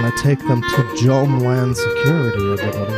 Gotta take them to Jomeland Security, everybody.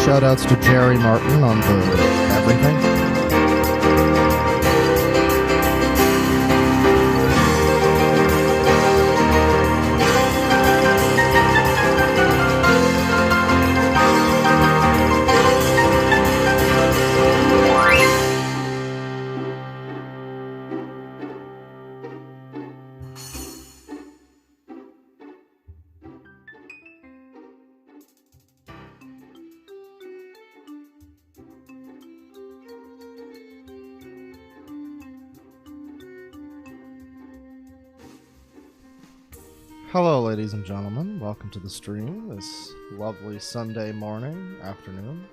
Shoutouts to Jerry Martin on the everything. Hello, ladies and gentlemen. Welcome to the stream this lovely Sunday morning, afternoon,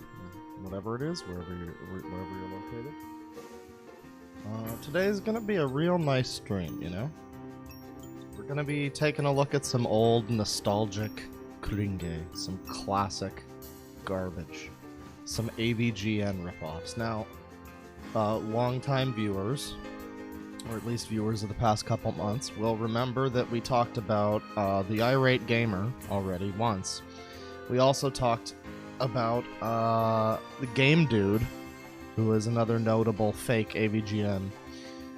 whatever it is, wherever you're located. Today is going to be a real nice stream, you know? We're going to be taking a look at some old, nostalgic cringe, some classic garbage, some AVGN ripoffs. Now, long-time viewers, or at least viewers of the past couple months, will remember that we talked about the Irate Gamer already once. We also talked about the Game Dude, who is another notable fake AVGN.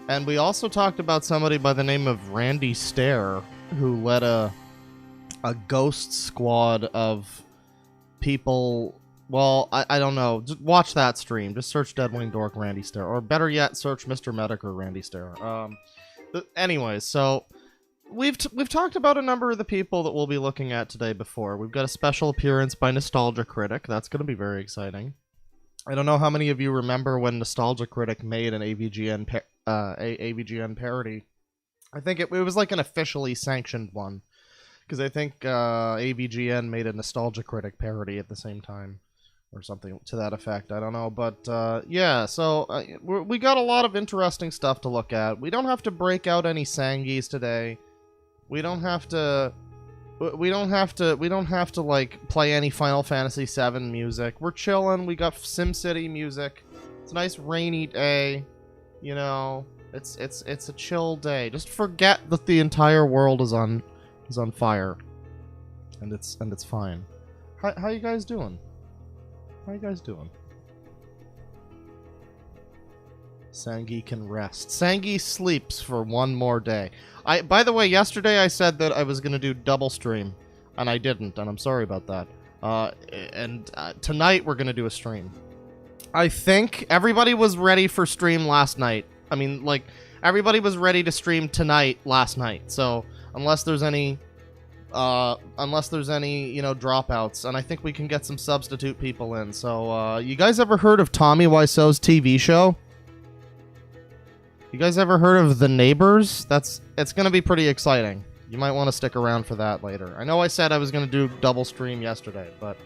And we also talked about somebody by the name of Randy Stair, who led a ghost squad of people. Well, I don't know. Just watch that stream. Just search DeadwingDork Randy Stair. Or better yet, search Mr. Mediocre Randy Stair. Anyways, so we've talked about a number of the people that we'll be looking at today before. We've got a special appearance by Nostalgia Critic. That's going to be very exciting. I don't know how many of you remember when Nostalgia Critic made an AVGN parody. I think it was like an officially sanctioned one. Because I think AVGN made a Nostalgia Critic parody at the same time. Or something to that effect, I don't know, but yeah, so we got a lot of interesting stuff to look at. We don't have to break out any Sangies today. We don't have to like play any Final Fantasy VII music. We're chilling. We got SimCity music. It's a nice rainy day, you know. It's a chill day. Just forget that the entire world is on fire, and it's fine. How you guys doing? How you guys doing? Sangi can rest. Sangi sleeps for one more day. By the way, yesterday I said that I was going to do double stream. and I didn't, and I'm sorry about that. Tonight we're gonna do a stream. I think everybody was ready for stream last night. I mean, like, everybody was ready to stream tonight last night. So unless there's any, you know, dropouts, and I think we can get some substitute people in. So, you guys ever heard of Tommy Wiseau's TV show? You guys ever heard of The Neighbors? It's gonna be pretty exciting. You might want to stick around for that later. I know I said I was gonna do double stream yesterday, but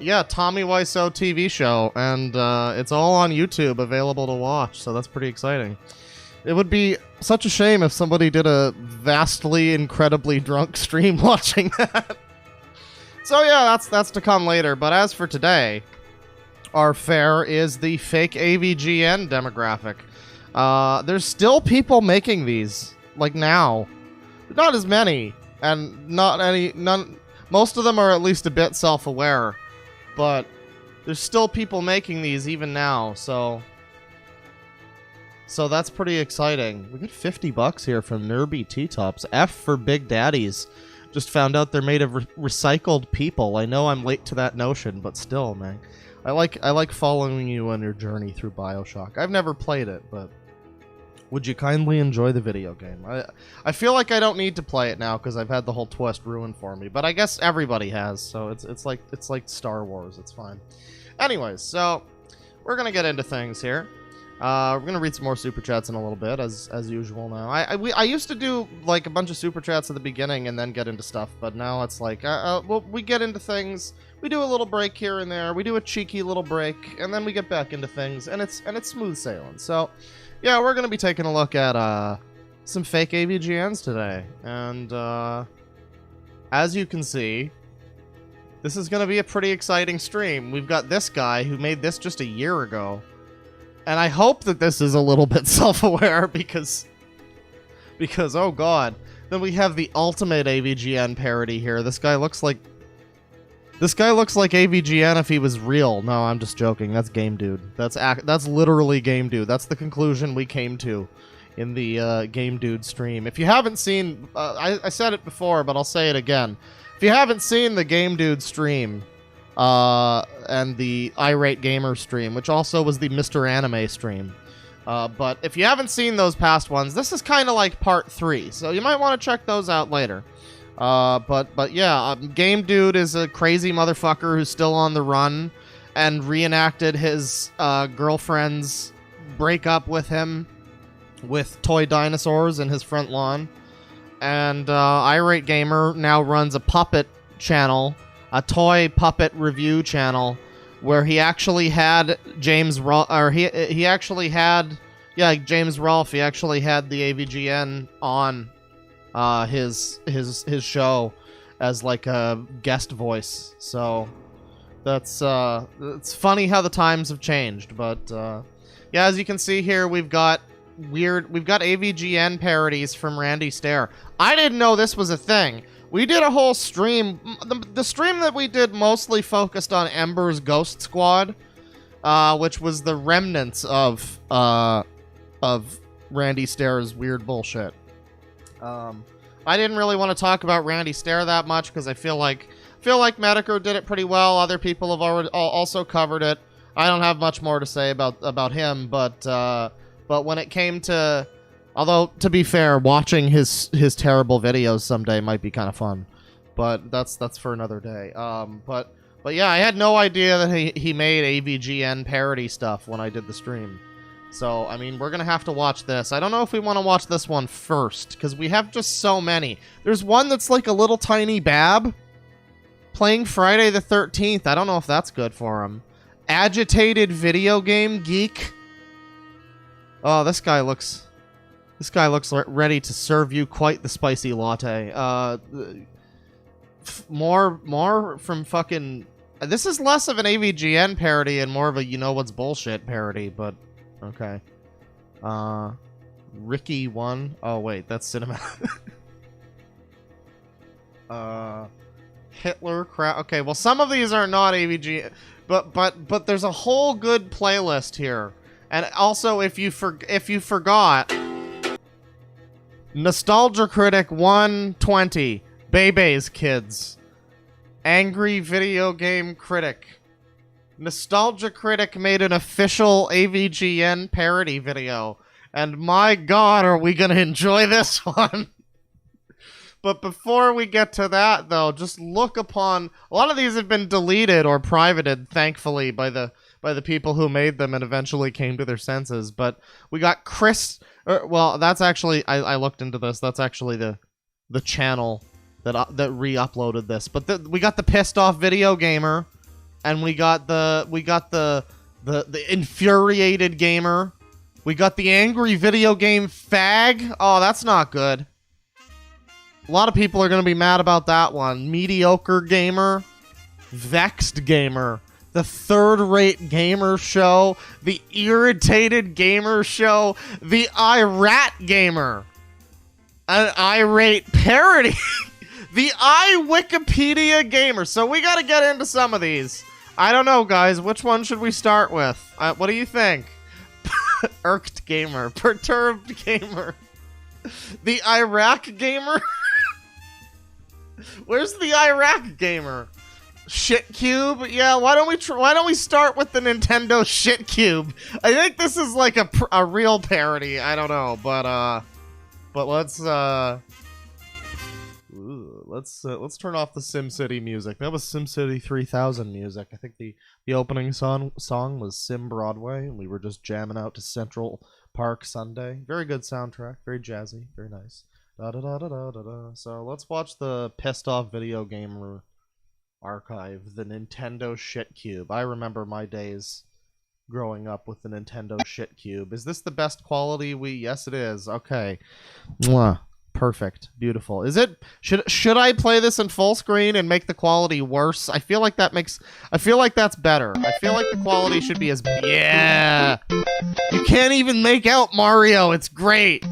yeah, Tommy Wiseau TV show, and it's all on YouTube, available to watch, so that's pretty exciting. It would be such a shame if somebody did a vastly, incredibly drunk stream watching that. So yeah, that's to come later, but as for today, our fare is the fake AVGN demographic. There's still people making these, like now. Not as many, and none. Most of them are at least a bit self-aware. But there's still people making these even now, so that's pretty exciting. We got $50 here from Nerby T-Tops. F for Big Daddies. Just found out they're made of recycled people. I know I'm late to that notion, but still, man. I like following you on your journey through BioShock. I've never played it, but would you kindly enjoy the video game? I feel like I don't need to play it now because I've had the whole twist ruined for me, but I guess everybody has, so it's like Star Wars. It's fine. Anyways, so we're gonna get into things here. We're gonna read some more super chats in a little bit, as usual. Now, I used to do like a bunch of super chats at the beginning and then get into stuff, but now it's like, well, we get into things. We do a little break here and there. We do a cheeky little break, and then we get back into things, and it's smooth sailing. So. Yeah, we're going to be taking a look at some fake AVGNs today. And as you can see, this is going to be a pretty exciting stream. We've got this guy who made this just a year ago. And I hope that this is a little bit self-aware because, oh god. Then we have the ultimate AVGN parody here. This guy looks like AVGN if he was real. No, I'm just joking. That's Game Dude. That's literally Game Dude. That's the conclusion we came to in the Game Dude stream. If you haven't seen... I said it before, but I'll say it again. If you haven't seen the Game Dude stream and the Irate Gamer stream, which also was the Mr. Anime stream, but if you haven't seen those past ones, this is kind of like part 3, so you might want to check those out later. But yeah, Game Dude is a crazy motherfucker who's still on the run and reenacted his girlfriend's breakup with him with toy dinosaurs in his front lawn. And Irate Gamer now runs a puppet channel, a toy puppet review channel, where he actually had James Rolfe, or he actually had, yeah, James Rolfe. He actually had the AVGN on his show as like a guest voice. So that's it's funny how the times have changed. But yeah, as you can see here, we've got AVGN parodies from Randy Stair. I didn't know this was a thing. We did a whole stream. The stream that we did mostly focused on Ember's Ghost Squad, which was the remnants of Randy Stair's weird bullshit. I didn't really want to talk about Randy Stair that much because I feel like Mediocre did it pretty well. Other people have already also covered it. I don't have much more to say about him, but when it came to, although to be fair, watching his terrible videos someday might be kind of fun, but that's for another day. But yeah, I had no idea that he made AVGN parody stuff when I did the stream. So, I mean, we're going to have to watch this. I don't know if we want to watch this one first, because we have just so many. There's one that's like a little tiny bab playing Friday the 13th. I don't know if that's good for him. Agitated video game geek. Oh, this guy looks ready to serve you quite the spicy latte. More from fucking... This is less of an AVGN parody and more of a you know what's bullshit parody, but... Okay. Ricky 1. Oh, wait, that's cinema. Hitler crap. Okay, well, some of these are not AVG, but there's a whole good playlist here. And also, if you forgot, Nostalgia Critic 120, Bebe's Kids. Angry Video Game Critic. Nostalgia Critic made an official AVGN parody video. And my god, are we gonna enjoy this one? But before we get to that, though, just look upon... A lot of these have been deleted or privated, thankfully, by the people who made them and eventually came to their senses. But we got Chris... well, that's actually... I looked into this. That's actually the channel that re-uploaded this. But we got the Pissed Off Video Gamer, and we got the Infuriated Gamer. We got the Angry Video Game Fag. Oh, that's not good. A lot of people are going to be mad about that one. Mediocre Gamer. Vexed Gamer. The Third-Rate Gamer Show. The Irritated Gamer Show. The Irat Gamer. An irate parody. The Wikipedia Gamer. So we got to get into some of these. I don't know, guys. Which one should we start with? What do you think? Irked Gamer. Perturbed Gamer. The Iraq Gamer? Where's the Iraq Gamer? Shit Cube? Yeah, why don't we start with the Nintendo Shit Cube? I think this is like a real parody. I don't know, but let's turn off the SimCity music. That was SimCity 3000 music. I think the opening song was Sim Broadway, and we were just jamming out to Central Park Sunday. Very good soundtrack, very jazzy, very nice. Da da da da da da da. So let's watch the Pissed Off Video Gamer archive, the Nintendo Shit Cube. I remember my days growing up with the Nintendo Shit Cube. Is this the best quality? Yes, it is. Okay. Mwah. Perfect. Beautiful. Is it? Should I play this in full screen and make the quality worse? I feel like I feel like that's better. I feel like the quality should be as... Yeah! You can't even make out Mario. It's great.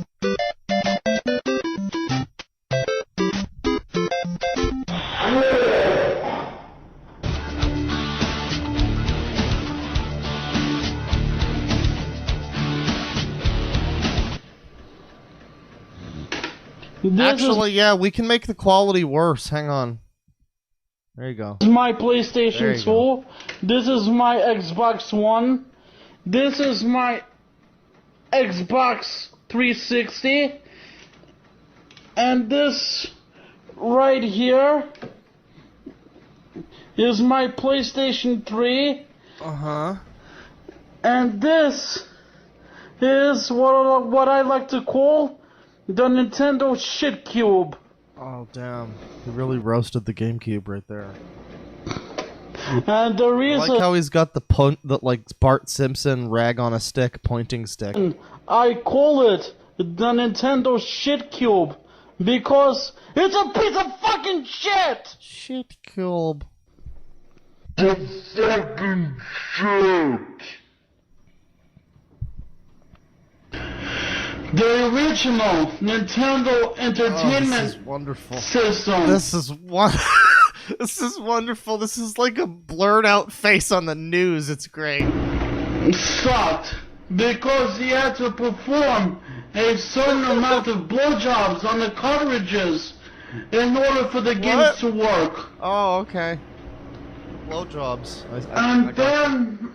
Actually, yeah, we can make the quality worse. Hang on. There you go. This is my PlayStation 2. This is my Xbox One. This is my Xbox 360. And this right here is my PlayStation 3. Uh-huh. And this is what I like to call the Nintendo Shit Cube. Oh, damn. You really roasted the GameCube right there. And the reason... I like how he's got the like Bart Simpson rag on a stick pointing stick. I call it the Nintendo Shit Cube because it's a piece of fucking shit! Shit cube. The fucking shit! The original Nintendo Entertainment System. This is This is wonderful. This is like a blurred out face on the news. It's great. Sucked because he had to perform a certain amount of blowjobs on the cartridges in order for the games to work. Oh, okay. Blowjobs. And then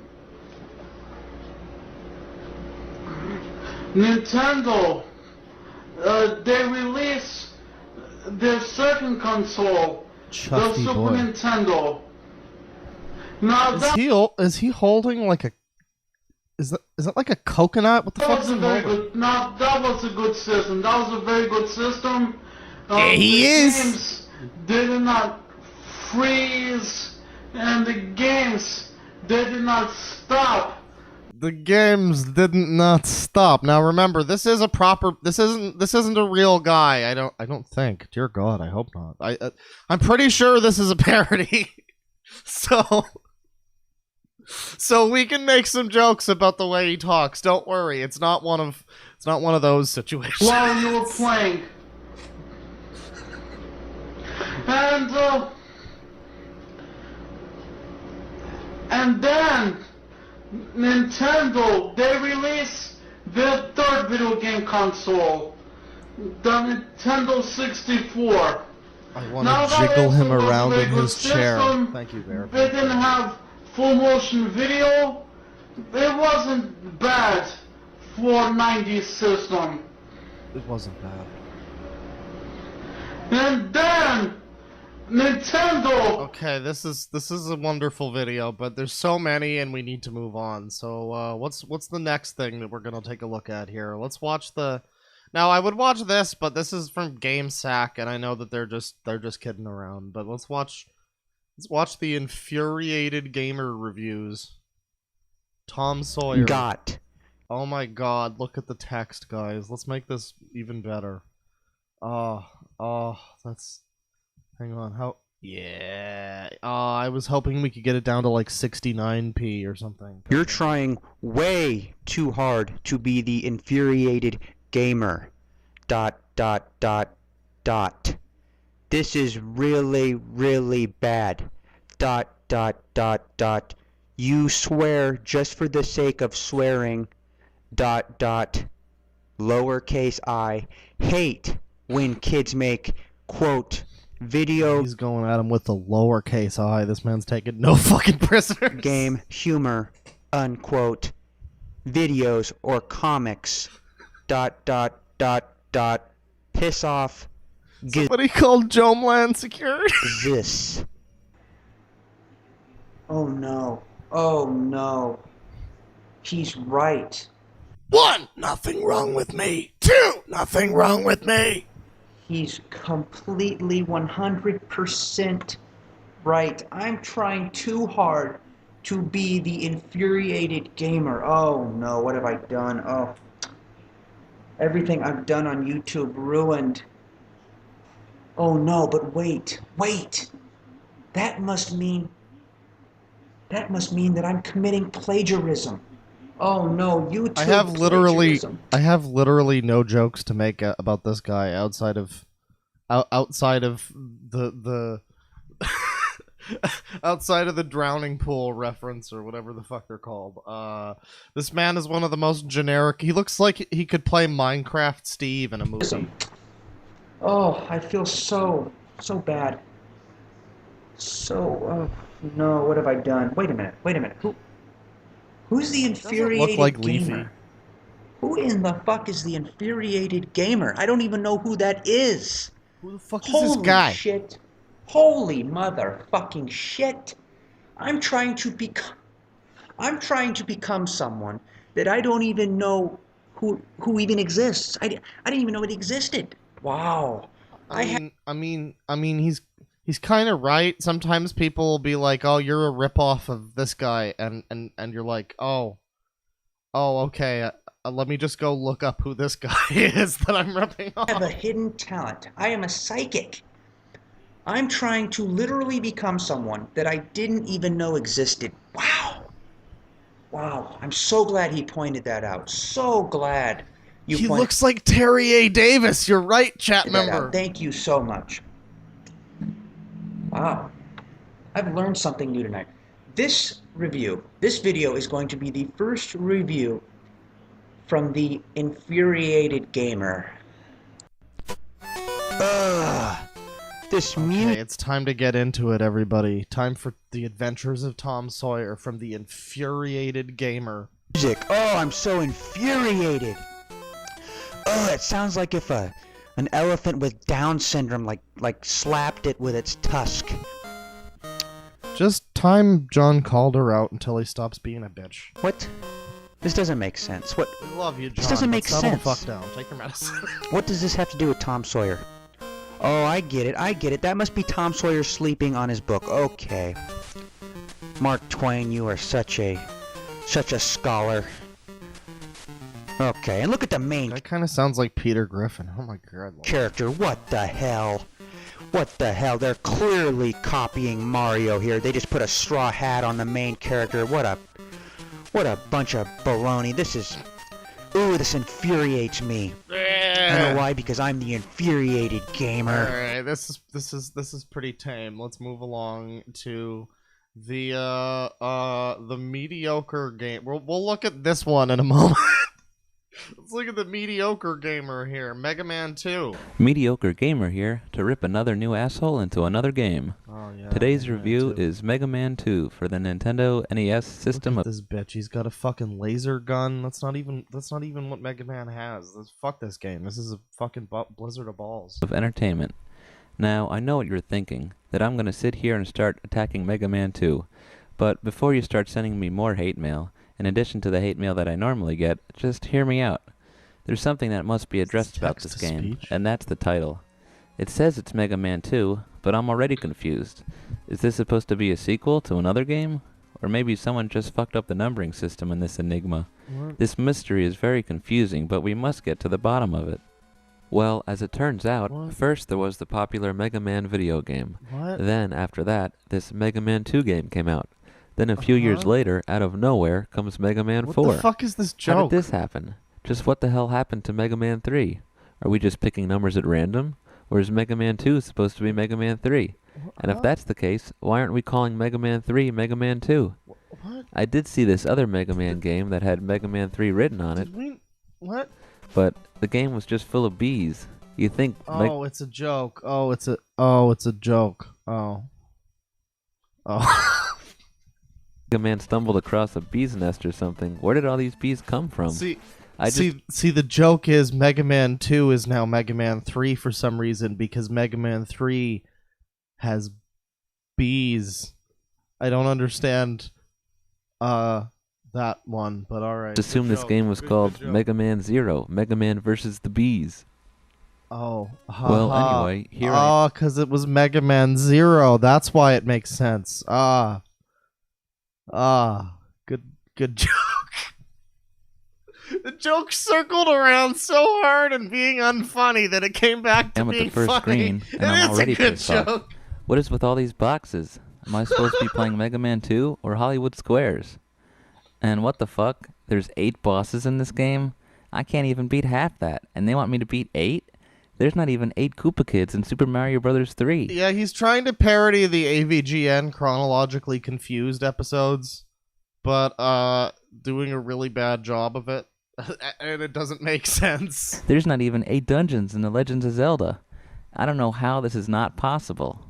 Nintendo, they released their second console, the Super Nintendo. Now is he holding like a? Is that like a coconut? What the fuck is he holding? That was a good system. That was a very good system. Yeah, he is. Games did not freeze, and the games did not stop. The games did not stop. Now remember, this is a proper. This isn't a real guy. I don't think. Dear God, I hope not. I'm pretty sure this is a parody. So we can make some jokes about the way he talks. Don't worry. It's not one of those situations. While you were playing, and then Nintendo, they released their third video game console, the Nintendo 64. I want to jiggle him around in his chair. Thank you, Bear. They didn't have full motion video. It wasn't bad for 90s system. It wasn't bad. And then Nintendo. Okay, this is a wonderful video, but there's so many, and we need to move on. So, what's the next thing that we're gonna take a look at here? Let's watch the. Now, I would watch this, but this is from GameSack, and I know that they're just kidding around. But let's watch the Infuriated Gamer reviews. Tom Sawyer. Got. Oh my God! Look at the text, guys. Let's make this even better. That's. Hang on. How? Yeah. I was hoping we could get it down to like 69p or something. You're trying way too hard to be the infuriated gamer. ... This is really, really bad. ... You swear just for the sake of swearing. ... Lowercase I. Hate when kids make, quote, video He's going at him with the lowercase I. This man's taking no fucking prisoners. game humor, unquote, videos or comics. ... Piss off. Somebody called Jomeland Security. This. Oh no. Oh no. He's right. 1, nothing wrong with me. 2, nothing wrong with me. He's completely 100% right. I'm trying too hard to be the infuriated gamer. Oh no, what have I done? Oh. Everything I've done on YouTube ruined. Oh no, but wait. That must mean that I'm committing plagiarism. Oh no, YouTube I have plagiarism. literally no jokes to make about this guy outside of the outside of the drowning pool reference or whatever the fuck they're called. This man is one of the most generic. He looks like he could play Minecraft Steve in a movie. Oh, I feel so bad. No, what have I done? Wait a minute. Who's the infuriated look like gamer? Leafy. Who in the fuck is the infuriated gamer? I don't even know who that is. Who the fuck is this guy? Shit. Holy motherfucking shit. I'm trying to become someone that I don't even know who even exists. I didn't even know it existed. Wow. I mean, he's kind of right. Sometimes people will be like, "Oh, you're a ripoff of this guy," and you're like, "Oh, okay. Let me just go look up who this guy is that I'm ripping off." I have a hidden talent. I am a psychic. I'm trying to literally become someone that I didn't even know existed. Wow. I'm so glad he pointed that out. So glad. He looks like Terry A. Davis. You're right, chat member. Thank you so much. Wow. I've learned something new tonight. This video is going to be the first review from the Infuriated Gamer. Okay, it's time to get into it, everybody. Time for the adventures of Tom Sawyer from the Infuriated Gamer. Music. Oh, I'm so infuriated. Oh, it sounds like if an elephant with Down syndrome like slapped it with its tusk. Just time John Calder out until he stops being a bitch. What? This doesn't make sense. What? We love you, John. This doesn't make sense. Settle the fuck down. Take your medicine. What does this have to do with Tom Sawyer? Oh, I get it. That must be Tom Sawyer sleeping on his book. Okay. Mark Twain, you are such a scholar. Okay, and look at the main That kind of sounds like Peter Griffin. Oh my god. character. What the hell? They're clearly copying Mario here. They just put a straw hat on the main character. What a bunch of baloney. This infuriates me. You know why? Because I'm the infuriated gamer. Alright, this is pretty tame. Let's move along to the mediocre game. We'll look at this one in a moment. Let's look at the mediocre gamer here. Mega Man 2. Mediocre Gamer here to rip another new asshole into another game. Oh, yeah. Today's Mega Man review 2. is Mega Man 2 for the Nintendo NES system Look of at this bitch. He's got a fucking laser gun. That's not even what Mega Man has. Fuck this game. This is a fucking blizzard of balls. entertainment. Now, I know what you're thinking, that I'm going to sit here and start attacking Mega Man 2. But before you start sending me more hate mail, in addition to the hate mail that I normally get, just hear me out. There's something that must be addressed about this game, and that's the title. It says it's Mega Man 2, but I'm already confused. Is this supposed to be a sequel to another game? Or maybe someone just fucked up the numbering system in this enigma. What? This mystery is very confusing, but we must get to the bottom of it. Well, as it turns out, What? first there was the popular Mega Man video game. What? Then, after that, this Mega Man 2 game came out. Then a few years later, out of nowhere, comes Mega Man 4. What the fuck is this joke? How did this happen? Just what the hell happened to Mega Man 3? Are we just picking numbers at random? Or is Mega Man 2 supposed to be Mega Man 3? And if that's the case, why aren't we calling Mega Man 3 Mega Man 2? What? I did see this other Mega Man game that had Mega Man 3 written on it, Did we... What? but the game was just full of bees. You think Oh, it's a joke. Oh, it's a joke. Oh. Mega Man stumbled across a bee's nest or something? Where did all these bees come from? See, the joke is Mega Man 2 is now Mega Man 3 for some reason because Mega Man 3 has bees. I don't understand that one, but alright. Assume this game was called Mega Man 0, Mega Man versus the Bees. Oh. Well, anyway, here I Oh, because it was Mega Man 0. That's why it makes sense. Good joke. The joke circled around so hard and being unfunny that it came back to am at being the first funny. screen, and It I'm is already a good pissed off. joke. What is with all these boxes? Am I supposed to be playing Mega Man 2 or Hollywood Squares? And what the fuck? There's 8 bosses in this game? I can't even beat half that, and they want me to beat 8? There's not even 8 Koopa Kids in Super Mario Bros. 3. Yeah, he's trying to parody the AVGN chronologically confused episodes, but doing a really bad job of it, and it doesn't make sense. There's not even 8 dungeons in The Legends of Zelda. I don't know how this is not possible.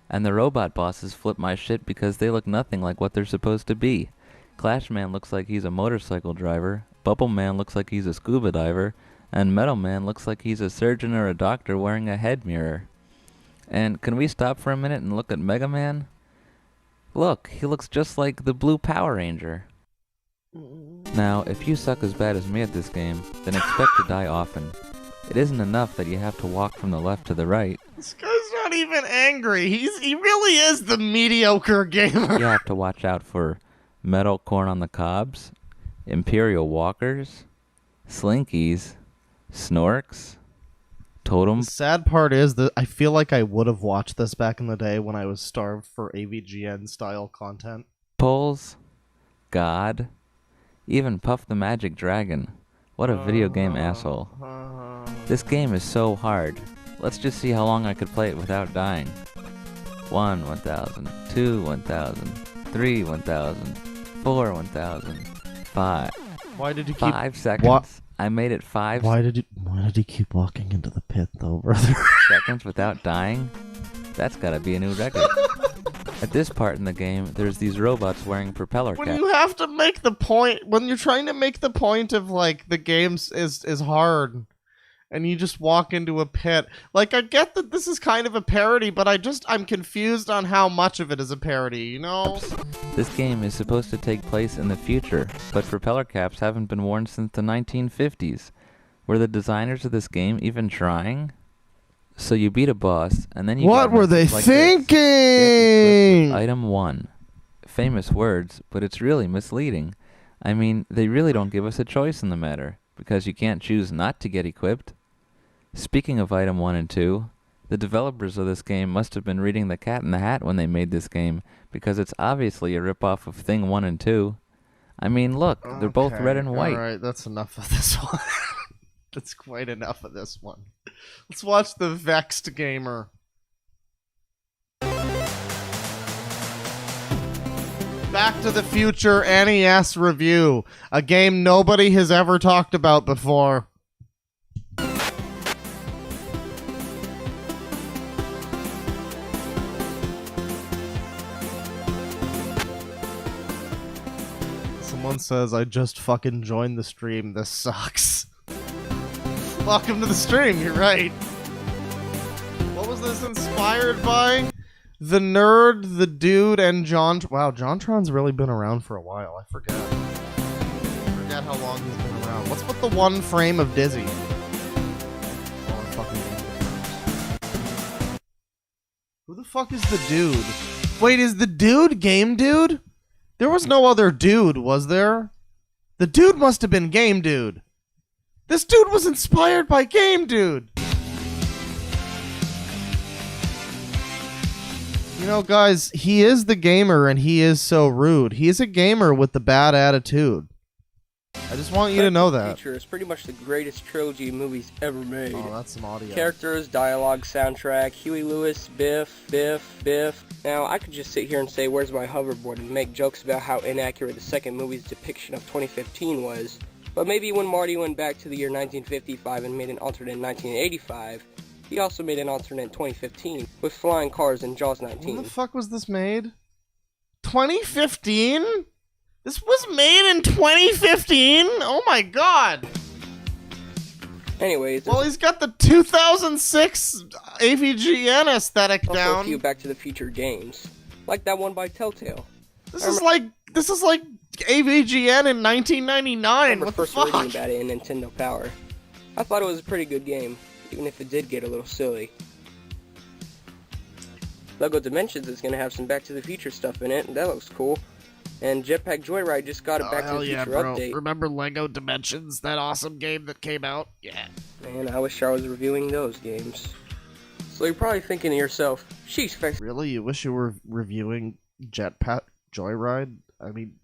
And the robot bosses flip my shit because they look nothing like what they're supposed to be. Clash Man looks like he's a motorcycle driver, Bubble Man looks like he's a scuba diver, and Metal Man looks like he's a surgeon or a doctor wearing a head mirror. And can we stop for a minute and look at Mega Man? Look, he looks just like the Blue Power Ranger. Now, if you suck as bad as me at this game, then expect to die often. It isn't enough that you have to walk from the left to the right. This guy's not even angry. He really is the mediocre gamer. You have to watch out for Metal Corn on the Cobs, Imperial Walkers, Slinkies, Snorks, Totem The sad part is that I feel like I would have watched this back in the day when I was starved for AVGN style content. Poles, God, even Puff the Magic Dragon. What a video game asshole. This game is so hard. Let's just see how long I could play it without dying. 1, 1000, 2, 1000, 3, 1000, 4, 1000, 5. Why did you keep 5 seconds. What? I made it 5 Why did he keep walking into the pit though, brother? seconds without dying? That's gotta be a new record. At this part in the game, there's these robots wearing propeller When caps. you have to make the point, when you're trying to make the point of like the game is hard, and you just walk into a pit. Like, I get that this is kind of a parody, but I'm confused on how much of it is a parody, you know? This game is supposed to take place in the future, but propeller caps haven't been worn since the 1950s. Were the designers of this game even trying? So you beat a boss, and then you What got were they messages like this. Get equipped thinking? with Item 1. Famous words, but it's really misleading. I mean, they really don't give us a choice in the matter, because you can't choose not to get equipped. Speaking of Item 1 and 2, the developers of this game must have been reading The Cat in the Hat when they made this game, because it's obviously a ripoff of Thing 1 and 2. I mean, look, they're both red and white. Alright, that's enough of this one. That's quite enough of this one. Let's watch the Vexed gamer. Back to the Future NES review. A game nobody has ever talked about before. Someone says, I just fucking joined the stream. This sucks. Welcome to the stream, you're right. What was this inspired by? The Nerd, the Dude, and John... Wow, JonTron's really been around for a while. I forget. How long he's been around. What's with the one frame of Dizzy? Who the fuck is the Dude? Wait, is the Dude Game Dude? There was no other Dude, was there? The Dude must have been Game Dude. This dude was inspired by Game Dude. You know, guys, he is the gamer and he is so rude. He is a gamer with the bad attitude. I just want you to know that. Future is pretty much the greatest trilogy of movies ever made. Oh, that's some audio. Characters, dialogue, soundtrack, Huey Lewis, Biff. Now, I could just sit here and say, where's my hoverboard, and make jokes about how inaccurate the second movie's depiction of 2015 was. But maybe when Marty went back to the year 1955 and made an alternate in 1985, he also made an alternate in 2015 with flying cars in Jaws 19. When the fuck was this made? 2015? This was made in 2015? Oh my god! Anyways, well, he's got the 2006 AVGN aesthetic also down. a few Back to the Future games, like that one by Telltale. This is like AVGN in 1999. What the fuck? I remember first reading about it in Nintendo Power. I thought it was a pretty good game, even if it did get a little silly. Lego Dimensions is gonna have some Back to the Future stuff in it, and that looks cool. And Jetpack Joyride just got a Back to the Future update. Remember Lego Dimensions, that awesome game that came out? Yeah. Man, I wish I was reviewing those games. So you're probably thinking to yourself, sheesh, Vex. Really? You wish you were reviewing Jetpack Joyride? I mean,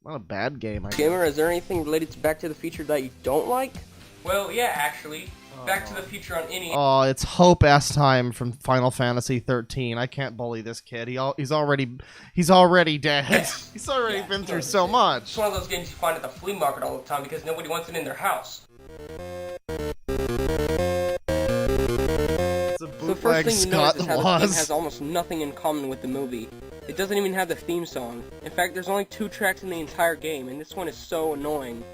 not a bad game, I guess. Gamer, is there anything related to Back to the Future that you don't like? Well, yeah, actually. Back to the Future on any... Oh, it's Hope S time from Final Fantasy 13. I can't bully this kid. He's already dead. He's already been through so much. It's one of those games you find at the flea market all the time because nobody wants it in their house. It's a bootleg the first thing you Scott notice is how the the game Woz. has almost nothing in common with the movie. It doesn't even have the theme song. In fact, there's only 2 tracks in the entire game, and this one is so annoying.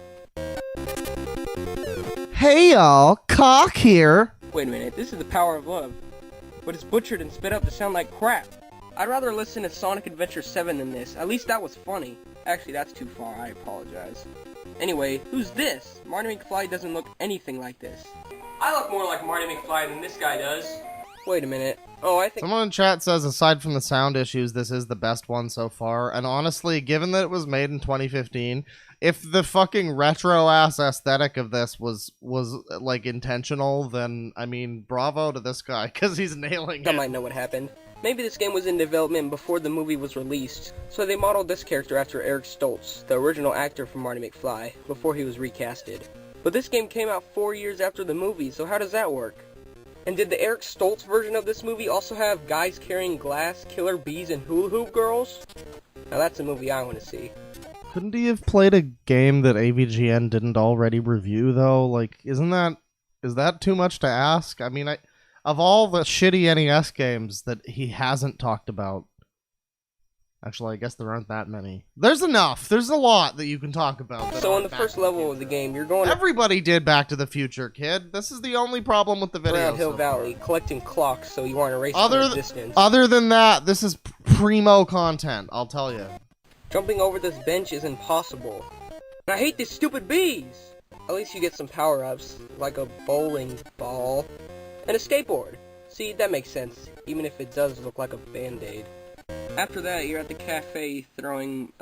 Hey y'all, Cock here. Wait a minute, this is the Power of Love, but it's butchered and spit up to sound like crap. I'd rather listen to Sonic Adventure 7 than this. At least that was funny. Actually, that's too far. I apologize. Anyway, who's this? Marty McFly doesn't look anything like this. I look more like Marty McFly than this guy does. Wait a minute. Oh, I think... Someone in chat says, aside from the sound issues, this is the best one so far. And honestly, given that it was made in 2015, if the fucking retro-ass aesthetic of this was like, intentional, then, I mean, bravo to this guy, because he's nailing it. I might know what happened. Maybe this game was in development before the movie was released, so they modeled this character after Eric Stoltz, the original actor from Marty McFly, before he was recasted. But this game came out 4 years after the movie, so how does that work? And did the Eric Stoltz version of this movie also have guys carrying glass, killer bees, and hula hoop girls? Now that's a movie I want to see. Couldn't he have played a game that AVGN didn't already review, though? Like, is that too much to ask? I mean, of all the shitty NES games that he hasn't talked about... Actually, I guess there aren't that many. There's enough. There's a lot that you can talk about. So in the first level of the game, you're going... Everybody did Back to the Future, kid. This is the only problem with the video. Around Hill Valley, collecting clocks so you aren't erased from existence. Other than that, this is primo content, I'll tell you. Jumping over this bench is impossible. And I hate these stupid bees! At least you get some power-ups, like a bowling ball. And a skateboard. See, that makes sense, even if it does look like a band-aid. After that, you're at the cafe throwing,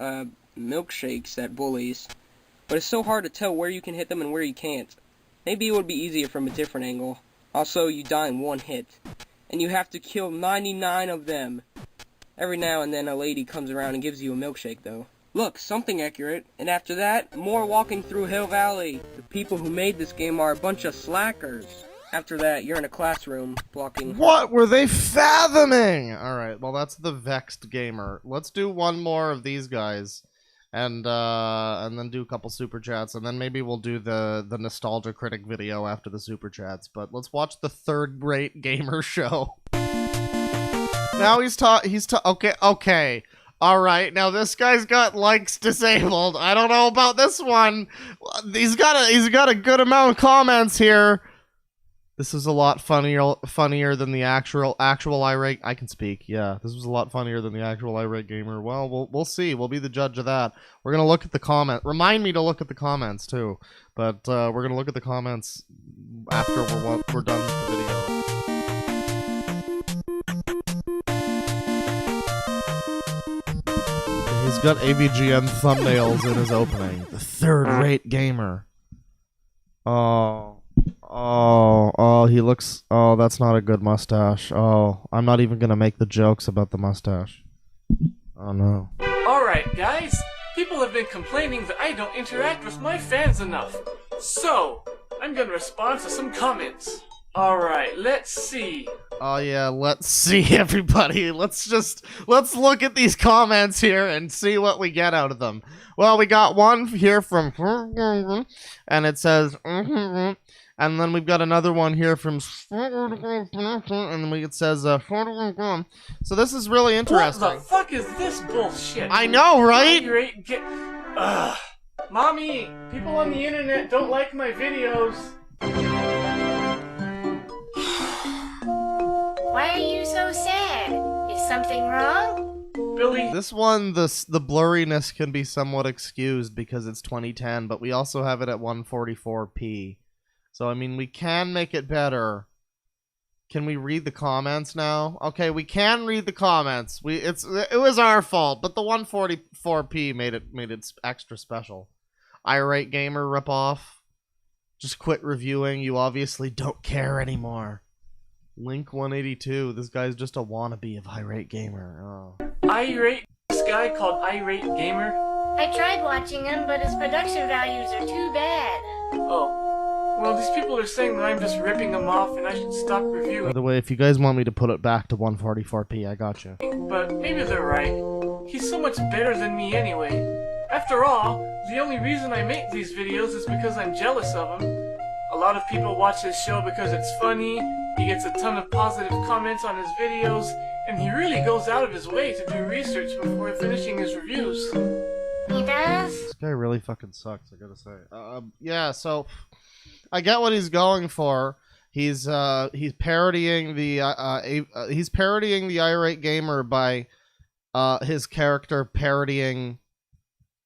milkshakes at bullies. But it's so hard to tell where you can hit them and where you can't. Maybe it would be easier from a different angle. Also, you die in 1 hit. And you have to kill 99 of them. Every now and then a lady comes around and gives you a milkshake, though. Look, something accurate. And after that, more walking through Hill Valley. The people who made this game are a bunch of slackers. After that, you're in a classroom blocking... What were they fathoming? Alright, well that's the Vexed gamer. Let's do one more of these guys. And then do a couple super chats, and then maybe we'll do the nostalgia critic video after the super chats. But let's watch the third-rate gamer show. Now okay. Alright, now this guy's got likes disabled. I don't know about this one. He's got a good amount of comments here. This is a lot funnier than the actual irate. I can speak. Yeah, this was a lot funnier than the actual irate gamer. Well, we'll see. We'll be the judge of that. We're gonna look at the comment. Remind me to look at the comments too. But we're gonna look at the comments after we're done with the video. He's got AVGN thumbnails in his opening. The third-rate gamer. Oh, he looks... Oh, that's not a good mustache. Oh, I'm not even gonna make the jokes about the mustache. Oh, no. Alright, guys. People have been complaining that I don't interact with my fans enough. So, I'm gonna respond to some comments. Alright, let's see. Oh, yeah, let's see, everybody. Let's look at these comments here and see what we get out of them. Well, we got one here from... And it says... And then we've got another one here from... And then it says... So this is really interesting. What the fuck is this bullshit? I know, right? Ugh. Mommy, people on the internet don't like my videos. Why are you so sad? Is something wrong? Billy. This one, the blurriness can be somewhat excused because it's 2010, but we also have it at 144p. So, I mean, we can make it better. Can we read the comments now? Okay, we can read the comments. It was our fault, but the 144p made it extra special. Irate gamer ripoff. Just quit reviewing. You obviously don't care anymore. Link 182. This guy's just a wannabe of Irate Gamer. Oh. Irate? This guy called Irate Gamer? I tried watching him, but his production values are too bad. Oh. Well, these people are saying that I'm just ripping them off and I should stop reviewing. By the way, if you guys want me to put it back to 144p, I got you. But maybe they're right. He's so much better than me anyway. After all, the only reason I make these videos is because I'm jealous of him. A lot of people watch his show because it's funny, he gets a ton of positive comments on his videos, and he really goes out of his way to do research before finishing his reviews. He does? This guy really fucking sucks, I gotta say. Yeah, so... I get what he's going for. He's parodying the irate gamer by his character parodying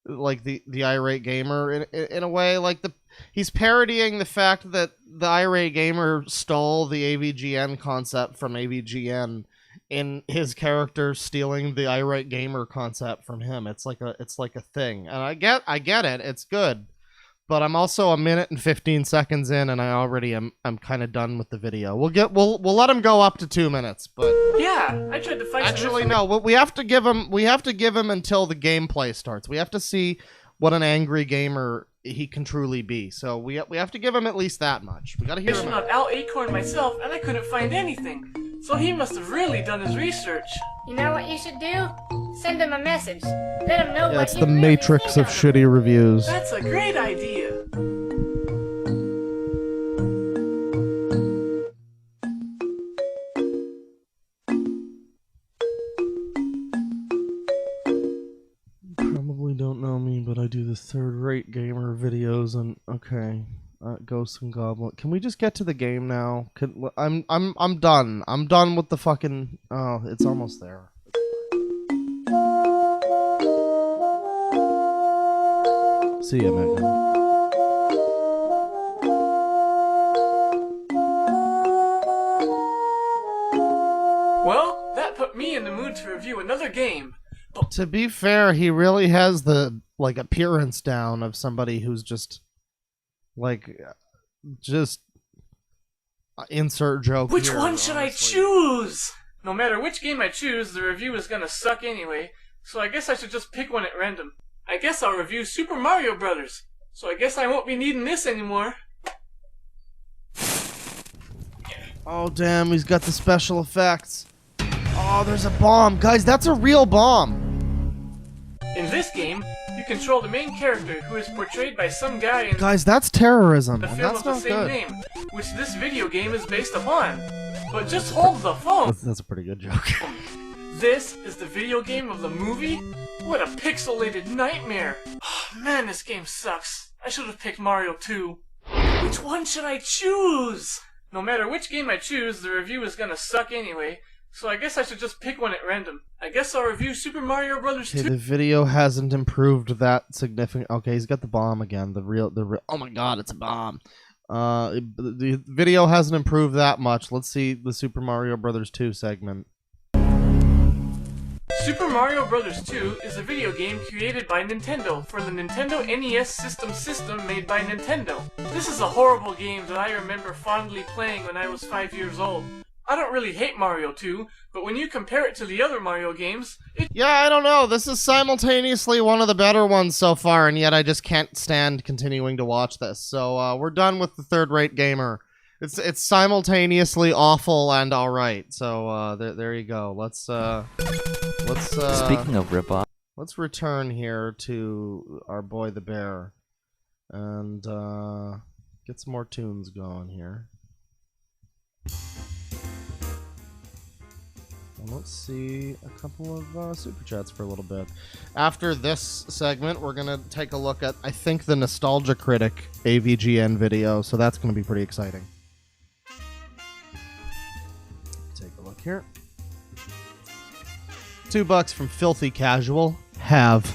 like the irate gamer in a way. Like he's parodying the fact that the irate gamer stole the AVGN concept from AVGN in his character stealing the irate gamer concept from him. It's like a thing, and I get it. It's good. But I'm also a minute and 15 seconds in, and I already I'm kind of done with the video. We'll let him go up to 2 minutes, but yeah, I tried to fight. Actually, no. We have to give him until the gameplay starts. We have to see what an angry gamer he can truly be. So we have to give him at least that much. We gotta hear him out. Al Acorn myself, and I couldn't find anything. So he must have really done his research. You know what you should do? Send him a message. Let him know Yeah, what it's you the really matrix think of shitty reviews. That's a great idea. Probably don't know me, but I do the third-rate gamer videos, and okay. Ghosts and Goblin. Can we just get to the game now? I'm done. I'm done with the fucking... Oh, it's almost there. See ya, man. Well, that put me in the mood to review another game. To be fair, he really has the appearance down of somebody who's just insert joke. Which here, one should honestly. I choose? No matter which game I choose, the review is gonna suck anyway, so I guess I should just pick one at random. I guess I'll review Super Mario Brothers, so I guess I won't be needing this anymore. Oh, damn, he's got the special effects. Oh, there's a bomb. Guys, that's a real bomb. In this game, you control the main character who is portrayed by some guy in Guys, that's terrorism. the And film that's of the not same good. name, which this video game is based upon. But just hold the phone! That's a pretty good joke. This is the video game of the movie? What a pixelated nightmare! Oh, man, this game sucks. I should have picked Mario 2. Which one should I choose? No matter which game I choose, the review is gonna suck anyway, so I guess I should just pick one at random. I guess I'll review Super Mario Bros. 2. Okay, the video hasn't improved that significant. Okay, he's got the bomb again. The real. Oh my god, it's a bomb. The video hasn't improved that much. Let's see the Super Mario Bros. 2 segment. Super Mario Bros. 2 is a video game created by Nintendo for the Nintendo NES system made by Nintendo. This is a horrible game that I remember fondly playing when I was 5 years old. I don't really hate Mario 2, but when you compare it to the other Mario games, Yeah, I don't know. This is simultaneously one of the better ones so far, and yet I just can't stand continuing to watch this. So we're done with the third-rate gamer. It's simultaneously awful and all right. So there you go. Let's Speaking of ripoff, let's return here to our boy the bear, and get some more tunes going here. And let's see a couple of super chats for a little bit. After this segment, we're gonna take a look at, I think, the Nostalgia Critic AVGN video. So that's gonna be pretty exciting. Take a look here. $2 from Filthy Casual. Have.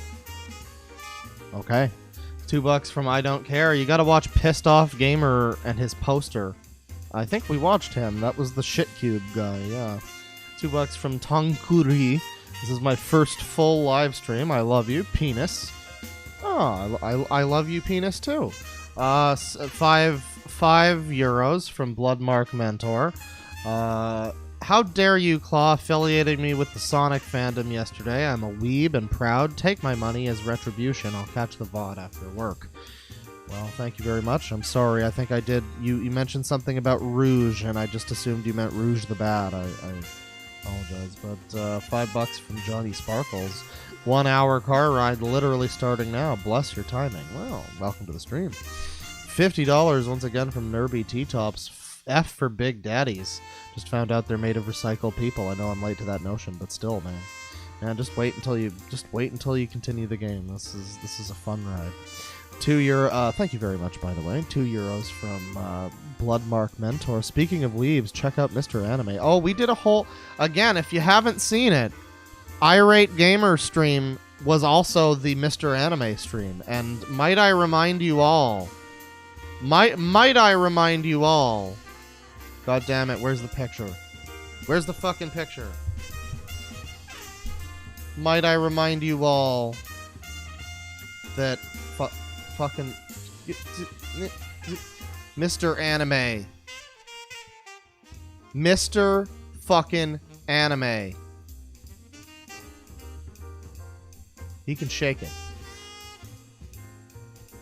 Okay. $2 from I Don't Care. You gotta watch Pissed Off Gamer and his poster. I think we watched him. That was the Shit Cube guy, yeah. $2 from Tongkuri. This is my first full live stream. I love you, penis. Oh, I love you, penis, too. €5 from Bloodmark Mentor. How dare you, Claw, affiliating me with the Sonic fandom yesterday. I'm a weeb and proud. Take my money as retribution. I'll catch the VOD after work. Well, thank you very much. I'm sorry. I think I did. You mentioned something about Rouge, and I just assumed you meant Rouge the Bad. I apologize. But $5 from Johnny Sparkles. 1 hour car ride literally starting now. Bless your timing. Well, welcome to the stream. $50 once again from Nerby T-Tops. F for Big Daddies. Just found out they're made of recycled people. I know I'm late to that notion, but still, man. Man, just wait until you continue the game. This is a fun ride. €2. Thank you very much, by the way. €2 from Bloodmark Mentor. Speaking of weebs, check out Mr. Anime. Oh, we did a whole... Again, if you haven't seen it, Irate Gamer stream was also the Mr. Anime stream. And might I remind you all... Might I remind you all... God damn it, where's the picture? Where's the fucking picture? Might I remind you all that fucking Mr. Anime. Mr. fucking Anime. He can shake it.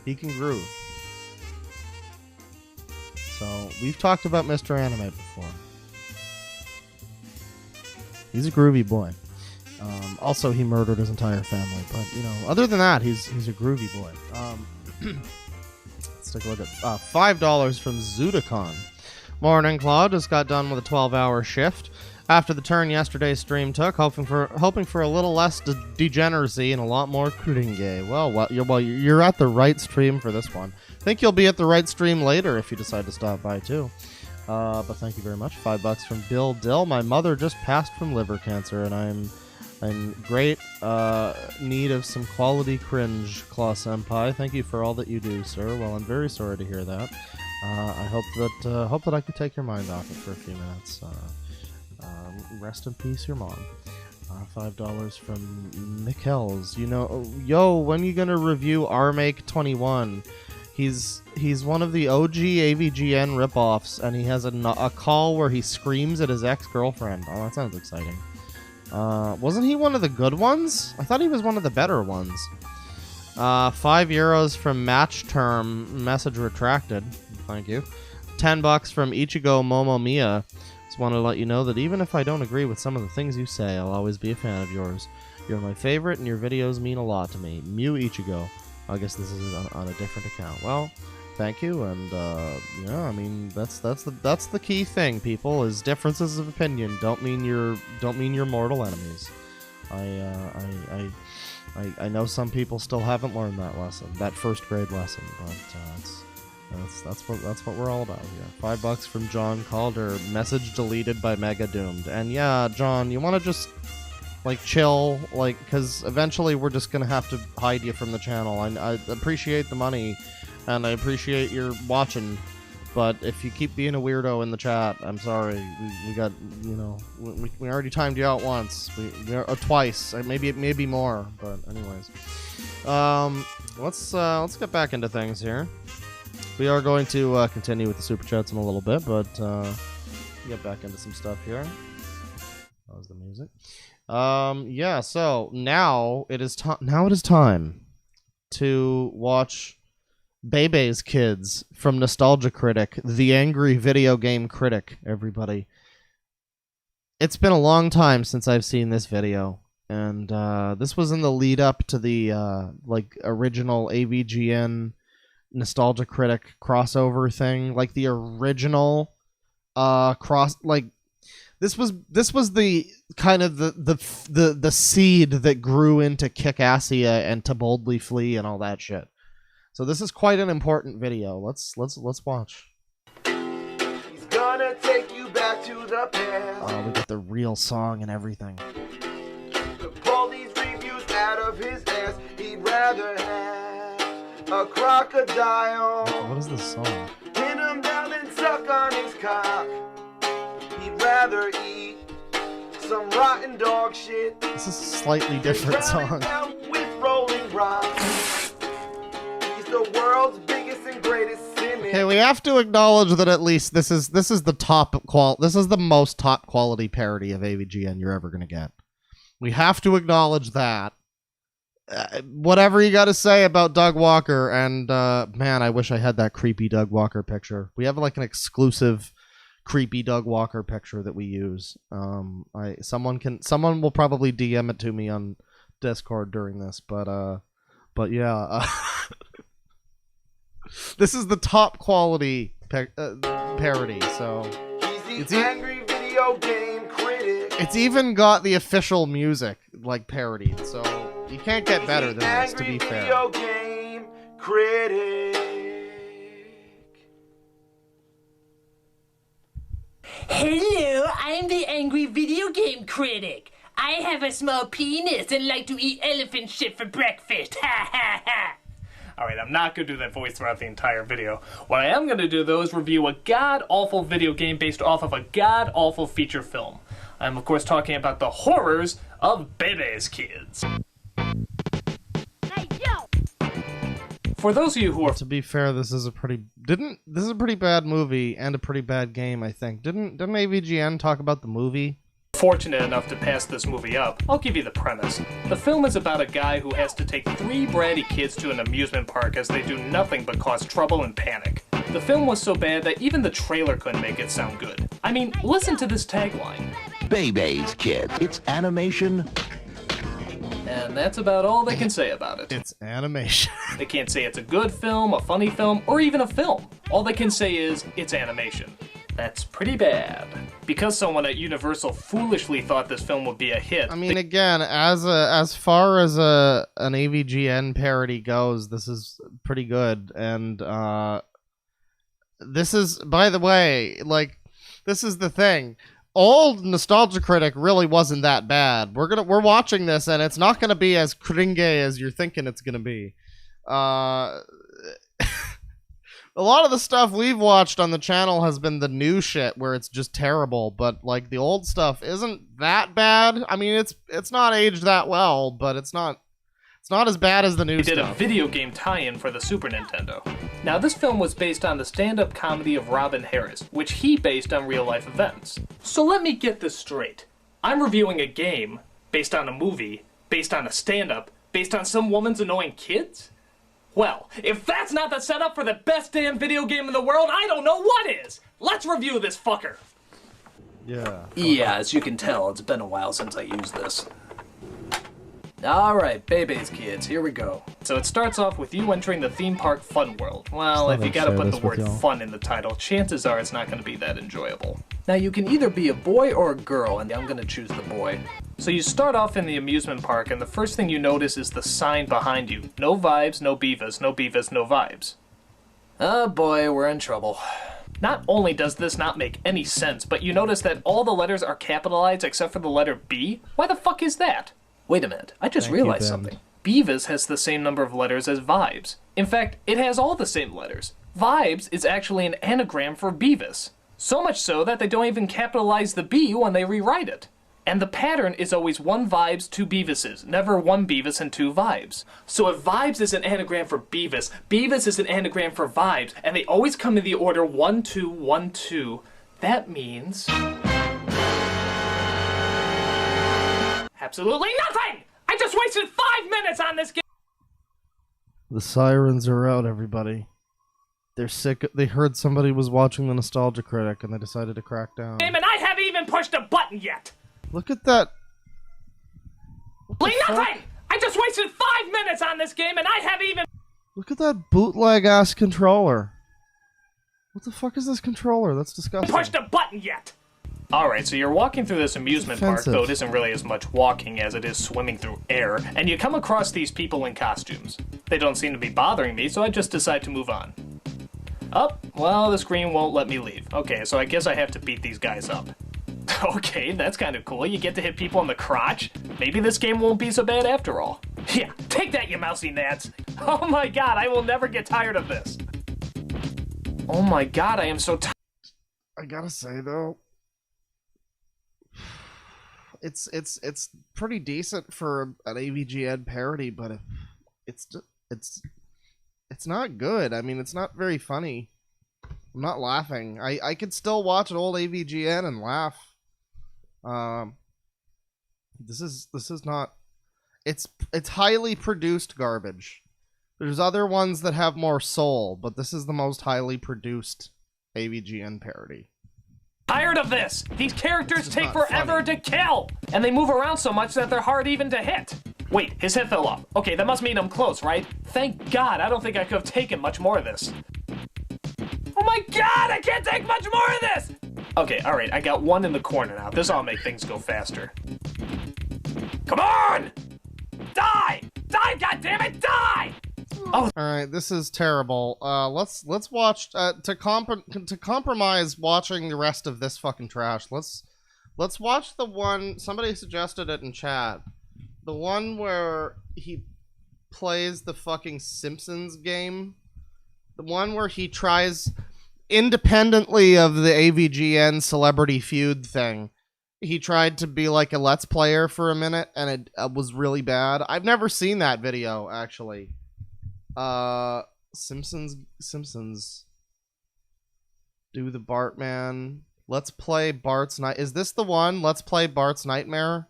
He can groove. So, we've talked about Mr. Anime before. He's a groovy boy. Also, he murdered his entire family. But, you know, other than that, he's a groovy boy. Let's take a look at $5 from Zudicon. Morning, Claude. Just got done with a 12-hour shift. After the turn yesterday's stream took, hoping for a little less degeneracy and a lot more Kringe. Well, you're at the right stream for this one. Think you'll be at the right stream later if you decide to stop by too. But thank you very much. $5 from Bill Dill. My mother just passed from liver cancer, and I'm in great need of some quality cringe, Claw Senpai. Thank you for all that you do, sir. Well, I'm very sorry to hear that. I hope that I could take your mind off it for a few minutes. Rest in peace, your mom. $5 from Mikkels. You know, yo, when you gonna review Armake 21? He's one of the OG AVGN ripoffs, and he has a call where he screams at his ex-girlfriend. Oh, that sounds exciting. Wasn't he one of the good ones? I thought he was one of the better ones. €5 from Match Term. Message retracted. Thank you. $10 from Ichigo Momo Mia. Just want to let you know that even if I don't agree with some of the things you say, I'll always be a fan of yours. You're my favorite, and your videos mean a lot to me. Mew Ichigo. I guess this is on a different account. Well, thank you, and yeah, I mean that's the key thing, people, is differences of opinion don't mean you're mortal enemies. I know some people still haven't learned that lesson, that first grade lesson, but that's what we're all about here. $5 from John Calder. Message deleted by Mega Doomed. And yeah, John, you want to just like chill, like, because eventually we're just gonna have to hide you from the channel. I appreciate the money, and I appreciate your watching. But if you keep being a weirdo in the chat, I'm sorry. We got, you know, we already timed you out once, twice, maybe more. But anyways, let's get back into things here. We are going to continue with the super chats in a little bit, but get back into some stuff here. That was the music. Yeah. So now it is time to watch Bebe's Kids from Nostalgia Critic, the angry video game critic, everybody. It's been a long time since I've seen this video, and this was in the lead up to the like original AVGN Nostalgia Critic crossover thing, like the original this was the kind of the seed that grew into Kick-Assia and To Boldly Flee and all that shit. So this is quite an important video. Let's watch. He's gonna take you back to the past. Oh, we got the real song and everything. To pull these reviews out of his ass, he'd rather have a crocodile. What is this song? Pin him down and suck on his cock. He'd rather eat some rotten dog shit. This is a slightly different song. With rolling rocks. The world's biggest and greatest sin. Okay, we have to acknowledge that at least this is the most top quality parody of AVGN you're ever gonna get. We have to acknowledge that. Whatever you got to say about Doug Walker, and man, I wish I had that creepy Doug Walker picture. We have like an exclusive creepy Doug Walker picture that we use. Someone will probably DM it to me on Discord during this, but yeah. This is the top quality parody, so it's angry video game critic. It's even got the official music like parodied, so you can't get better than this, to be fair. Video game critic. Hello, I'm the angry video game critic. I have a small penis and like to eat elephant shit for breakfast. Ha ha ha. Alright, I'm not going to do that voice throughout the entire video. What I am going to do, though, is review a god-awful video game based off of a god-awful feature film. I'm, of course, talking about the horrors of Bebe's Kids. Hey, yo! For those of you who are... To be fair, this is a pretty bad movie and a pretty bad game, I think. Didn't AVGN talk about the movie? Fortunate enough to pass this movie up, I'll give you the premise. The film is about a guy who has to take 3 bratty kids to an amusement park as they do nothing but cause trouble and panic. The film was so bad that even the trailer couldn't make it sound good. I mean, listen to this tagline. Bebe's Kids. It's animation. And that's about all they can say about it. It's animation. They can't say it's a good film, a funny film, or even a film. All they can say is, it's animation. That's pretty bad. Because someone at Universal foolishly thought this film would be a hit. I mean, again, as far as an AVGN parody goes, this is pretty good. And this is, by the way, like, this is the thing. Old Nostalgia Critic really wasn't that bad. We're watching this, and it's not gonna be as cringe as you're thinking it's gonna be. A lot of the stuff we've watched on the channel has been the new shit where it's just terrible, but like the old stuff isn't that bad. I mean, it's not aged that well, but it's not as bad as the new stuff. He did a video game tie-in for the Super Nintendo. Now, this film was based on the stand-up comedy of Robin Harris, which he based on real-life events. So let me get this straight. I'm reviewing a game based on a movie, based on a stand-up, based on some woman's annoying kids? Well, if that's not the setup for the best damn video game in the world, I don't know what is! Let's review this fucker! Yeah. Yeah, as you can tell, it's been a while since I used this. Alright, Bebe's kids, here we go. So it starts off with you entering the theme park fun world. Well, if you gotta put the word fun in the title, chances are it's not gonna be that enjoyable. Now you can either be a boy or a girl, and I'm gonna choose the boy. So you start off in the amusement park, and the first thing you notice is the sign behind you. No vibes, no beavas, no beavas, no vibes. Oh boy, we're in trouble. Not only does this not make any sense, but you notice that all the letters are capitalized except for the letter B? Why the fuck is that? Wait a minute, I just realized something. Beavis has the same number of letters as Vibes. In fact, it has all the same letters. Vibes is actually an anagram for Beavis. So much so that they don't even capitalize the B when they rewrite it. And the pattern is always 1 Vibes, 2 Beavises, never 1 Beavis and 2 Vibes. So if Vibes is an anagram for Beavis, Beavis is an anagram for Vibes, and they always come in the order 1, 2, 1, 2, that means... absolutely nothing! I just wasted 5 minutes on this game! The sirens are out, everybody. They're sick. They heard somebody was watching the Nostalgia Critic and they decided to crack down. And I haven't even pushed a button yet! Look at that. Nothing! I just wasted 5 minutes on this game and I haven't even... Look at that bootleg-ass controller. What the fuck is this controller? That's disgusting. Pushed a button yet! Alright, so you're walking through this amusement park, though it isn't really as much walking as it is swimming through air, and you come across these people in costumes. They don't seem to be bothering me, so I just decide to move on. Oh, well, the screen won't let me leave. Okay, so I guess I have to beat these guys up. Okay, that's kind of cool. You get to hit people in the crotch. Maybe this game won't be so bad after all. Yeah, take that, you mousy gnats! Oh my god, I will never get tired of this! Oh my god, I am so tired. I gotta say, though... It's pretty decent for an AVGN parody, but it's not good. I mean, it's not very funny. I'm not laughing. I could still watch an old AVGN and laugh. This is not. It's highly produced garbage. There's other ones that have more soul, but this is the most highly produced AVGN parody. Tired of this! These characters take forever to kill! And they move around so much that they're hard even to hit. Wait, his head fell off. Okay, that must mean I'm close, right? Thank God, I don't think I could have taken much more of this. Oh my God, I can't take much more of this! Okay, alright, I got one in the corner now. This'll make things go faster. Come on! Die! Die, goddammit, die! Oh. All right, this is terrible. Let's watch to compromise watching the rest of this fucking trash. Let's watch the one somebody suggested it in chat. The one where he plays the fucking Simpsons game. The one where he tries independently of the AVGN Celebrity Feud thing. He tried to be like a Let's Player for a minute and it was really bad. I've never seen that video actually. Simpsons do the Bartman. Let's play Bart's Night. Is this the one? Let's play Bart's Nightmare.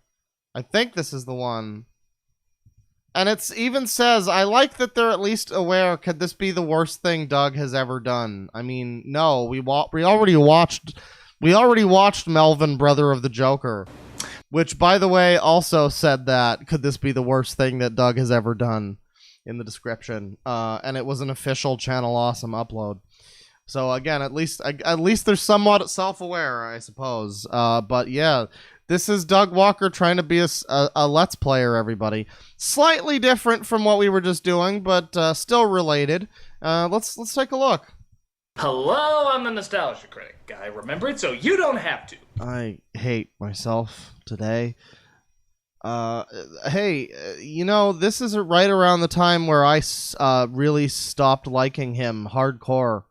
I think this is the one. And it's even says, I like that they're at least aware. Could this be the worst thing Doug has ever done? I mean, no, we already watched Melvin, Brother of the Joker, which by the way also said that could this be the worst thing that Doug has ever done in the description, and it was an official Channel Awesome upload. So again, at least they're somewhat self-aware, I suppose. But yeah, this is Doug Walker trying to be a Let's Player, everybody. Slightly different from what we were just doing, but still related. Let's take a look. Hello, I'm the Nostalgia Critic guy. Remember it so you don't have to. I hate myself today. Hey, you know, this is right around the time where I really stopped liking him hardcore,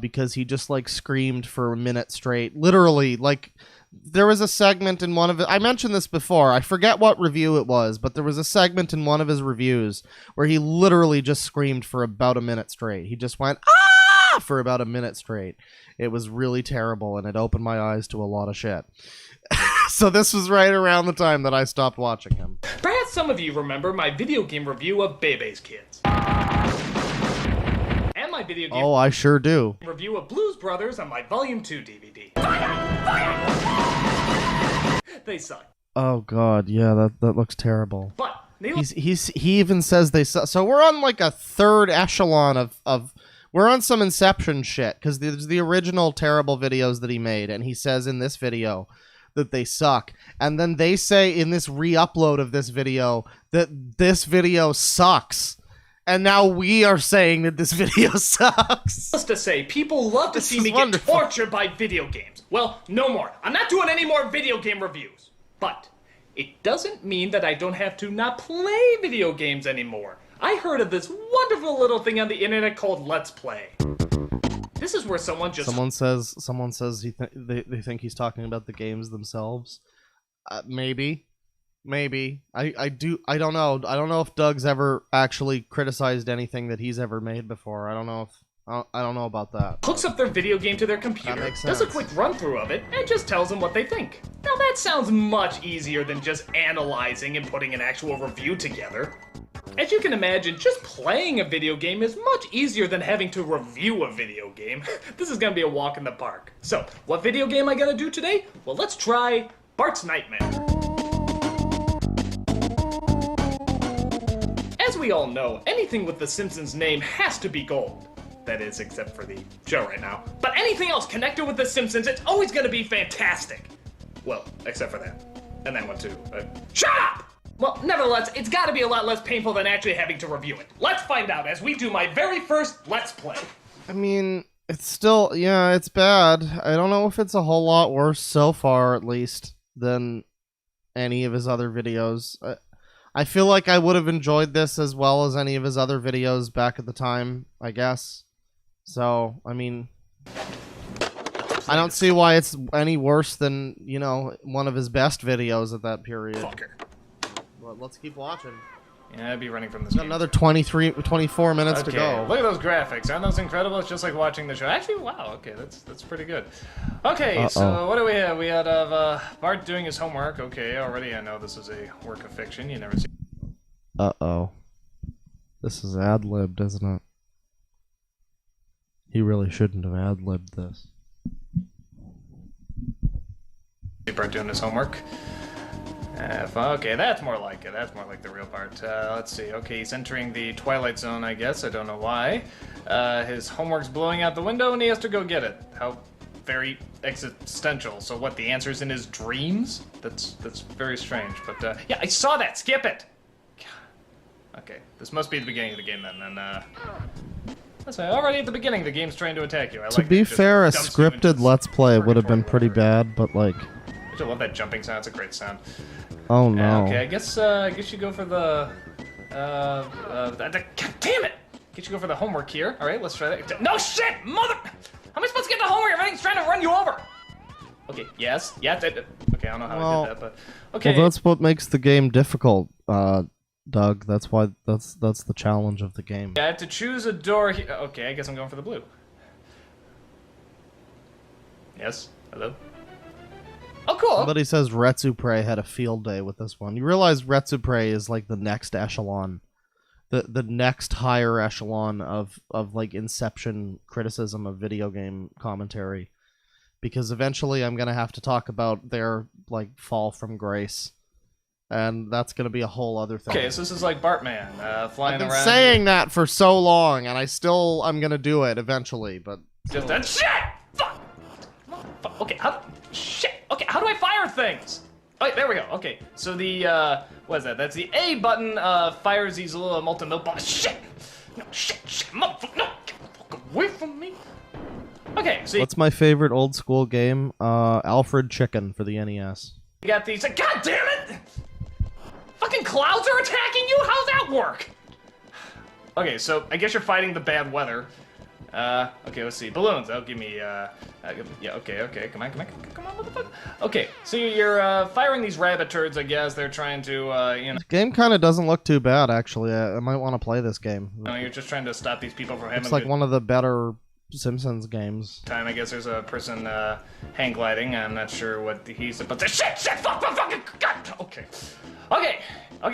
because he just like screamed for a minute straight. Literally, like there was a segment in one of it. I mentioned this before. I forget what review it was, but there was a segment in one of his reviews where he literally just screamed for about a minute straight. He just went ah for about a minute straight. It was really terrible, and it opened my eyes to a lot of shit. So this was right around the time that I stopped watching him. Perhaps some of you remember my video game review of Bebe's Kids. my video game Oh, I sure do. review of Blues Brothers on my Volume 2 DVD. They suck. Oh god, yeah, that looks terrible. But he even says they suck. So we're on like a third echelon of we're on some Inception shit, because there's the original terrible videos that he made, and he says in this video that they suck, and then they say in this re-upload of this video that this video sucks, and now we are saying that this video sucks. Just to say, people love to see me get tortured by video games. Well, no more. I'm not doing any more video game reviews. But it doesn't mean that I don't have to not play video games anymore. I heard of this wonderful little thing on the internet called Let's Play. This is where someone says they think he's talking about the games themselves. Maybe. I don't know. I don't know if Doug's ever actually criticized anything that he's ever made before. I don't know about that. Hooks up their video game to their computer, does a quick run-through of it, and just tells them what they think. Now that sounds much easier than just analyzing and putting an actual review together. As you can imagine, just playing a video game is much easier than having to review a video game. This is gonna be a walk in the park. So, what video game am I gonna do today? Well, let's try Bart's Nightmare. As we all know, anything with the Simpsons name has to be gold. That is, except for the show right now. But anything else connected with The Simpsons, it's always gonna be fantastic. Well, except for that. And that one too. Shut up! Well, nevertheless, it's gotta be a lot less painful than actually having to review it. Let's find out as we do my very first Let's Play. I mean, it's still, yeah, it's bad. I don't know if it's a whole lot worse so far, at least, than any of his other videos. I feel like I would have enjoyed this as well as any of his other videos back at the time, I guess. So, I mean, I don't see why it's any worse than, you know, one of his best videos at that period. Fucker. But let's keep watching. Yeah, I'd be running from this game. Another 24 minutes to go. Look at those graphics. Aren't those incredible? It's just like watching the show. Actually, wow, okay, that's pretty good. Okay, so what do we have? We had Bart doing his homework. Okay, already I know this is a work of fiction. You never see. Uh-oh. This is ad-libbed, isn't it? He really shouldn't have ad-libbed this. Bart doing his homework. Okay, that's more like it. That's more like the real part. Let's see. Okay, he's entering the Twilight Zone, I guess. I don't know why. His homework's blowing out the window, and he has to go get it. How very existential. So what, the answer's in his dreams? That's very strange. But, yeah, I saw that! Skip it! Okay, this must be the beginning of the game, then. And, that's already at the beginning, the game's trying to attack you. To be fair, a scripted Let's Play would have been pretty bad, but, like... I love that jumping sound. It's a great sound. Oh no. Okay, I guess you go for the God damn it! Guess you go for the homework here. All right, let's try that. No shit, mother! How am I supposed to get the homework? Everything's trying to run you over. Okay, yes, yeah. Okay, I don't know how I did that, but okay. Well, that's what makes the game difficult, Doug. That's why that's the challenge of the game. I have to choose a door here. Okay, I guess I'm going for the blue. Yes. Hello. Oh, cool. Somebody says Retsupre had a field day with this one. You realize Retsupre is like the next echelon, the next higher echelon of like Inception criticism of video game commentary, because eventually I'm gonna have to talk about their like fall from grace, and that's gonna be a whole other thing. Okay, so this is like Bartman flying I've been around. saying that for so long, and I'm gonna do it eventually, but just that shit. Fuck. Okay, shit. Okay, how do I fire things? Oh, there we go. Okay, so the, what is that? That's the A button, fires these little multi-milk balls. Shit! No, shit, motherfucker, no! Get the fuck away from me! Okay, so what's my favorite old school game? Alfred Chicken for the NES. You got these, god damn it! Fucking clouds are attacking you? How's that work? Okay, so I guess you're fighting the bad weather. Okay, let's see. Balloons. That'll give me, yeah, okay. Come on, motherfucker. Okay, so you're, firing these rabbit turds, I guess. They're trying to, you know... This game kind of doesn't look too bad, actually. I might want to play this game. No, you're just trying to stop these people from having... It's like one of the better Simpsons games. Time, I guess there's a person hang gliding. I'm not sure what he's about to. Shit! Fuck! God! Okay.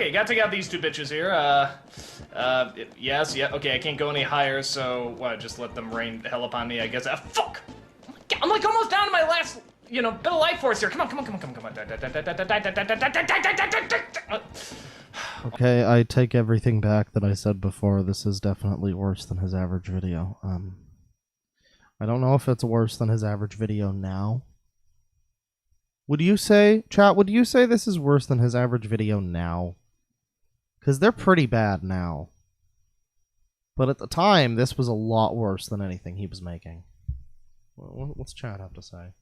You gotta take out these two bitches here. Yes, yeah. Okay, I can't go any higher, so what? Just let them rain hell upon me, I guess. Fuck! I'm like almost down to my last, bit of life force here. Come on. Okay, I take everything back that I said before. This is definitely worse than his average video. I don't know if it's worse than his average video now. Would you say, chat, would you say this is worse than his average video now? Because they're pretty bad now. But at the time, this was a lot worse than anything he was making. What's chat have to say?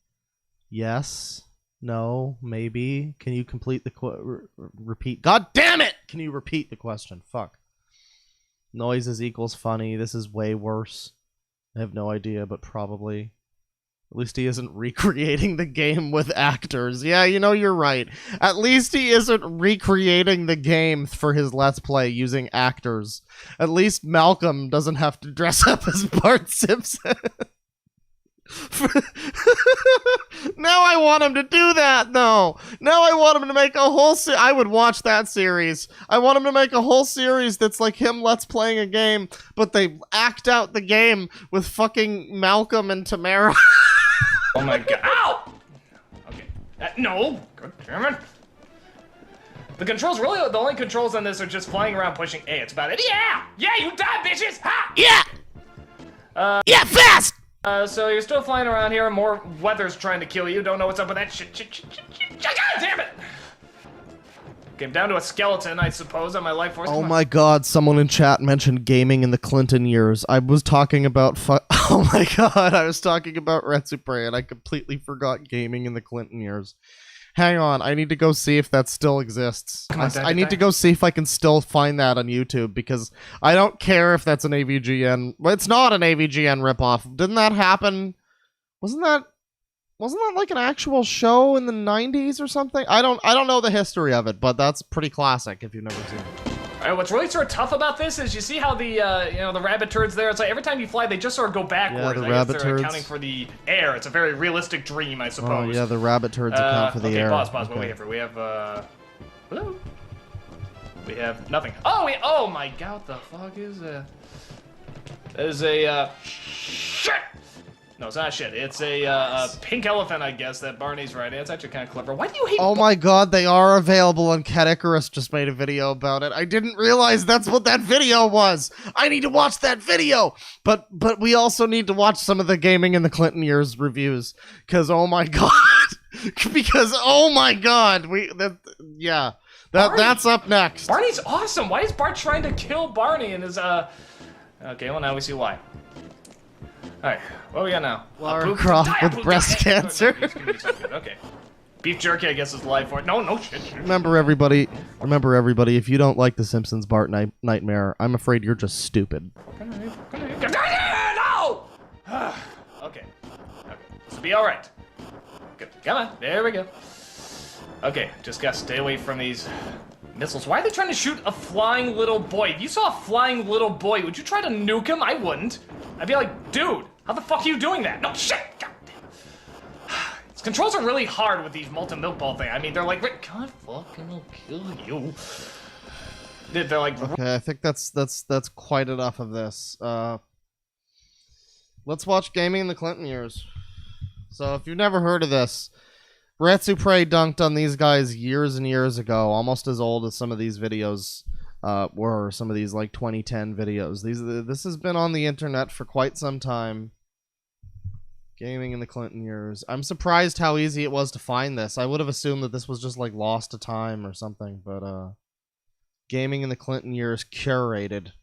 Yes? No? Maybe? Can you complete the repeat? God damn it! Can you repeat the question? Fuck. Noises equals funny. This is way worse. I have no idea, but probably. At least he isn't recreating the game with actors. Yeah, you're right. At least he isn't recreating the game for his Let's Play using actors. At least Malcolm doesn't have to dress up as Bart Simpson. Now I want him to do that, though. Now I want him to make a whole I would watch that series. I want him to make a whole series that's like him Let's Playing a game, but they act out the game with fucking Malcolm and Tamara. Oh my god. Ow! Okay. No! God damn it. The controls, really, the only controls on this are just flying around pushing A. It's about it. Yeah! Yeah, you die, bitches! Ha! Yeah! Yeah, fast! So you're still flying around here and more weather's trying to kill you. Don't know what's up with that shit. God damn it! Okay, I'm down to a skeleton, I suppose, on my life force. Oh my god, someone in chat mentioned gaming in the Clinton years. I was talking about oh my god, I was talking about Retsupre and I completely forgot gaming in the Clinton years. Hang on, I need to go see if that still exists. I need to go see if I can still find that on YouTube, because I don't care if that's an AVGN. Well, it's not an AVGN ripoff. Didn't that happen? Wasn't that like an actual show in the 90s or something? I don't know the history of it, but that's pretty classic if you've never seen it. Alright, what's really sort of tough about this is you see how the the rabbit turds there, it's like every time you fly they just sort of go backwards. Yeah, the I rabbit guess they're turds. Accounting for the air. It's a very realistic dream, I suppose. Oh yeah, the rabbit turds account for the air. Pause, okay. what we have here? We have hello? We have nothing. Oh my god, what the fuck is that? That is a shit! No, it's not shit. It's a pink elephant, I guess, that Barney's riding. It's actually kind of clever. Why do you hate... Oh my god, they are available, and Cat Icarus just made a video about it. I didn't realize that's what that video was. I need to watch that video. But we also need to watch some of the Gaming in the Clinton years reviews. Because, oh my god. Because, oh my god. That's up next. Barney's awesome. Why is Bart trying to kill Barney in his, Okay, well, now we see why. Alright, what we got now? Lara Croft with breast cancer. Okay. Beef jerky, I guess, is the life for it. No shit. Remember, everybody, if you don't like the Simpsons Bart Nightmare, I'm afraid you're just stupid. No! Okay. This will be alright. Come on, there we go. Okay, just gotta stay away from these missiles. Why are they trying to shoot a flying little boy? If you saw a flying little boy, would you try to nuke him? I wouldn't. I'd be like, dude, how the fuck are you doing that? No, shit! God damn. These controls are really hard with these molten milk ball thing. I mean, they're like, God fucking will kill you. They're like... Okay, I think that's quite enough of this. Let's watch Gaming in the Clinton years. So, if you've never heard of this, Retsupre dunked on these guys years and years ago, almost as old as some of these videos were, some of these like 2010 videos. This has been on the internet for quite some time. Gaming in the Clinton years. I'm surprised how easy it was to find this. I would have assumed that this was just like lost to time or something, but Gaming in the Clinton years curated.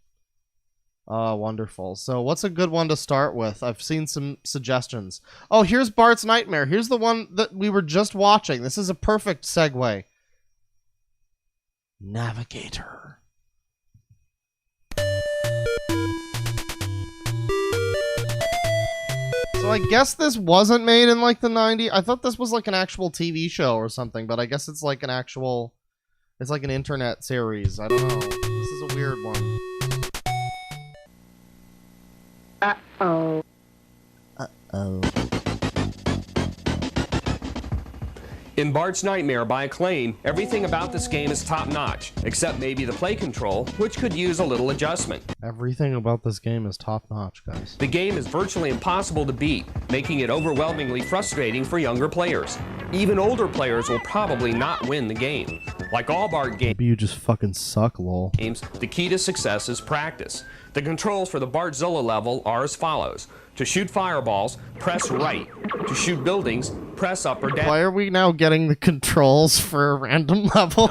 Wonderful. So what's a good one to start with? I've seen some suggestions. Oh, here's Bart's Nightmare. Here's the one that we were just watching. This is a perfect segue. Navigator. So I guess this wasn't made in like the 90s. I thought this was like an actual TV show or something, but I guess it's like an actual... It's like an internet series. I don't know. This is a weird one. Uh-oh. Uh-oh. In Bart's Nightmare by Acclaim, everything about this game is top-notch, except maybe the play control, which could use a little adjustment. Everything about this game is top-notch, guys. The game is virtually impossible to beat, making it overwhelmingly frustrating for younger players. Even older players will probably not win the game. Like all Bart games, Maybe you just fucking suck, lol. the key to success is practice. The controls for the Bartzilla level are as follows. To shoot fireballs, press right. To shoot buildings, press up or down. Why are we now getting the controls for a random level?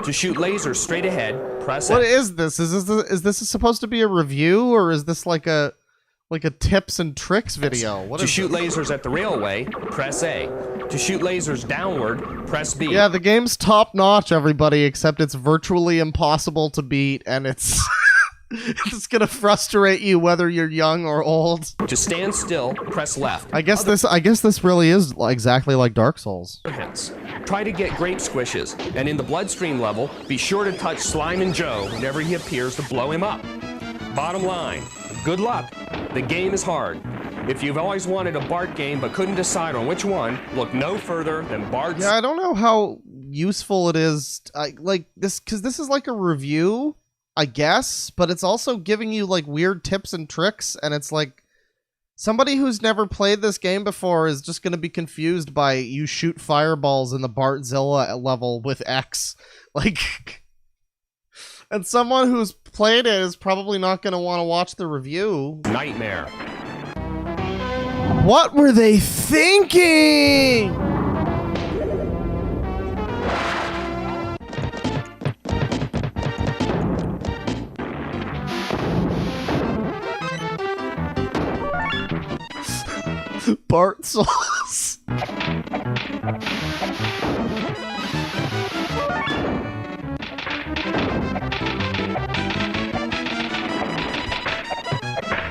To shoot lasers straight ahead, press What X. is this? Is this supposed to be a review, or is this like a tips and tricks video? What To is shoot this? lasers at the railway, press A. To shoot lasers downward, press B. Yeah, the game's top-notch, everybody, except it's virtually impossible to beat, and it's it's gonna frustrate you whether you're young or old. To stand still, press left. I guess this really is exactly like Dark Souls. Hence, try to get grape squishes, and in the bloodstream level, be sure to touch Slime and Joe whenever he appears to blow him up. Bottom line, good luck. The game is hard. If you've always wanted a Bart game but couldn't decide on which one, look no further than Bart's. Yeah, I don't know how useful it is. Like this, because this is like a review, I guess, but it's also giving you like weird tips and tricks, and it's like somebody who's never played this game before is just going to be confused by you shoot fireballs in the Bartzilla level with X, like. And someone who's played it is probably not going to want to watch the review. Nightmare. What were they thinking? Bart sauce.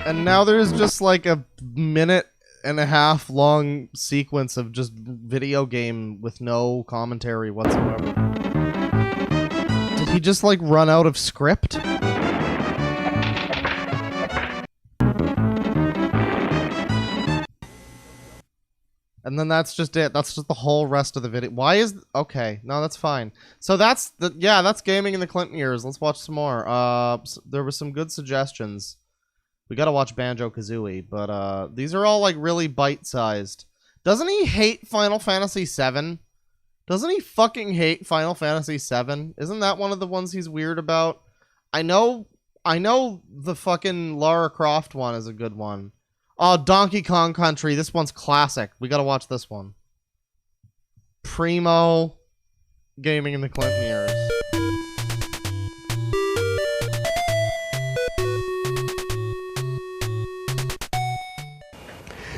And now there's just like a minute and a half long sequence of just video game with no commentary whatsoever. Did he just like run out of script? And then that's just it. That's just the whole rest of the video. Why is... Okay, no, that's fine. So that's... Yeah, that's gaming in the Clinton years. Let's watch some more. There were some good suggestions. We gotta watch Banjo-Kazooie, but these are all like really bite-sized. Doesn't he hate Final Fantasy VII? Doesn't he fucking hate Final Fantasy VII? Isn't that one of the ones he's weird about? I know the fucking Lara Croft one is a good one. Oh, Donkey Kong Country. This one's classic. We gotta watch this one. Primo gaming in the Clinton years.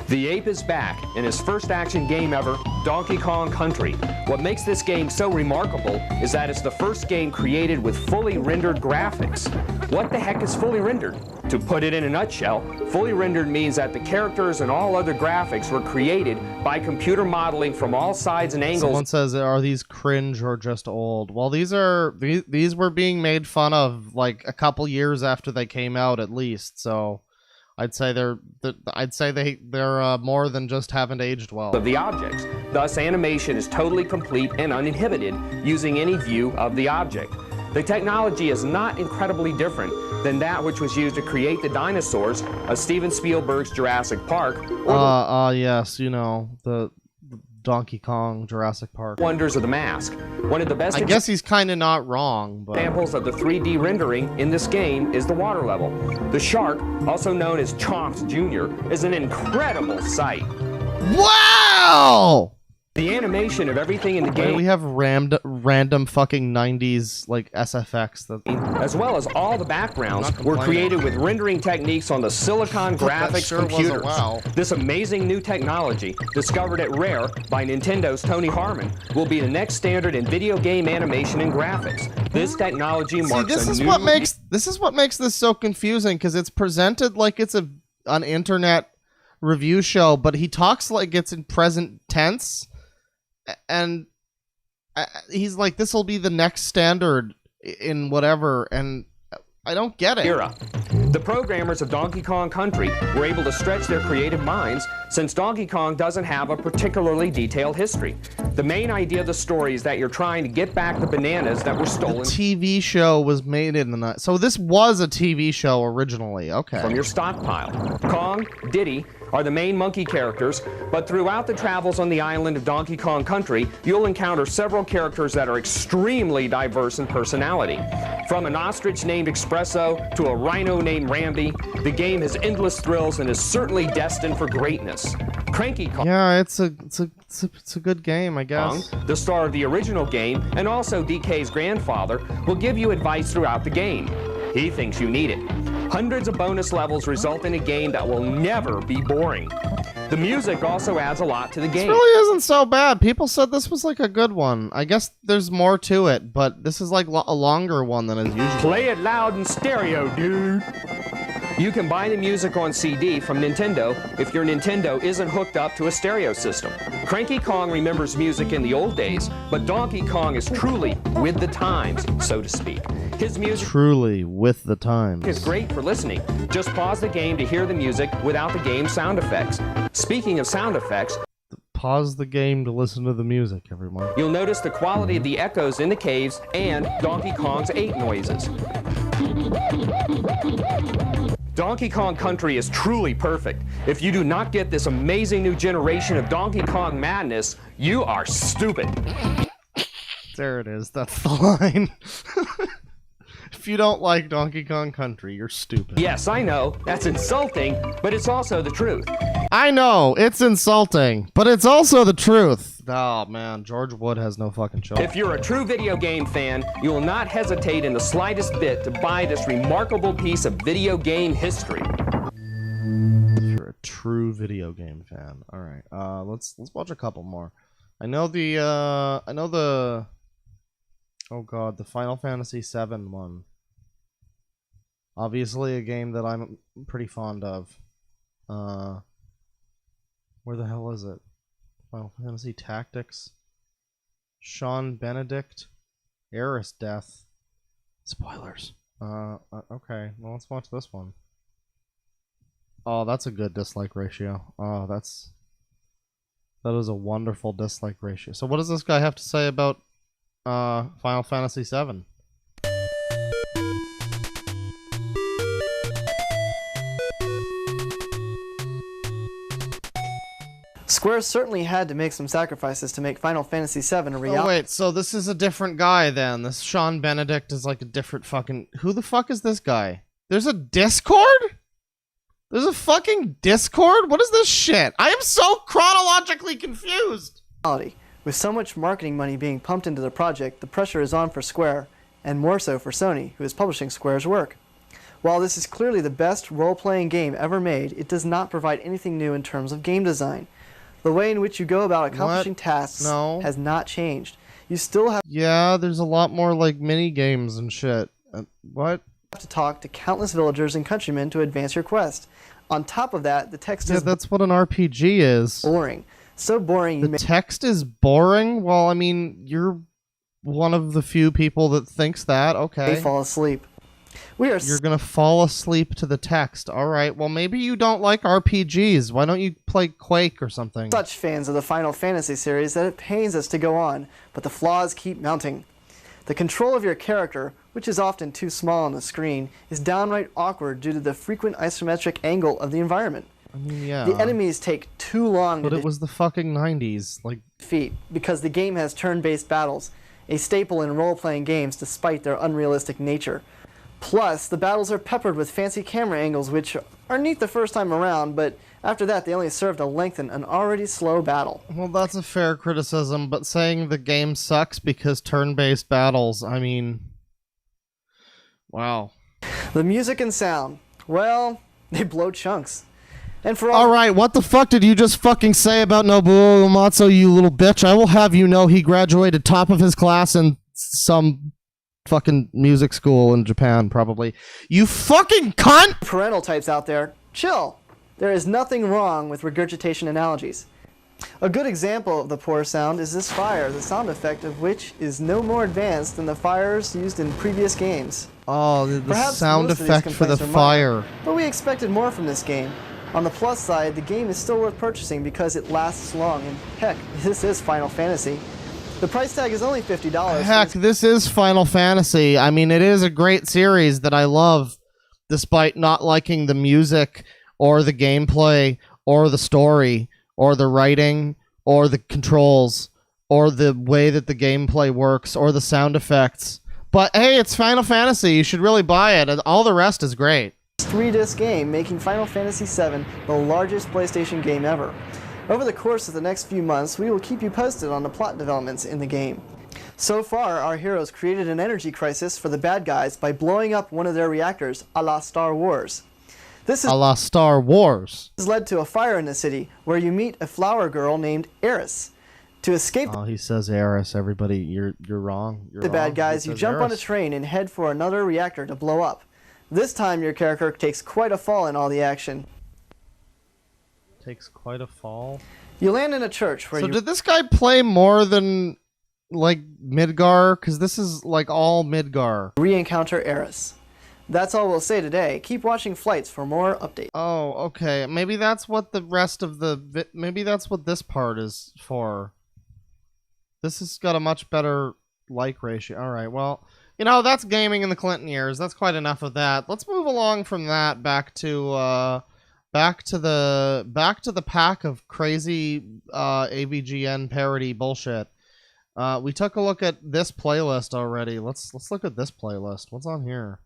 The ape is back in his first action game ever, Donkey Kong Country. What makes this game so remarkable is that it's the first game created with fully rendered graphics. What the heck is fully rendered? To put it in a nutshell, fully rendered means that the characters and all other graphics were created by computer modeling from all sides and angles. Someone says, are these cringe or just old? Well, these were being made fun of like a couple years after they came out at least, so... I'd say they're more than just haven't aged well. Of the objects. Thus, animation is totally complete and uninhibited using any view of the object. The technology is not incredibly different than that which was used to create the dinosaurs of Steven Spielberg's Jurassic Park. Yes, you know, the Donkey Kong Jurassic Park. Wonders of the Mask. One of the best... I guess he's kind of not wrong, but... Examples of the 3D rendering in this game is the water level. The shark, also known as Chomps Jr., is an incredible sight. Wow! The animation of everything in the game... We have random fucking 90s, like, SFX. As well as all the backgrounds were created with rendering techniques on the Silicon Graphics computers. Wow. This amazing new technology, discovered at Rare by Nintendo's Tony Harmon, will be the next standard in video game animation and graphics. This technology marks this is what makes this so confusing, because it's presented like it's an internet review show, but he talks like it's in present tense. And he's like, this will be the next standard in whatever, and I don't get it. Era. The programmers of Donkey Kong Country were able to stretch their creative minds since Donkey Kong doesn't have a particularly detailed history. The main idea of the story is that you're trying to get back the bananas that were stolen. The TV show was made in the night. So this was a TV show originally. Okay. From your stockpile. Kong, Diddy are the main monkey characters, but throughout the travels on the island of Donkey Kong Country, you'll encounter several characters that are extremely diverse in personality. From an ostrich named Espresso to a rhino named Rambi, the game has endless thrills and is certainly destined for greatness. Cranky Kong, yeah, it's a good game, I guess. the star of the original game and also DK's grandfather, will give you advice throughout the game. He thinks you need it. Hundreds of bonus levels result in a game that will never be boring. The music also adds a lot to the game. This really isn't so bad. People said this was like a good one. I guess there's more to it, but this is like a longer one than is usual. Play it loud in stereo, dude. You can buy the music on CD from Nintendo if your Nintendo isn't hooked up to a stereo system. Cranky Kong remembers music in the old days, but Donkey Kong is truly with the times, so to speak. His music truly with the times is great for listening. Just pause the game to hear the music without the game's sound effects. Speaking of sound effects, pause the game to listen to the music, everyone. You'll notice the quality of the echoes in the caves and Donkey Kong's 8 noises. Donkey Kong Country is truly perfect. If you do not get this amazing new generation of Donkey Kong madness, you are stupid. There it is. That's the line. If you don't like Donkey Kong Country, you're stupid. Yes, I know. That's insulting, but it's also the truth. I know. It's insulting, but it's also the truth. Oh, man. George Wood has no fucking choice. If you're a true video game fan, you will not hesitate in the slightest bit to buy this remarkable piece of video game history. If you're a true video game fan. All right. Let's watch a couple more. I know the oh god, the Final Fantasy VII one. Obviously a game that I'm pretty fond of. Where the hell is it? Final Fantasy Tactics. Sean Benedict. Eris Death. Spoilers. Okay, well, let's watch this one. Oh, that's a good dislike ratio. Oh, that is a wonderful dislike ratio. So what does this guy have to say about Final Fantasy VII? Square certainly had to make some sacrifices to make Final Fantasy VII a reality. Oh wait, so this is a different guy then. This Sean Benedict is like a different fucking... Who the fuck is this guy? There's a Discord? There's a fucking Discord? What is this shit? I am so chronologically confused! With so much marketing money being pumped into the project, the pressure is on for Square, and more so for Sony, who is publishing Square's work. While this is clearly the best role-playing game ever made, it does not provide anything new in terms of game design. The way in which you go about accomplishing tasks has not changed. You still have there's a lot more like mini games and shit. What? To talk to countless villagers and countrymen to advance your quest. On top of that, the text is that's what an RPG is. Boring. So boring. The text is boring? Well, I mean, you're one of the few people that thinks that. Okay. They fall asleep. You're gonna fall asleep to the text. Alright, well maybe you don't like RPGs. Why don't you play Quake or something? Such fans of the Final Fantasy series that it pains us to go on, but the flaws keep mounting. The control of your character, which is often too small on the screen, is downright awkward due to the frequent isometric angle of the environment. I mean, yeah. The enemies take too long but it was the fucking 90s. Like, defeat, because the game has turn-based battles, a staple in role-playing games despite their unrealistic nature. Plus, the battles are peppered with fancy camera angles which are neat the first time around, but after that they only serve to lengthen an already slow battle. Well, that's a fair criticism, but saying the game sucks because turn-based battles, I mean... Wow. The music and sound, well, they blow chunks. And for Alright, what the fuck did you just fucking say about Nobuo Uematsu, you little bitch? I will have you know he graduated top of his class in some... fucking music school in Japan, probably. You fucking cunt! Parental types out there, chill. There is nothing wrong with regurgitation analogies. A good example of the poor sound is this fire, the sound effect of which is no more advanced than the fires used in previous games. Oh, the Perhaps sound most of these effect for the complaints are minor, fire. but we expected more from this game. On the plus side, the game is still worth purchasing because it lasts long, and heck, this is Final Fantasy. The price tag is only $50. Heck, this is Final Fantasy. I mean, it is a great series that I love, despite not liking the music, or the gameplay, or the story, or the writing, or the controls, or the way that the gameplay works, or the sound effects. But hey, it's Final Fantasy. You should really buy it, and all the rest is great. 3-disc game, making Final Fantasy VII the largest PlayStation game ever. Over the course of the next few months, we will keep you posted on the plot developments in the game. So far, our heroes created an energy crisis for the bad guys by blowing up one of their reactors, a la Star Wars. This is a la Star Wars. This has led to a fire in the city, where you meet a flower girl named Eris. To escape he says Eris. Everybody, you're wrong. You're the wrong. bad guys, you jump on a Eris. train and head for another reactor to blow up. This time, your character takes quite a fall in all the action. Takes quite a fall. You land in a church where So did this guy play more than, like, Midgar? Because this is, like, all Midgar. Re-encounter Eris. That's all we'll say today. Keep watching Flights for more updates. Oh, okay. Maybe that's what the rest of the... Maybe that's what this part is for. This has got a much better like ratio. Alright, well... You know, that's gaming in the Clinton years. That's quite enough of that. Let's move along from that back to the pack of crazy AVGN parody bullshit. We took a look at this playlist already. Let's look at this playlist. What's on here?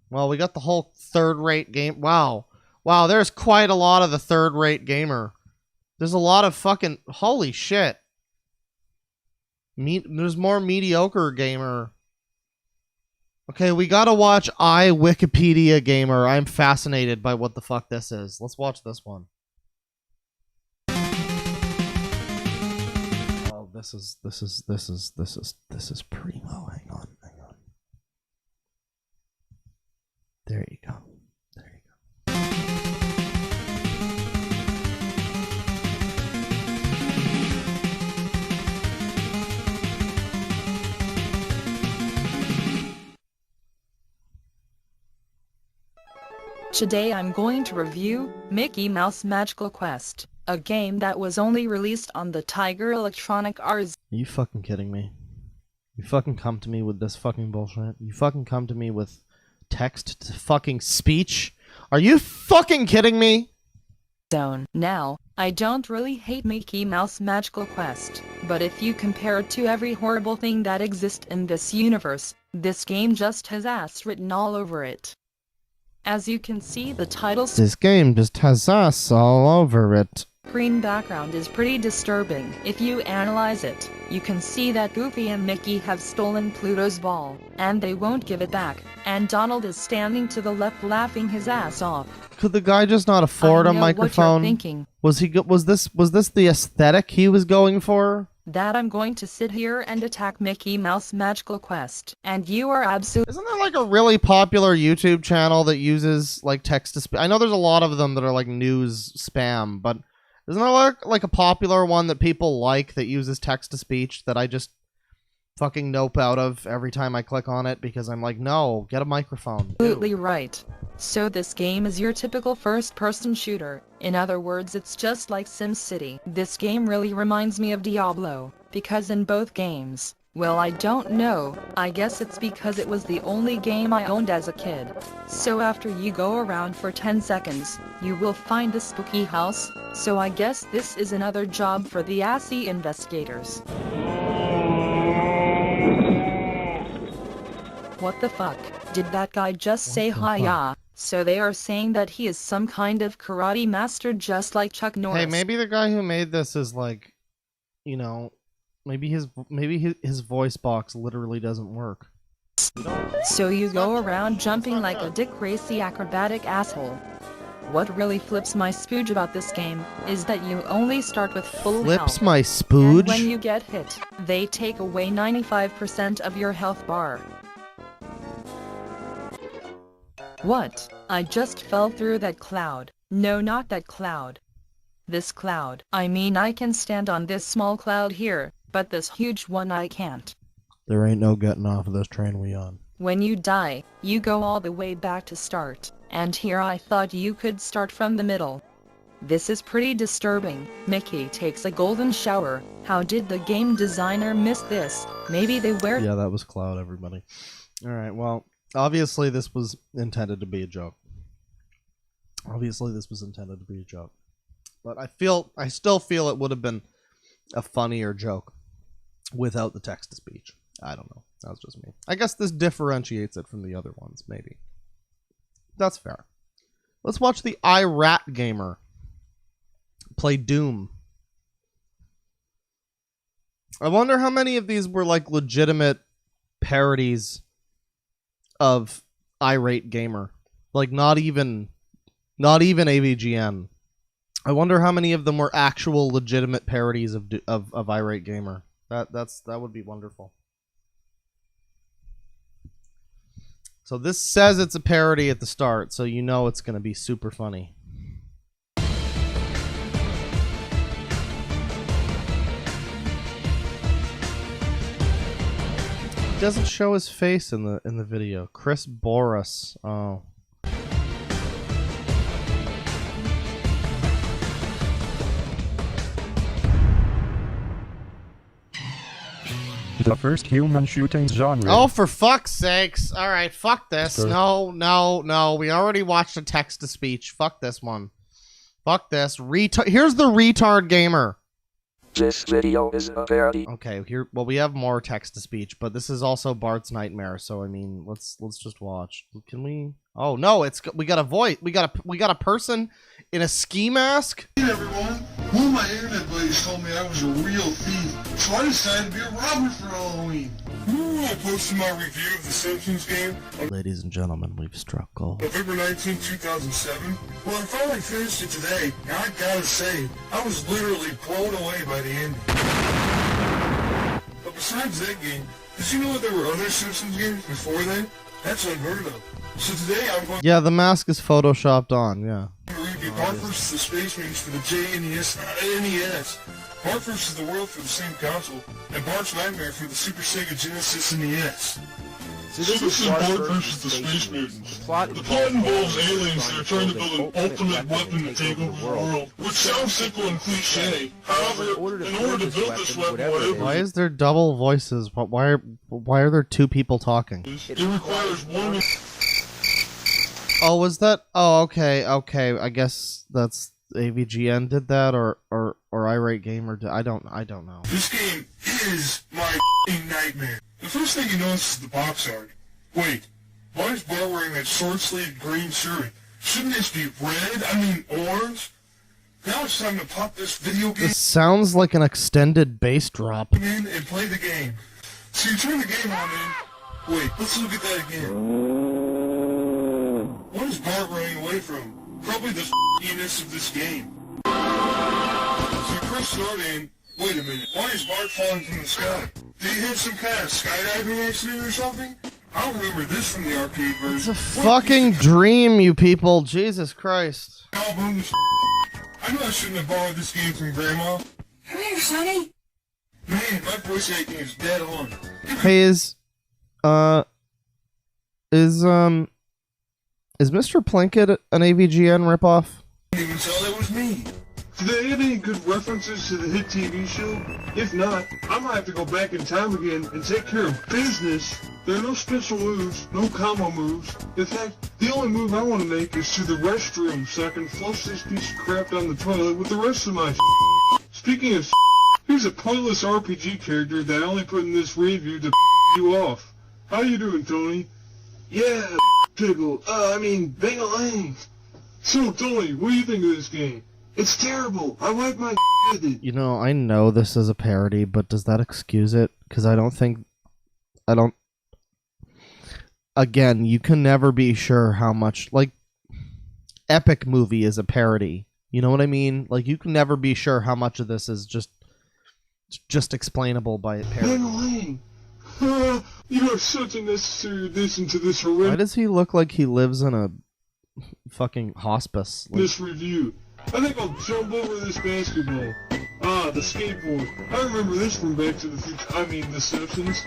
Well, we got the whole third-rate game. Wow, there's quite a lot of the third-rate gamer. There's a lot of fucking holy shit. There's more mediocre gamer. Okay, we gotta watch Wikipedia Gamer. I'm fascinated by what the fuck this is. Let's watch this one. Oh, this is primo. Hang on. There you go. Today I'm going to review Mickey Mouse Magical Quest, a game that was only released on the Tiger Electronic Arts. Are you fucking kidding me? You fucking come to me with this fucking bullshit? You fucking come to me with text to fucking speech? Are you fucking kidding me? Zone. Now, I don't really hate Mickey Mouse Magical Quest, but if you compare it to every horrible thing that exists in this universe, this game just has ass written all over it. As you can see, the title This game just has ass all over it. screen background is pretty disturbing. If you analyze it, you can see that Goofy and Mickey have stolen Pluto's ball, and they won't give it back, and Donald is standing to the left laughing his ass off. Could the guy just not afford I a know microphone? what you're thinking. Was this the aesthetic he was going for? That I'm going to sit here and attack Mickey Mouse Magical Quest, and you are absolutely... Isn't there like a really popular YouTube channel that uses like text to speech? I know there's a lot of them that are like news spam, but isn't there like a popular one that people like that uses text to speech that I just fucking nope out of every time I click on it because I'm like, no, get a microphone. Absolutely right. So this game is your typical first-person shooter. In other words, it's just like SimCity. This game really reminds me of Diablo, because in both games, well, I don't know, I guess it's because it was the only game I owned as a kid. So after you go around for 10 seconds, you will find a spooky house, so I guess this is another job for the assy investigators. What the fuck? Did that guy just say hi-ya? So they are saying that he is some kind of karate master just like Chuck Norris. Hey, maybe the guy who made this is like, you know, maybe his voice box literally doesn't work. So you go around jumping like a Dick Tracy acrobatic asshole. What really flips my spooge about this game is that you only start with full health. Flips my spooge? And when you get hit, they take away 95% of your health bar. What? I just fell through that cloud. No, not that cloud. This cloud. I mean, I can stand on this small cloud here, but this huge one I can't. There ain't no getting off of this train we on. When you die, you go all the way back to start, and here I thought you could start from the middle. This is pretty disturbing. Mickey takes a golden shower. How did the game designer miss this? Maybe they wear... Yeah, that was Cloud, everybody. Alright, well, obviously this was intended to be a joke. Obviously this was intended to be a joke. But I still feel it would have been a funnier joke without the text-to-speech. I don't know. That was just me. I guess this differentiates it from the other ones, maybe. That's fair. Let's watch the iRat Gamer play Doom. I wonder how many of these were like legitimate parodies of Irate Gamer. Like not even AVGN. I wonder how many of them were actual legitimate parodies of Irate Gamer. That would be wonderful. So this says it's a parody at the start, so you know it's going to be super funny. It doesn't show his face in the video. Chris Boris. Oh. The first human shooting genre. Oh, for fuck's sakes. Alright, fuck this. No. We already watched a text-to-speech. Fuck this one. Fuck this. Here's the retard gamer. This video is a parody. Okay, well, we have more text-to-speech, but this is also Bart's Nightmare, so I mean, let's just watch. Can we... Oh, no, we got a voice. We got a person in a ski mask. Hey everyone, one of my internet buddies told me I was a real thief, so I decided to be a robber for Halloween. Remember when I posted my review of the Simpsons game? Ladies and gentlemen, we've struck gold. November 19, 2007? Well, I finally finished it today, and I gotta say, I was literally blown away by the ending. But besides that game, did you know that there were other Simpsons games before that? That's unheard of. So today I'm going Yeah, the mask is photoshopped on, yeah. to review Bart vs. the Space Marines for the JNES, NES. Bart vs. the World for the same console, and Bart's Nightmare for the Super Sega Genesis and NES. So this is Bart vs. the Space Marines. The plot involves aliens that are trying to build an ultimate weapon to take over the world, which sounds simple and cliche. However, in order to build this weapon, Why is there double voices? Why are there two people talking? it requires one... Oh, was that? Oh, okay. I guess that's AVGN did that, or Irate Gamer did. I don't know. This game is my f***ing nightmare. The first thing you notice is the box art. Wait, why is Bart wearing that short-sleeved green shirt? Shouldn't this be red? I mean orange? Now it's time to pop this video game This sounds like an extended bass drop. in and play the game. So you turn the game on in. Wait, let's look at that again. What is Bart running away from? Probably the f***iness of this game. So you press start in. Wait a minute, why is Bart falling from the sky? Did he hit some kind of skydiving accident or something? I don't remember this from the arcade version. It's a fucking dream, you people. Jesus Christ. Album is I know I shouldn't have borrowed this game from Grandma. Come here, Sonny. Man, my voice acting is dead on. Hey, is Mr. Plinkett an AVGN ripoff? I didn't even tell that was me. Do they have any good references to the hit TV show? If not, I might have to go back in time again and take care of business. There are no special moves, no combo moves. In fact, the only move I want to make is to the restroom so I can flush this piece of crap down the toilet with the rest of my Speaking of here's a pointless RPG character that I only put in this review to you off. How you doing, Tony? Yeah, Piggle. Bang-a-lang. So, Tony, what do you think of this game? It's terrible. I wipe my with it. You know, I know this is a parody, but does that excuse it? Because I don't... Again, you can never be sure how much... Like, Epic Movie is a parody. You know what I mean? Like, you can never be sure how much of this is just explainable by a parody. Bang-a-lang. You are such a necessary addition to this horrendous... Why does he look like he lives in a fucking hospice? Like, this review. I think I'll jump over this basketball. Ah, the skateboard. I remember this from Back to the Future. I mean, The Simpsons.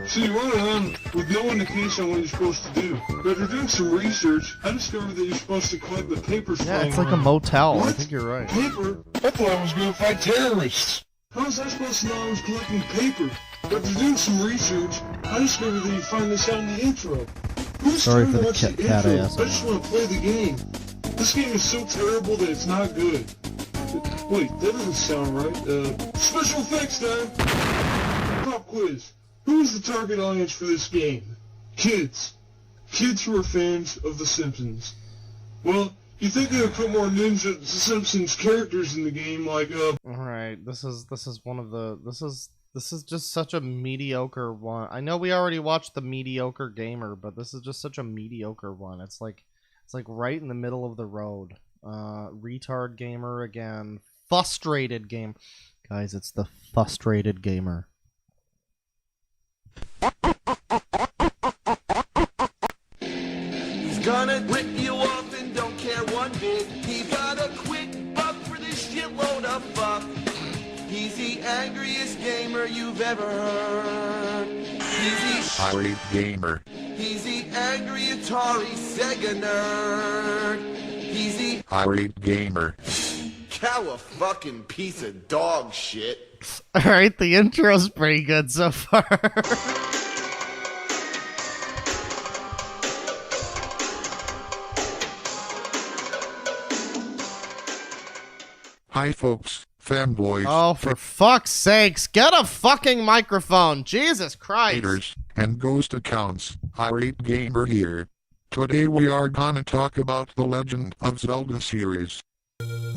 So you run around with no indication on what you're supposed to do. But after doing some research, I discovered that you're supposed to collect the papers. Yeah, it's like a motel. I think you're right. Paper? I thought I was going to fight terrorists. How was I supposed to know I was collecting paper? But after doing some research, I discovered that you find this out in the intro. Who's Sorry trying for to the watch the cat intro? ass. I just want to play the game. This game is so terrible that it's not good. Wait, that doesn't sound right. Special effects time! Pop quiz. Who is the target audience for this game? Kids. Kids who are fans of The Simpsons. Well, you think they would put more Ninja Simpsons characters in the game, like, Alright, this is one of the... This is just such a mediocre one. I know we already watched the Mediocre Gamer, but this is just such a mediocre one. It's like right in the middle of the road. Retard Gamer again. Frustrated Game. Guys, it's the Frustrated Gamer. He's gonna rip you off and don't care one bit. He's got a quick buck for this shitload of fuck. He's the angriest gamer you've ever heard. He's the Pirate Gamer. He's the angry Atari Sega nerd. He's the Pirate Gamer. cow a fucking piece of dog shit. Alright, the intro's pretty good so far. Hi folks, fanboys. Oh, for fuck's sakes, get a fucking microphone! Jesus Christ! Haters, and ghost accounts, Pirate Gamer here. Today we are gonna talk about the Legend of Zelda series.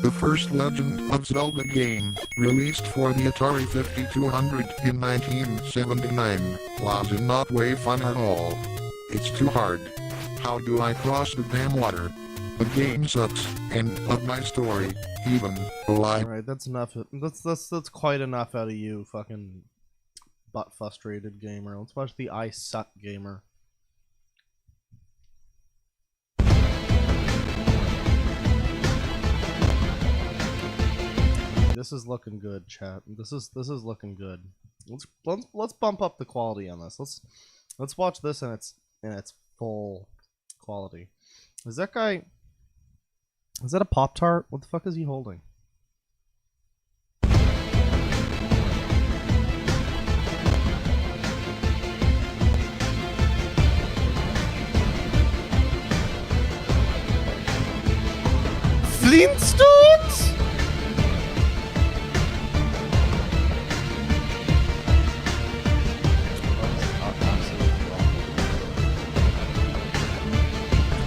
The first Legend of Zelda game, released for the Atari 5200 in 1979, was in not way fun at all. It's too hard. How do I cross the damn water? The game sucks, end of my story, even though I... Alright, that's enough. That's quite enough out of you, fucking butt-frustrated gamer. Let's watch the I Suck Gamer. This is looking good, chat. This is looking good. Let's bump up the quality on this. Let's watch this in its full quality. Is that guy... Is that a Pop-Tart? What the fuck is he holding? Flintstones?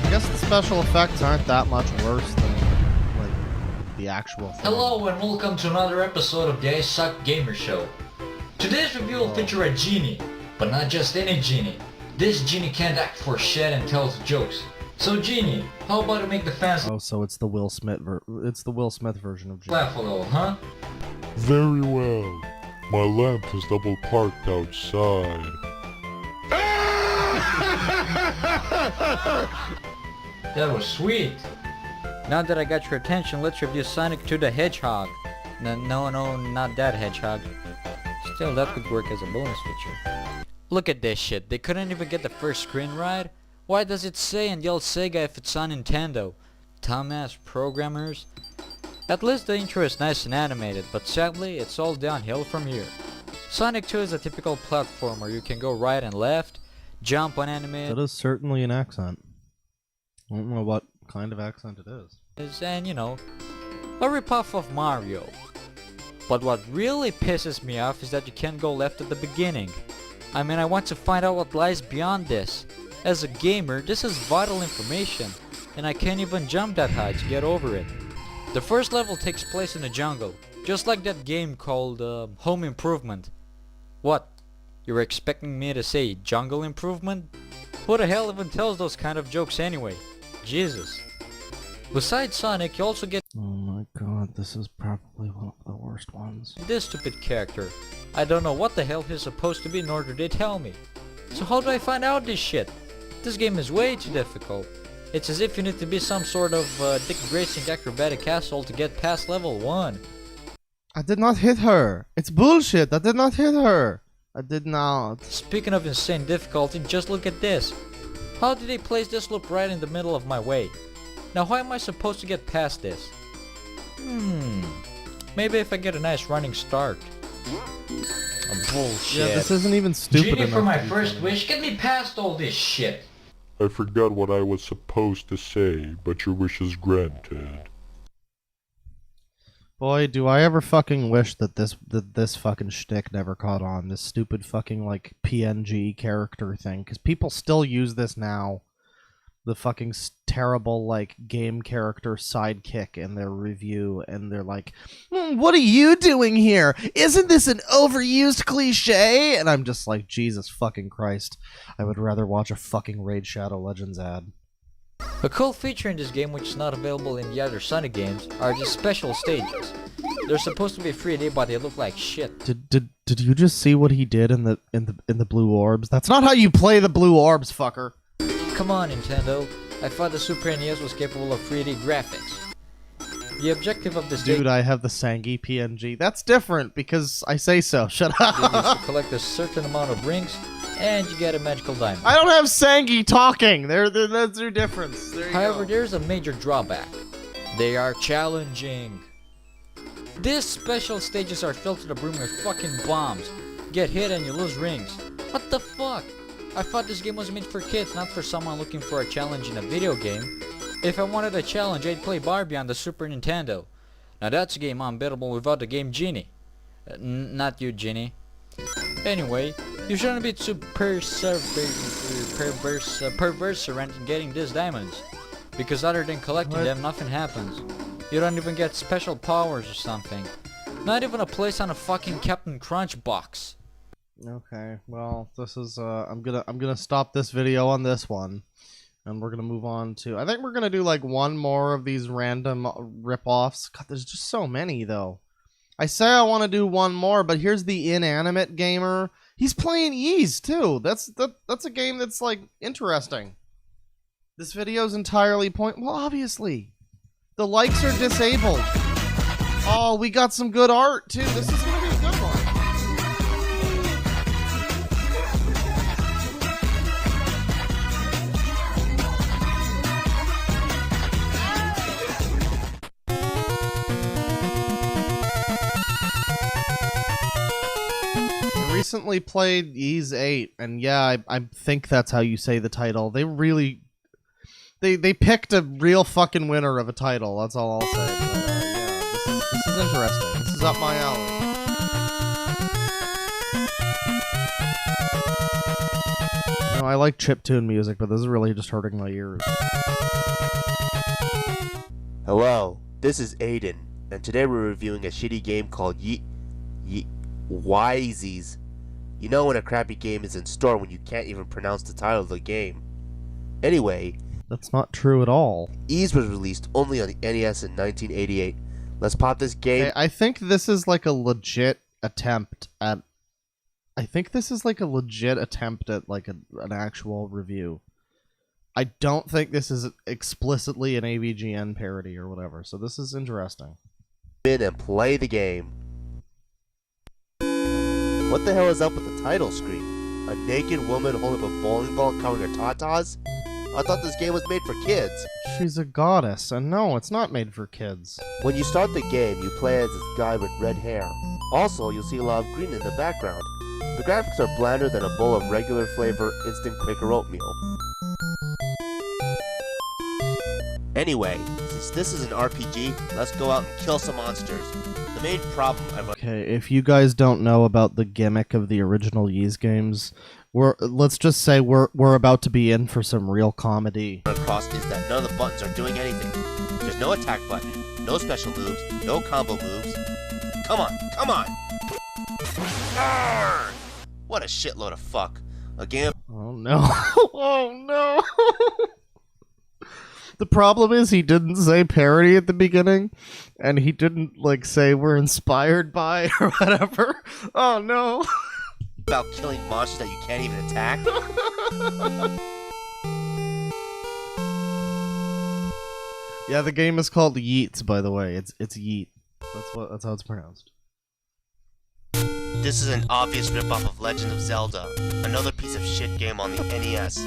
I guess the special effects aren't that much worse than like the actual thing. Hello and welcome to another episode of the I Suck Gamer Show. Today's review will feature a genie, but not just any genie. This genie can't act for shit and tells jokes. So genie, how about you make the fans so it's the Will Smith version of Genie. laugh a little, huh? Very well. My lamp is double parked outside. That was sweet. Now that I got your attention, let's review Sonic 2 the Hedgehog. No, not that hedgehog. Still, that could work as a bonus feature. Look at this shit. They couldn't even get the first screen right? Why does it say and yell Sega if it's on Nintendo? Dumbass programmers. At least the intro is nice and animated, but sadly, it's all downhill from here. Sonic 2 is a typical platformer. You can go right and left, jump on enemies. That is certainly an accent. I don't know what kind of accent it is. And, you know, a ripoff of Mario. But what really pisses me off is that you can't go left at the beginning. I mean, I want to find out what lies beyond this. As a gamer, this is vital information, and I can't even jump that high to get over it. The first level takes place in the jungle, just like that game called Home Improvement. What? You were expecting me to say Jungle Improvement? Who the hell even tells those kind of jokes anyway? Jesus. Besides Sonic, you also get... Oh my god, this is probably one of the worst ones. This stupid character. I don't know what the hell he's supposed to be nor do they tell me. So how do I find out this shit? This game is way too difficult. It's as if you need to be some sort of Dick Grayson acrobatic asshole to get past level 1. I did not hit her. It's bullshit. I did not hit her. I did not. Speaking of insane difficulty, just look at this. How did they place this loop right in the middle of my way? Now how am I supposed to get past this? Maybe if I get a nice running start. Bullshit. Yeah, this isn't even stupid Genie, enough. for my first wish, get me past all this shit. I forgot what I was supposed to say, but your wish is granted. Boy, do I ever fucking wish that this fucking shtick never caught on. This stupid fucking, like, PNG character thing. Because people still use this now. The fucking terrible, like, game character sidekick in their review. And they're like, what are you doing here? Isn't this an overused cliche? And I'm just like, Jesus fucking Christ. I would rather watch a fucking Raid Shadow Legends ad. A cool feature in this game which is not available in the other Sonic games are the special stages. They're supposed to be 3D, but they look like shit. Did you just see what he did in the blue orbs? That's not how you play the blue orbs, fucker. Come on, Nintendo. I thought the Super NES was capable of 3D graphics. The objective of this Dude, I have the Sangi PNG. That's different because I say so. Shut up. You need to collect a certain amount of rings, and you get a magical diamond. I don't have Sangi talking. That's their difference. However, there's a major drawback. They are challenging. These special stages are filled to the brim with fucking bombs. Get hit and you lose rings. What the fuck? I thought this game was made for kids, not for someone looking for a challenge in a video game. If I wanted a challenge, I'd play Barbie on the Super Nintendo. Now that's a game unbeatable without the game Genie. Not you, Genie. Anyway, you shouldn't be too perverse around getting these diamonds. Because other than collecting them, nothing happens. You don't even get special powers or something. Not even a place on a fucking Captain Crunch box. Okay, well, this is I'm gonna stop this video on this one, and we're gonna move on to. I think we're gonna do like one more of these random rip-offs. God, there's just so many though. I say I want to do one more, but here's the Inanimate gamer. He's playing Ys too. That's a game that's like interesting. This video's entirely well, obviously, the likes are disabled. Oh, we got some good art too. This is gonna be a good one. Recently played Ys 8, and yeah, I think that's how you say the title. They really they picked a real fucking winner of a title. That's all I'll say. But, yeah, this is interesting. This is up my alley. No, I like chiptune music, but this is really just hurting my ears. Hello, this is Aiden, and today we're reviewing a shitty game called Ys. You know when a crappy game is in store when you can't even pronounce the title of the game. Anyway, that's not true at all. Ys was released only on the NES in 1988. Let's pop this game. Okay, I think this is like a legit attempt at. I think this is like a legit attempt at like an actual review. I don't think this is explicitly an AVGN parody or whatever. So this is interesting. In and play the game. What the hell is up with the title screen? A naked woman holding a bowling ball covering her tatas? I thought this game was made for kids. She's a goddess, and no, it's not made for kids. When you start the game, you play as this guy with red hair. Also, you'll see a lot of green in the background. The graphics are blander than a bowl of regular flavor instant Quaker oatmeal. Anyway, since this is an RPG, let's go out and kill some monsters. The main problem Okay, if you guys don't know about the gimmick of the original Ys games, let's just say we're about to be in for some real comedy. Across is that none of the buttons are doing anything. There's no attack button, no special moves, no combo moves. Come on, come on! Arrgh! What a shitload of fuck. A game. Oh no. Oh no. The problem is he didn't say parody at the beginning, and he didn't like say we're inspired by or whatever. Oh no. About killing monsters that you can't even attack? Yeah, the game is called Yeats, by the way. It's Yeet. That's how it's pronounced. This is an obvious ripoff of Legend of Zelda, another piece of shit game on the NES.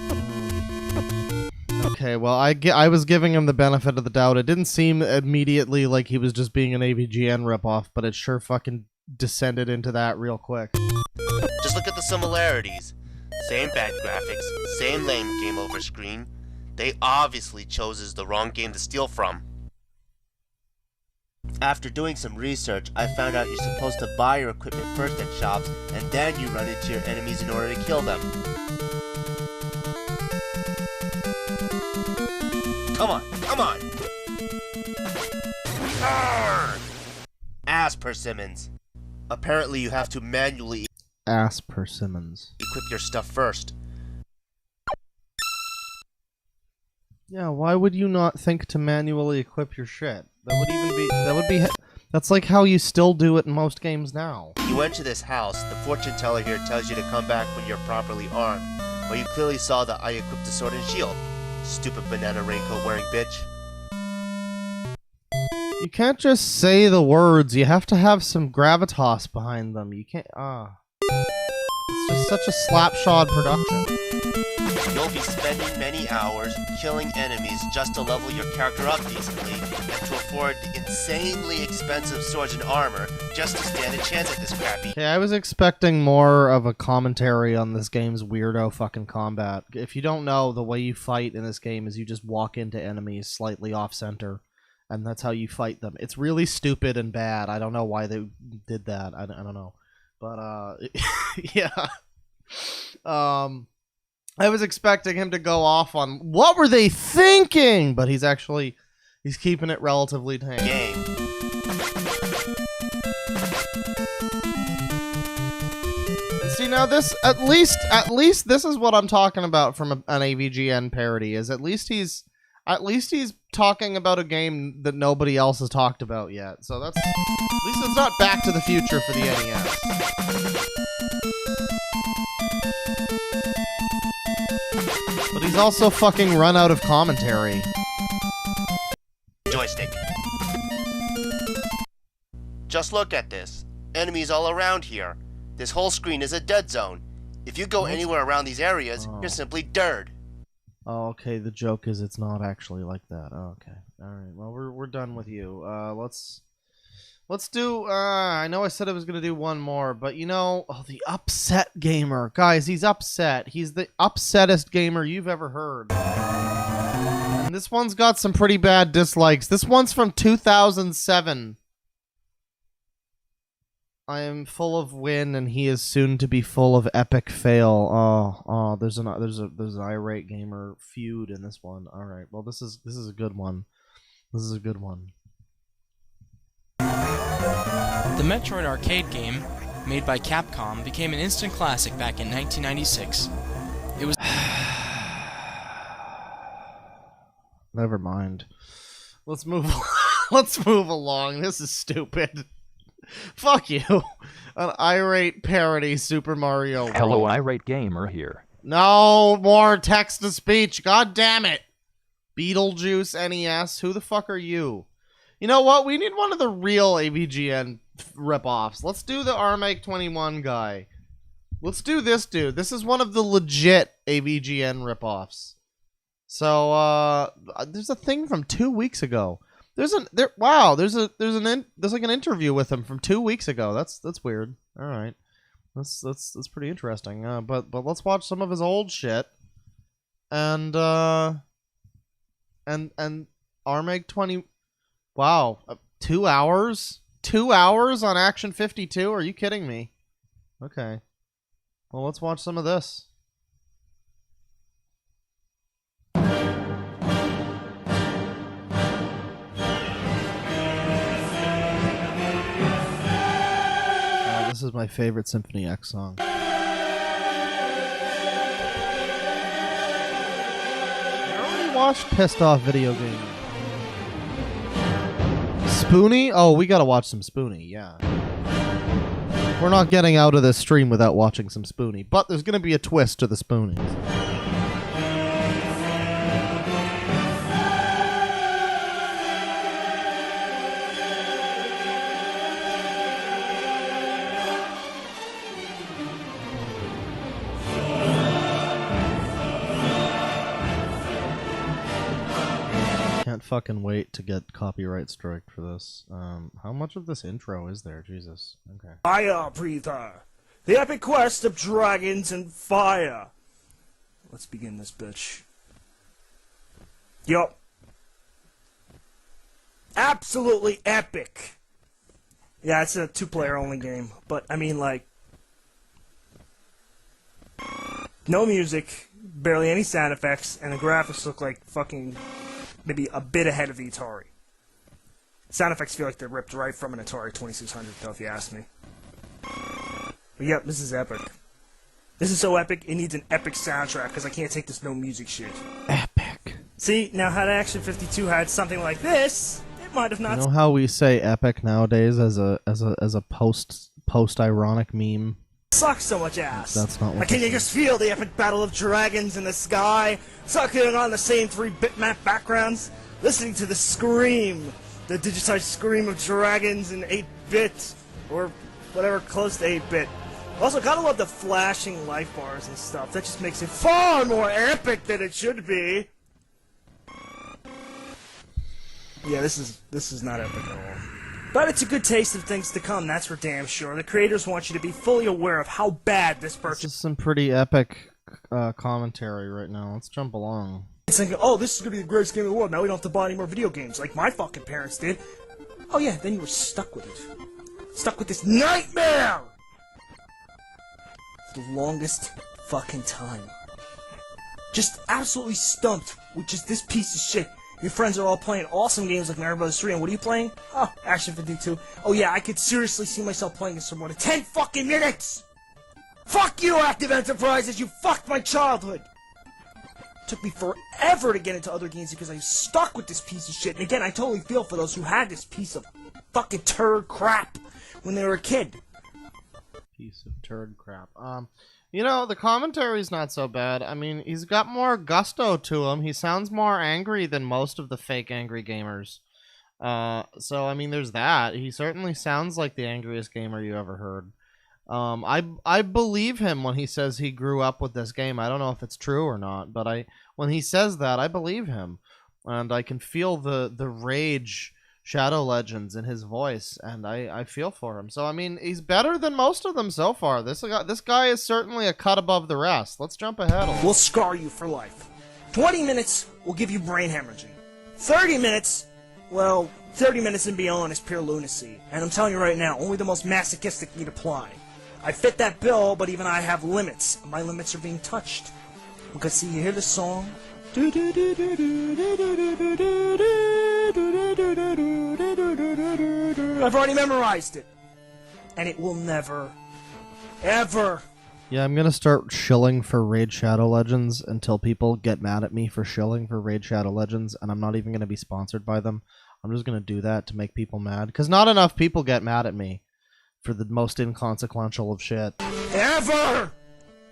Okay, well, I was giving him the benefit of the doubt. It didn't seem immediately like he was just being an AVGN ripoff, but it sure fucking descended into that real quick. Just look at the similarities. Same bad graphics, same lame game over screen. They obviously chose the wrong game to steal from. After doing some research, I found out you're supposed to buy your equipment first at shops, and then you run into your enemies in order to kill them. Come on, come on! Arrgh! Ass persimmons. Apparently you have to manually Ass persimmons. equip your stuff first. Yeah, why would you not think to manually equip your shit? That's like how you still do it in most games now. You enter this house, the fortune teller here tells you to come back when you're properly armed, but you clearly saw that I equipped a sword and shield. Stupid banana raincoat wearing bitch. You can't just say the words, you have to have some gravitas behind them. You can't, It's just such a slapshod production. You'll be spending many hours killing enemies just to level your character up decently, and to afford the insanely expensive swords and armor just to stand a chance at this crappy. Okay, I was expecting more of a commentary on this game's weirdo fucking combat. If you don't know, the way you fight in this game is you just walk into enemies slightly off-center, and that's how you fight them. It's really stupid and bad. I don't know why they did that. I don't know. But, yeah. I was expecting him to go off on what were they thinking, but he's keeping it relatively tame. Game. And see now this at least this is what I'm talking about from an AVGN parody is at least he's talking about a game that nobody else has talked about yet. So that's at least it's not Back to the Future for the NES. But he's also fucking run out of commentary. Joystick. Just look at this. Enemies all around here. This whole screen is a dead zone. If you go anywhere around these areas, you're simply dirt. Oh, okay. The joke is it's not actually like that. Oh, okay. All right. Well, we're done with you. Let's do. I know I said I was gonna do one more, but you know, the upset gamer, guys. He's upset. He's the upsettest gamer you've ever heard. And this one's got some pretty bad dislikes. This one's from 2007. I am full of win, and he is soon to be full of epic fail. Oh, there's an irate gamer feud in this one. All right, well this is a good one. This is a good one. The Metroid arcade game, made by Capcom, became an instant classic back in 1996. It was. Never mind. Let's move. Let's move along. This is stupid. Fuck you. An irate parody Super Mario World. Hello, irate gamer here. No more text-to-speech. God damn it. Beetlejuice NES. Who the fuck are you? You know what? We need one of the real AVGN ripoffs. Let's do the Armake 21 guy. Let's do this dude. This is one of the legit AVGN ripoffs. So, there's a thing from 2 weeks ago. There's like an interview with him from 2 weeks ago. That's weird. All right, that's pretty interesting. But let's watch some of his old shit. And Armake 20. Wow, 2 hours? 2 hours on Action 52? Are you kidding me? Okay. Well, let's watch some of this. This is my favorite Symphony X song. I already watched Pissed Off Video Game. Spoony? Oh, we gotta watch some Spoony, yeah. We're not getting out of this stream without watching some Spoony, but there's gonna be a twist to the Spoonies. can't fucking wait to get copyright strike for this. How much of this intro is there? Jesus. Okay. Fire Breather. The epic quest of dragons and fire. Let's begin this bitch. Yup. Absolutely epic. Yeah, it's a 2-player only game, but I mean, like, no music, barely any sound effects, and the graphics look like fucking maybe a bit ahead of the Atari. Sound effects feel like they're ripped right from an Atari 2600, though, if you ask me. But yep, this is epic. This is so epic, it needs an epic soundtrack, because I can't take this no music shit. Epic. See, now had Action 52 had something like this, it might have not... You know how we say epic nowadays as a post-ironic meme? Sucks so much ass. That's not what Like, can you just feel the epic battle of dragons in the sky, sucking on the same 3-bitmap backgrounds, listening to the scream, the digitized scream of dragons in 8-bit, or whatever close to 8-bit. Also, gotta love the flashing life bars and stuff. That just makes it far more epic than it should be. Yeah, this is not epic at all. But it's a good taste of things to come, that's for damn sure. The creators want you to be fully aware of how bad this purchase... This is some pretty epic commentary right now. Let's jump along. It's thinking, oh, this is gonna be the greatest game in the world, now we don't have to buy any more video games, like my fucking parents did. Oh yeah, then you were stuck with it. Stuck with this nightmare! For the longest fucking time. Just absolutely stumped with just this piece of shit. Your friends are all playing awesome games like Mario Bros. 3, and what are you playing? Oh, Action 52. Oh yeah, I could seriously see myself playing this for more than 10 fucking minutes! Fuck you, Active Enterprises! You fucked my childhood! It took me forever to get into other games because I was stuck with this piece of shit. And again, I totally feel for those who had this piece of fucking turd crap when they were a kid. Piece of turd crap. You know, the commentary's not so bad. I mean, he's got more gusto to him. He sounds more angry than most of the fake angry gamers. So, I mean, there's that. He certainly sounds like the angriest gamer you ever heard. I believe him when he says he grew up with this game. I don't know if it's true or not, but when he says that, I believe him. And I can feel the rage Shadow Legends in his voice, and I feel for him. So, I mean, he's better than most of them so far. This guy is certainly a cut above the rest. Let's jump ahead a little. We'll scar you for life. 20 minutes will give you brain hemorrhaging. 30 minutes, well, 30 minutes and beyond is pure lunacy. And I'm telling you right now, only the most masochistic need apply. I fit that bill, but even I have limits. My limits are being touched. Because, see, you hear the song? I've already memorized it. And it will never, ever... Yeah, I'm gonna start shilling for Raid Shadow Legends until people get mad at me for shilling for Raid Shadow Legends, and I'm not even gonna be sponsored by them. I'm just gonna do that to make people mad, because not enough people get mad at me for the most inconsequential of shit. Ever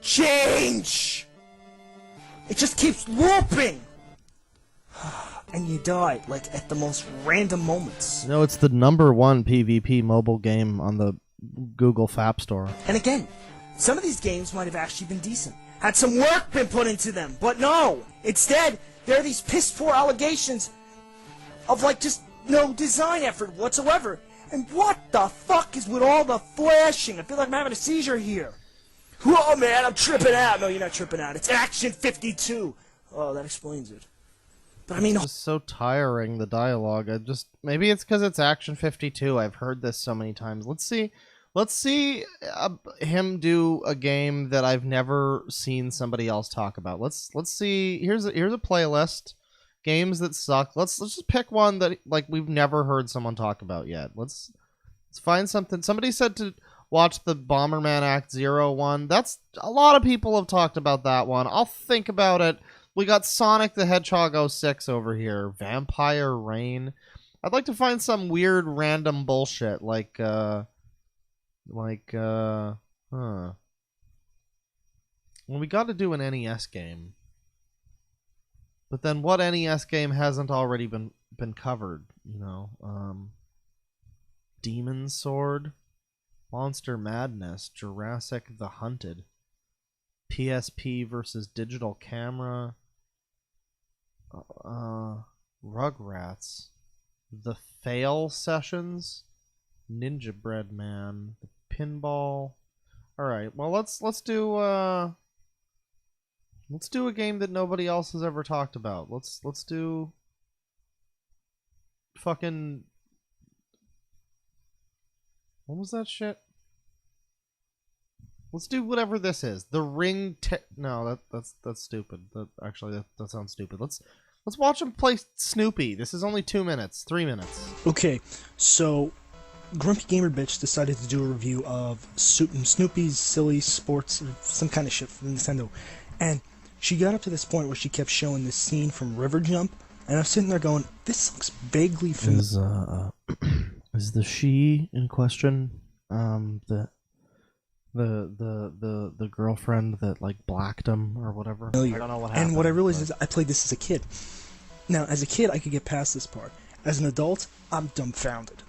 change! It just keeps looping! And you die, like, at the most random moments. No, it's the #1 PvP mobile game on the Google App Store. And again, some of these games might have actually been decent. Had some work been put into them, but no! Instead, there are these piss-poor allegations of, like, just no design effort whatsoever. And what the fuck is with all the flashing? I feel like I'm having a seizure here. Whoa, man, I'm tripping out. No, you're not tripping out. It's Action 52. Oh, that explains it. But I mean... It's just so tiring, the dialogue. Maybe it's because it's Action 52. I've heard this so many times. Let's see him do a game that I've never seen somebody else talk about. Let's see. Here's a playlist. Games that suck. Let's just pick one that, like, we've never heard someone talk about yet. Let's find something. Somebody said to watch the Bomberman Act Zero one. That's a lot of people have talked about that one. I'll think about it. We got Sonic the Hedgehog 06 over here. Vampire Rain. I'd like to find some weird random bullshit well, we got to do an NES game. But then what NES game hasn't already been covered, you know? Demon's Sword, Monster Madness, Jurassic the Hunted, PSP versus Digital Camera, Rugrats, The Fail Sessions, Ninja Bread Man, The Pinball. All right, well let's do a game that nobody else has ever talked about. Let's do fucking, what was that shit? Let's do whatever this is. The Ring. No, that's stupid. That sounds stupid. Let's watch him play Snoopy. This is only 2 minutes, 3 minutes. Okay, so Grumpy Gamer Bitch decided to do a review of Snoopy's Silly Sports, some kind of shit from Nintendo, and she got up to this point where she kept showing this scene from River Jump, and I was sitting there going, "This looks vaguely familiar." Is the she in question the girlfriend that like blacked him or whatever? I don't know what happened. And what I realized is I played this as a kid. Now, as a kid, I could get past this part. As an adult, I'm dumbfounded.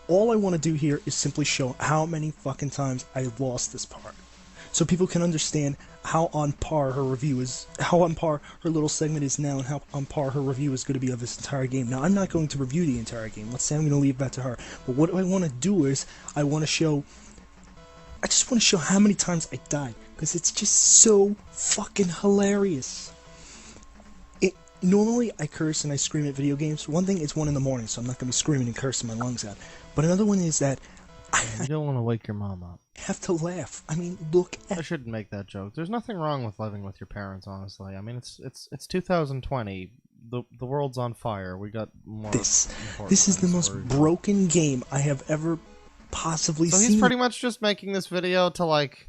All I want to do here is simply show how many fucking times I lost this part, so people can understand how on par her review is, how on par her little segment is now, and how on par her review is going to be of this entire game. Now, I'm not going to review the entire game. Let's say I'm going to leave that to her. But what I want to do is I just want to show how many times I died, because it's just so fucking hilarious. Normally, I curse and I scream at video games. One thing, it's 1 in the morning, so I'm not going to be screaming and cursing my lungs out. But another one is that you don't want to wake your mom up. I have to laugh. I mean, look at... I shouldn't make that joke. There's nothing wrong with living with your parents, honestly. I mean, it's 2020. The world's on fire. We got more... This is the most broken game I have ever possibly seen. So he's pretty much just making this video to like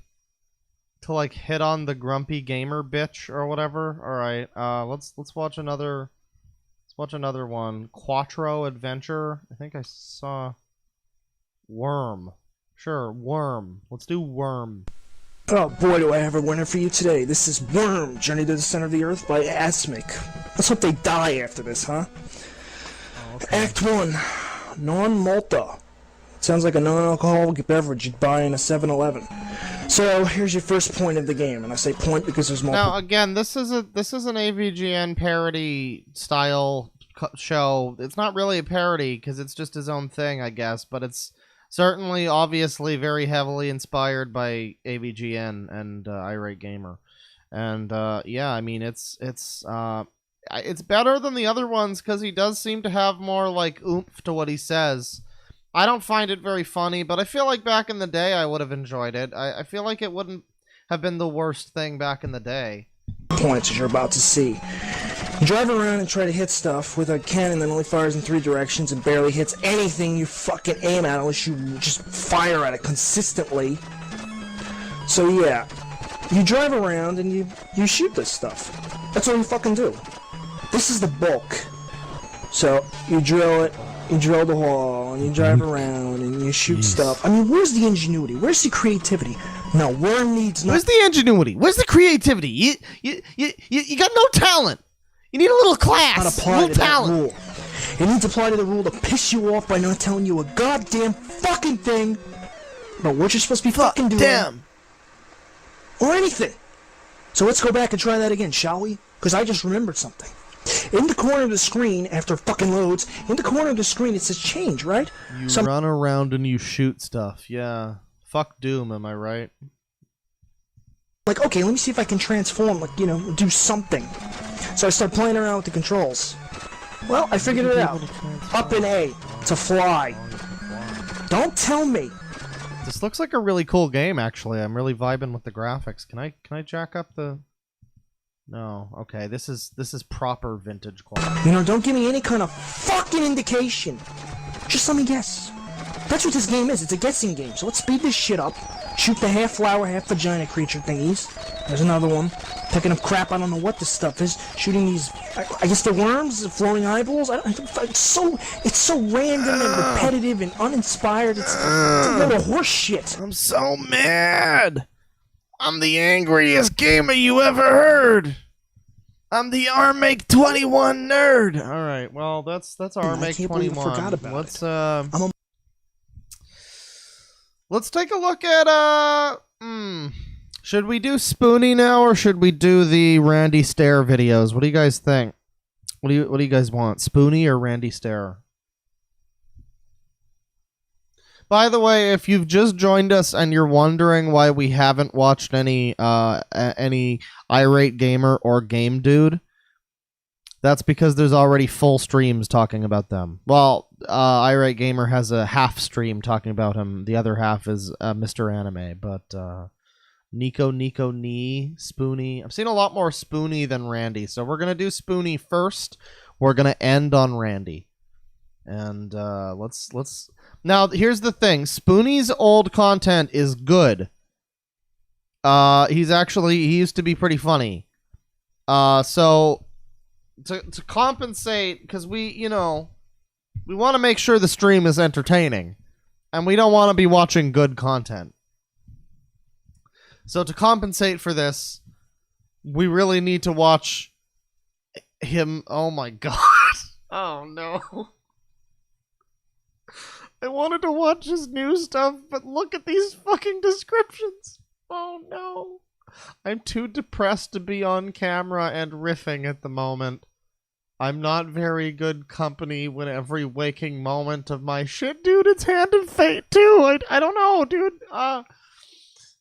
hit on the grumpy gamer bitch or whatever. All right, let's watch another. Let's watch another one. Quattro Adventure. I think I saw Worm. Sure, Worm. Let's do Worm. Oh boy, do I have a winner for you today. This is Worm, Journey to the Center of the Earth by Asmic. Let's hope they die after this, huh? Oh, okay. Act 1. Non-Malta. Sounds like a non-alcoholic beverage you'd buy in a 7-Eleven. So here's your first point of the game, and I say point because there's multiple. Now again, this is an AVGN parody style show. It's not really a parody because it's just his own thing, I guess, but it's certainly, obviously, very heavily inspired by AVGN and Irate Gamer, and yeah, I mean it's better than the other ones because he does seem to have more like oomph to what he says. I don't find it very funny, but I feel like back in the day I would have enjoyed it. I feel like it wouldn't have been the worst thing back in the day. Points as you're about to see. You drive around and try to hit stuff with a cannon that only fires in 3 directions and barely hits anything you fucking aim at unless you just fire at it consistently. So yeah, you drive around and you shoot this stuff. That's all you fucking do. This is the bulk. So you drill it. You drill the hole, and you drive around, and you shoot stuff. I mean, where's the ingenuity? Where's the creativity? No, Worm needs no... Where's the ingenuity? Where's the creativity? You got no talent. You need a little class. Not apply to that rule. It needs to apply to the rule to piss you off by not telling you a goddamn fucking thing about what you're supposed to be fucking doing. Damn. Or anything. So let's go back and try that again, shall we? Because I just remembered something. In the corner of the screen, after it fucking loads, in the corner of the screen it says change, right? You run around and you shoot stuff, yeah. Fuck Doom, am I right? Like, okay, let me see if I can transform, like, you know, do something. So I start playing around with the controls. Well, I figured it out. Up in A, to fly. Don't tell me. This looks like a really cool game, actually. I'm really vibing with the graphics. Can I jack up the... No, okay, this is proper vintage quality. You know, don't give me any kind of fucking indication. Just let me guess. That's what this game is. It's a guessing game. So let's speed this shit up. Shoot the half flower, half vagina creature thingies. There's another one. Picking up crap. I don't know what this stuff is. Shooting these. I guess the worms, the floating eyeballs. It's so random and repetitive and uninspired. It's a little horse shit. I'm so mad. I'm the angriest gamer you ever heard. I'm the Armake 21 nerd. All right, well that's Armake 21. Forgot about let's take a look at should we do Spoony now or should we do the Randy Stair videos? What do you guys think? What do you guys want? Spoony or Randy Stair? By the way, if you've just joined us and you're wondering why we haven't watched any Irate Gamer or Game Dude, that's because there's already full streams talking about them. Well, Irate Gamer has a half stream talking about him. The other half is Mr. Anime, but Nico, Spoony. I'm seeing a lot more Spoony than Randy, so we're gonna do Spoony first. We're gonna end on Randy, and let's. Now, here's the thing: Spoony's old content is good. He used to be pretty funny. So to compensate, because we want to make sure the stream is entertaining, and we don't want to be watching good content. So to compensate for this, we really need to watch him. Oh my god. Oh no. I wanted to watch his new stuff, but look at these fucking descriptions. Oh no. I'm too depressed to be on camera and riffing at the moment. I'm not very good company when every waking moment of my shit, dude, it's Hand of Fate too. I don't know, dude.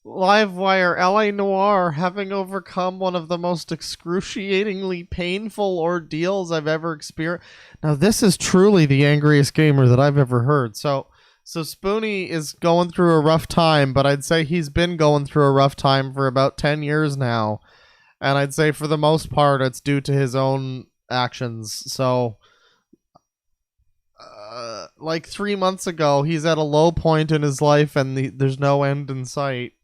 Livewire, LA Noir, having overcome one of the most excruciatingly painful ordeals I've ever experienced. Now, this is truly the angriest gamer that I've ever heard. So Spoony is going through a rough time, but I'd say he's been going through a rough time for about 10 years now. And I'd say for the most part, it's due to his own actions. So, like 3 months ago, he's at a low point in his life and there's no end in sight.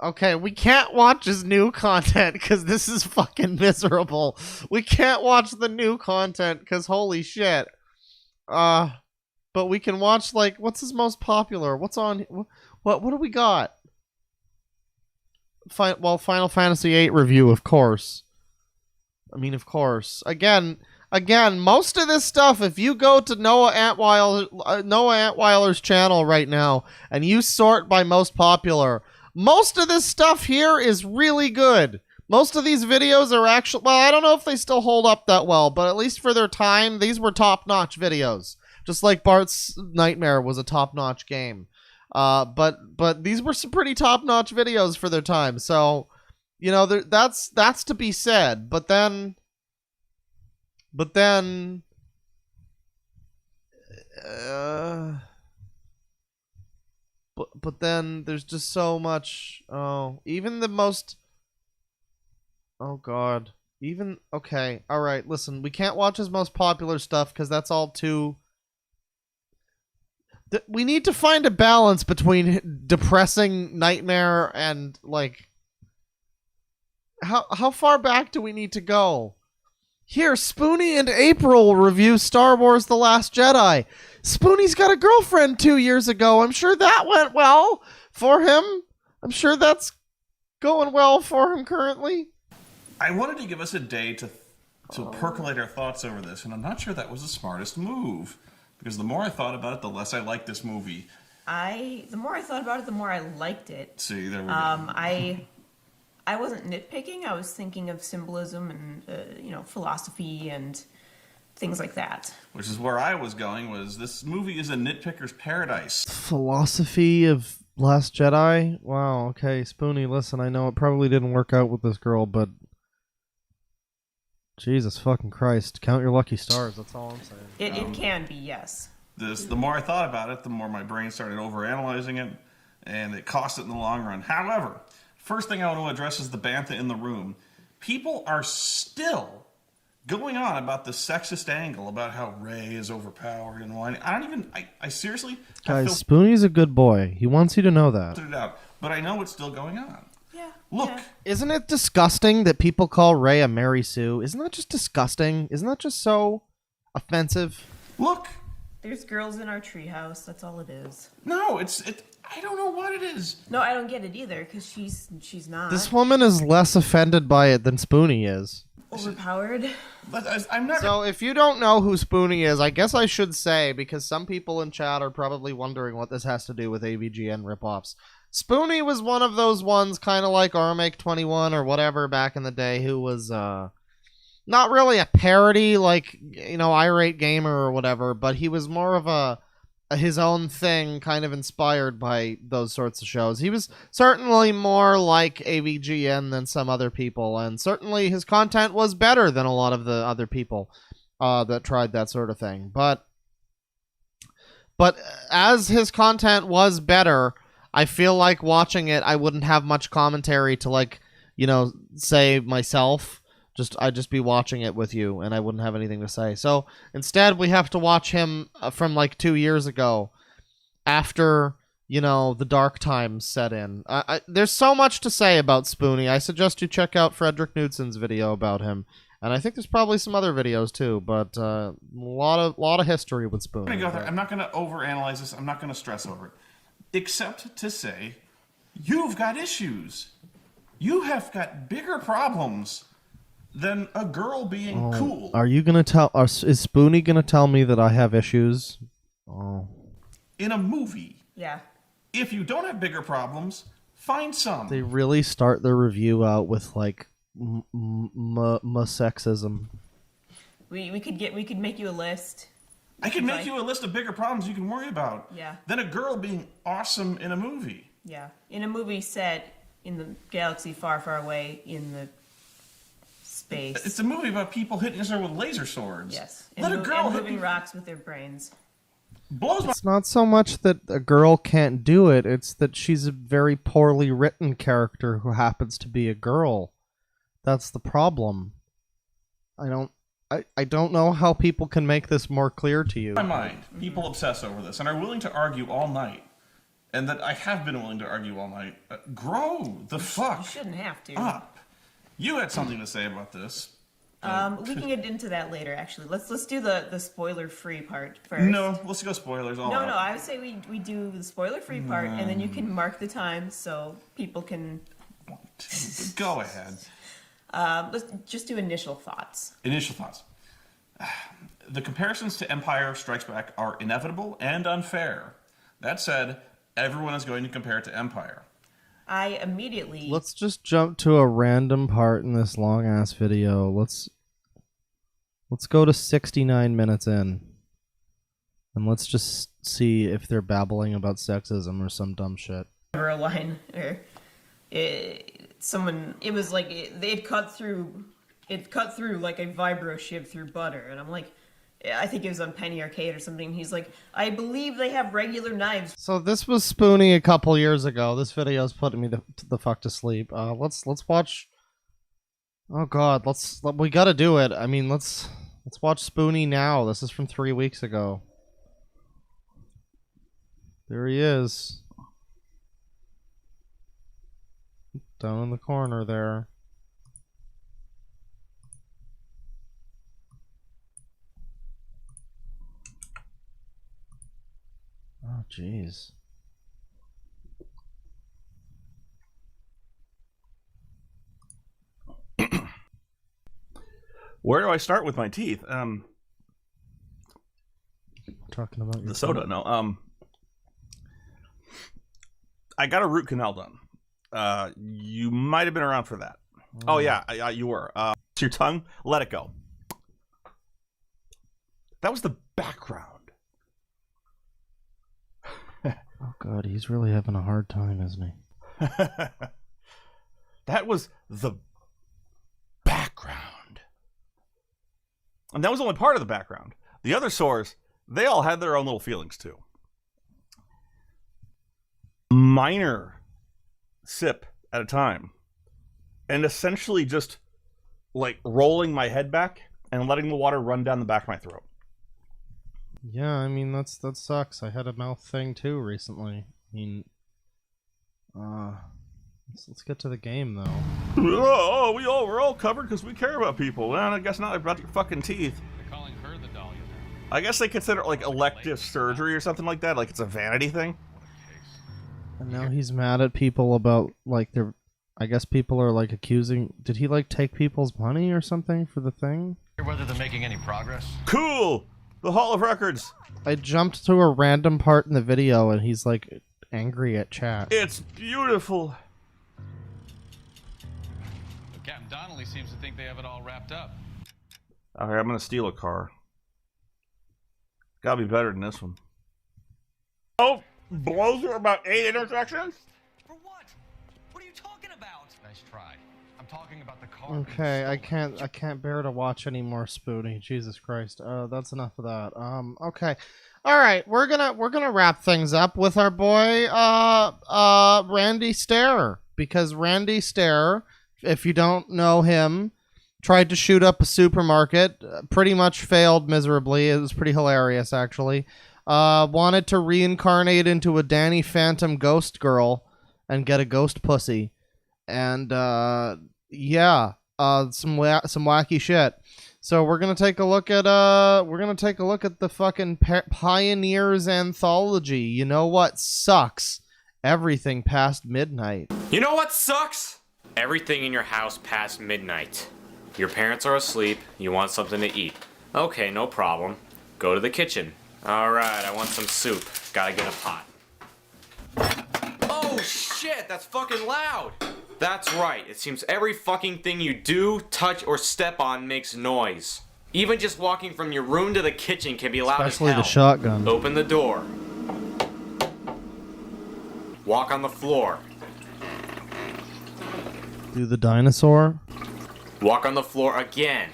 Okay, we can't watch his new content because this is fucking miserable. We can't watch the new content because holy shit. But we can watch, like, what's his most popular? What's on? What do we got? Final Fantasy VIII review, of course. I mean, of course. Again, most of this stuff, if you go to Noah Antweiler's channel right now and you sort by most popular, most of this stuff here is really good. Most of these videos are actually, well, I don't know if they still hold up that well, but at least for their time, these were top-notch videos. Just like Bart's Nightmare was a top-notch game. But these were some pretty top-notch videos for their time. So, that's to be said. But then there's just so much. Even the most. Oh God. Okay. All right. Listen, we can't watch his most popular stuff because that's all too. We need to find a balance between depressing Nightmare and like. How far back do we need to go? Here, Spoony and April review Star Wars The Last Jedi. Spoony's got a girlfriend 2 years ago. I'm sure that went well for him. I'm sure that's going well for him currently. I wanted to give us a day to percolate our thoughts over this, and I'm not sure that was the smartest move. Because the more I thought about it, the less I liked this movie. The more I thought about it, the more I liked it. See, there we go. I wasn't nitpicking. I was thinking of symbolism and philosophy and things like that. Which is where I was going. Was this movie is a nitpicker's paradise? Philosophy of Last Jedi. Wow. Okay, Spoony. Listen, I know it probably didn't work out with this girl, but Jesus fucking Christ, count your lucky stars. That's all I'm saying. It can be, yes. The more I thought about it, the more my brain started overanalyzing it, and it cost it in the long run. However, first thing I want to address is the bantha in the room. People are still going on about the sexist angle about how Rey is overpowered and whiny. I seriously... Guys, Spoonie's a good boy. He wants you to know that. It out, but I know it's still going on. Yeah. Look. Yeah. Isn't it disgusting that people call Rey a Mary Sue? Isn't that just disgusting? Isn't that just so offensive? Look. There's girls in our treehouse. That's all it is. No, it's I don't know what it is. No, I don't get it either because she's not. This woman is less offended by it than Spoony is. Overpowered. But I'm not. So if you don't know who Spoony is, I guess I should say, because some people in chat are probably wondering what this has to do with AVGN ripoffs. Spoony was one of those ones, kind of like Armake 21 or whatever back in the day, who was not really a parody like, you know, Irate Gamer or whatever, but he was more of his own thing, kind of inspired by those sorts of shows. He was certainly more like AVGN than some other people, and certainly his content was better than a lot of the other people that tried that sort of thing. But as his content was better, I feel like watching it, I wouldn't have much commentary to, like, you know, say myself. I'd just be watching it with you, and I wouldn't have anything to say. So instead, we have to watch him from like 2 years ago, after, you know, the dark times set in. There's so much to say about Spoony. I suggest you check out Frederick Knudsen's video about him, and I think there's probably some other videos too. But a lot of history with Spoony. I'm gonna go there. I'm not gonna overanalyze this. I'm not gonna stress over it, except to say, you've got issues. You have got bigger problems than a girl being cool. Are you gonna tell? Is Spoony gonna tell me that I have issues? Oh. In a movie. Yeah. If you don't have bigger problems, find some. They really start their review out with like sexism. We could make you a list. I could make you a list of bigger problems you can worry about. Yeah. Than a girl being awesome in a movie. Yeah. In a movie set in the galaxy far, far away in the space. It's a movie about people hitting each other with laser swords. Yes. Let a girl hit moving rocks with their brains. It's not so much that a girl can't do it, it's that she's a very poorly written character who happens to be a girl. That's the problem. I don't know how people can make this more clear to you. In my mind, people obsess over this and are willing to argue all night. And that I have been willing to argue all night. Grow the fuck You shouldn't have to. up. You had something to say about this. We can get into that later, actually. Let's do the spoiler-free part first. No, let's go spoilers all No, out. I would say we do the spoiler-free part, and then you can mark the time so people can... Go ahead. Let's just do initial thoughts. Initial thoughts. The comparisons to Empire Strikes Back are inevitable and unfair. That said, everyone is going to compare it to Empire. I immediately... Let's just jump to a random part in this long-ass video. Let's go to 69 minutes in. And let's just see if they're babbling about sexism or some dumb shit. A line, or it was like it cut through like a vibro shiv through butter, and I'm like, I think it was on Penny Arcade or something. He's like, I believe they have regular knives. So this was Spoony a couple years ago. This video is putting me the fuck to sleep. Let's watch. Oh god, we gotta do it. I mean, let's watch Spoony now. This is from 3 weeks ago. There he is. Down in the corner there. Oh, jeez. Where do I start with my teeth? Talking about the soda. No. I got a root canal done. You might have been around for that. Oh yeah, you were. Your tongue, let it go. That was the background. Oh god, he's really having a hard time, isn't he? That was the background. And that was only part of the background. The other sores, they all had their own little feelings too. Minor sip at a time. And essentially just like rolling my head back and letting the water run down the back of my throat. Yeah, I mean that sucks. I had a mouth thing too recently. I mean, let's get to the game though. Oh, we're all covered because we care about people. Well, I guess not about your fucking teeth. They're calling her the Dahlia now. I guess they consider it like elective surgery or something like that. Like it's a vanity thing. And now he's mad at people about like their. I guess people are like accusing. Did he like take people's money or something for the thing? Whether they're making any progress. Cool. The Hall of Records. I jumped to a random part in the video and he's like angry at chat. It's beautiful. Captain Donnelly seems to think they have it all wrapped up. Alright, I'm gonna steal a car. Gotta be better than this one. Oh, blows are about 8 intersections? For what? What are you talking about? Nice try. I'm talking about the car. Okay, I can't bear to watch any more Spoony. Jesus Christ. That's enough of that. Okay. Alright, we're gonna wrap things up with our boy Randy Stair. Because Randy Stair, if you don't know him, tried to shoot up a supermarket, pretty much failed miserably. It was pretty hilarious, actually. Wanted to reincarnate into a Danny Phantom ghost girl and get a ghost pussy. And, yeah, some wacky shit. So we're gonna take a look at the fucking Pioneers Anthology. You know what sucks? Everything past midnight. You know what sucks? Everything in your house past midnight. Your parents are asleep, you want something to eat. Okay, no problem. Go to the kitchen. Alright, I want some soup. Gotta get a pot. Oh shit, that's fucking loud! That's right, it seems every fucking thing you do, touch, or step on makes noise. Even just walking from your room to the kitchen can be loud as hell. Especially the shotgun. Open the door. Walk on the floor. Do the dinosaur. Walk on the floor again.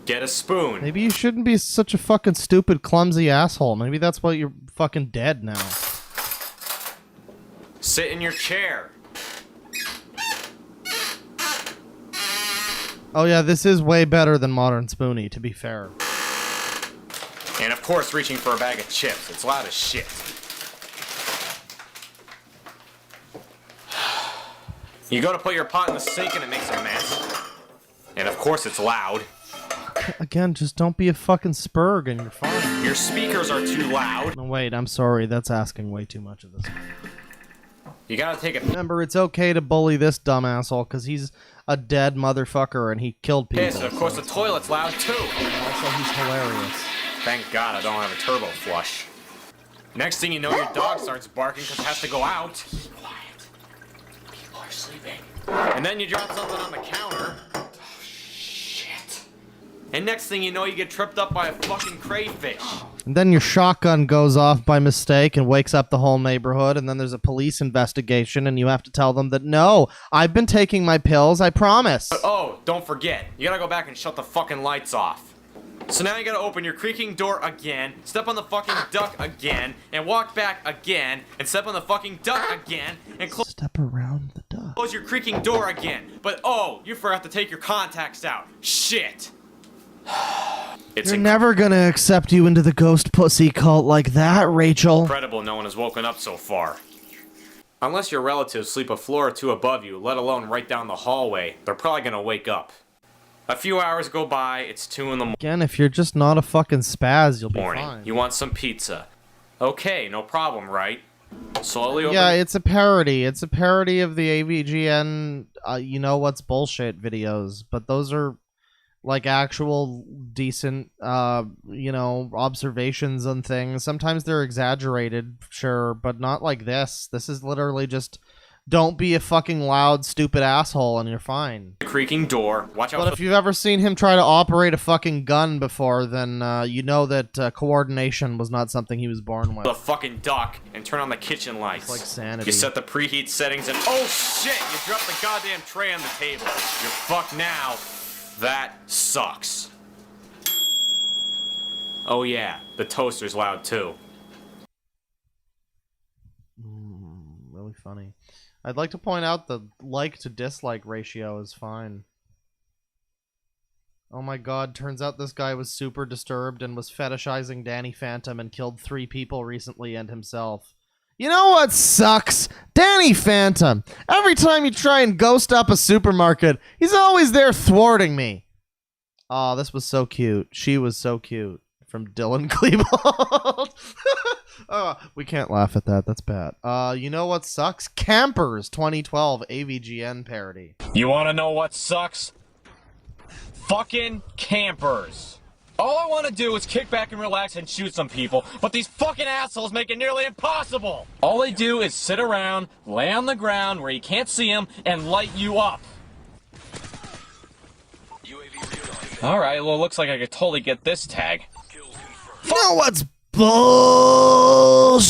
Get a spoon. Maybe you shouldn't be such a fucking stupid, clumsy asshole. Maybe that's why you're fucking dead now. Sit in your chair. Oh yeah, this is way better than Modern Spoony, to be fair. And of course, reaching for a bag of chips. It's loud as shit. You go to put your pot in the sink and it makes a mess. And of course it's loud. Again, just don't be a fucking spurg and you're fine. Your speakers are too loud. No, wait, I'm sorry. That's asking way too much of this. You gotta take it. Remember, it's okay to bully this dumb asshole because he's a dead motherfucker and he killed people. Yes, of course the toilet's loud too. Also, he's hilarious. Thank God I don't have a turbo flush. Next thing you know, your dog starts barking because it has to go out. Sleeping. And then you drop something on the counter. Oh, shit. And next thing you know, you get tripped up by a fucking crayfish. And then your shotgun goes off by mistake and wakes up the whole neighborhood, and then there's a police investigation, and you have to tell them that, no, I've been taking my pills, I promise. But, oh, don't forget. You gotta go back and shut the fucking lights off. So now you gotta open your creaking door again, step on the fucking duck again, and walk back again, and step on the fucking duck again, and step around the duck. Close your creaking door again. But oh, you forgot to take your contacts out. Shit. You're never gonna accept you into the ghost pussy cult like that, Rachel. Incredible no one has woken up so far. Unless your relatives sleep a floor or two above you, let alone right down the hallway, they're probably gonna wake up. A few hours go by, it's 2 in the morning. Again, if you're just not a fucking spaz, you'll be fine. You want some pizza. Okay, no problem, right? Slowly open. Yeah, it's a parody. It's a parody of the AVGN, you know what's bullshit videos. But those are, like, actual decent, you know, observations on things. Sometimes they're exaggerated, sure, but not like this. This is literally just... Don't be a fucking loud, stupid asshole, and you're fine. Creaking door. Watch out. But if you've ever seen him try to operate a fucking gun before, then you know that coordination was not something he was born with. The fucking duck and turn on the kitchen lights. It's like sanity. You set the preheat settings and oh shit! You dropped the goddamn tray on the table. You're fucked now. That sucks. Oh yeah, the toaster's loud too. Really funny. I'd like to point out the like to dislike ratio is fine. Oh my god, turns out this guy was super disturbed and was fetishizing Danny Phantom and killed 3 people recently and himself. You know what sucks? Danny Phantom! Every time you try and ghost up a supermarket, he's always there thwarting me. Oh, this was so cute. She was so cute. From Dylan Klebold. We can't laugh at that. That's bad. You know what sucks? Campers 2012 AVGN parody. You wanna know what sucks? Fucking campers. All I wanna do is kick back and relax and shoot some people, but these fucking assholes make it nearly impossible. All they do is sit around, lay on the ground where you can't see them, and light you up. Alright, well, it looks like I could totally get this tag. You know what's bullshit?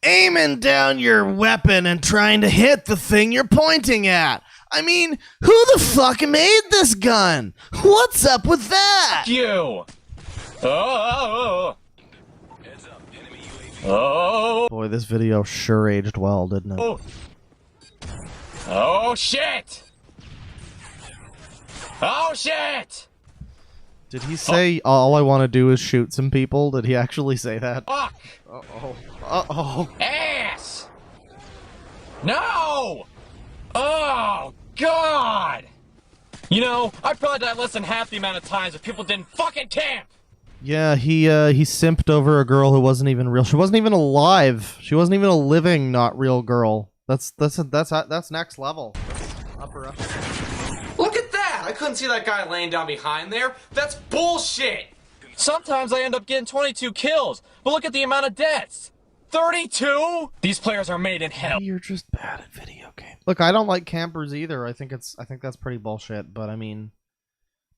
Aiming down your weapon and trying to hit the thing you're pointing at. I mean, who the fuck made this gun? What's up with that? You! Oh! Boy, this video sure aged well, didn't it? Oh! Oh shit! Oh shit! Did he say all I want to do is shoot some people? Did he actually say that? Fuck! Uh-oh. Uh-oh. Ass! No! Oh, God! You know, I'd probably die less than half the amount of times if people didn't fucking camp! Yeah, he simped over a girl who wasn't even real. She wasn't even alive. She wasn't even a living, not real girl. That's next level. Upper. Look at that! I couldn't see that guy laying down behind there. That's bullshit! Sometimes I end up getting 22 kills, but look at the amount of deaths. 32? These players are made in hell. You're just bad at video games. Look, I don't like campers either. I think that's pretty bullshit, but I mean,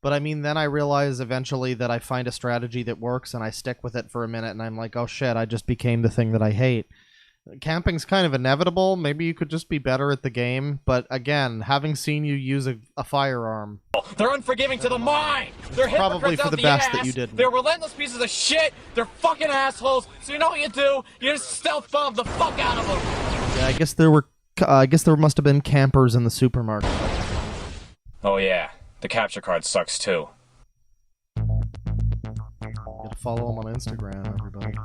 then I realize eventually that I find a strategy that works and I stick with it for a minute and I'm like, oh shit, I just became the thing that I hate. Camping's kind of inevitable. Maybe you could just be better at the game, but again, having seen you use a firearm... They're unforgiving to the mind! They're probably hypocrites for out the the best ass. that you didn't. They're relentless pieces of shit! They're fucking assholes! So you know what you do? You just stealth bomb the fuck out of them! Yeah, I guess there must have been campers in the supermarket. Oh yeah, the capture card sucks too. Gotta follow them on Instagram, everybody.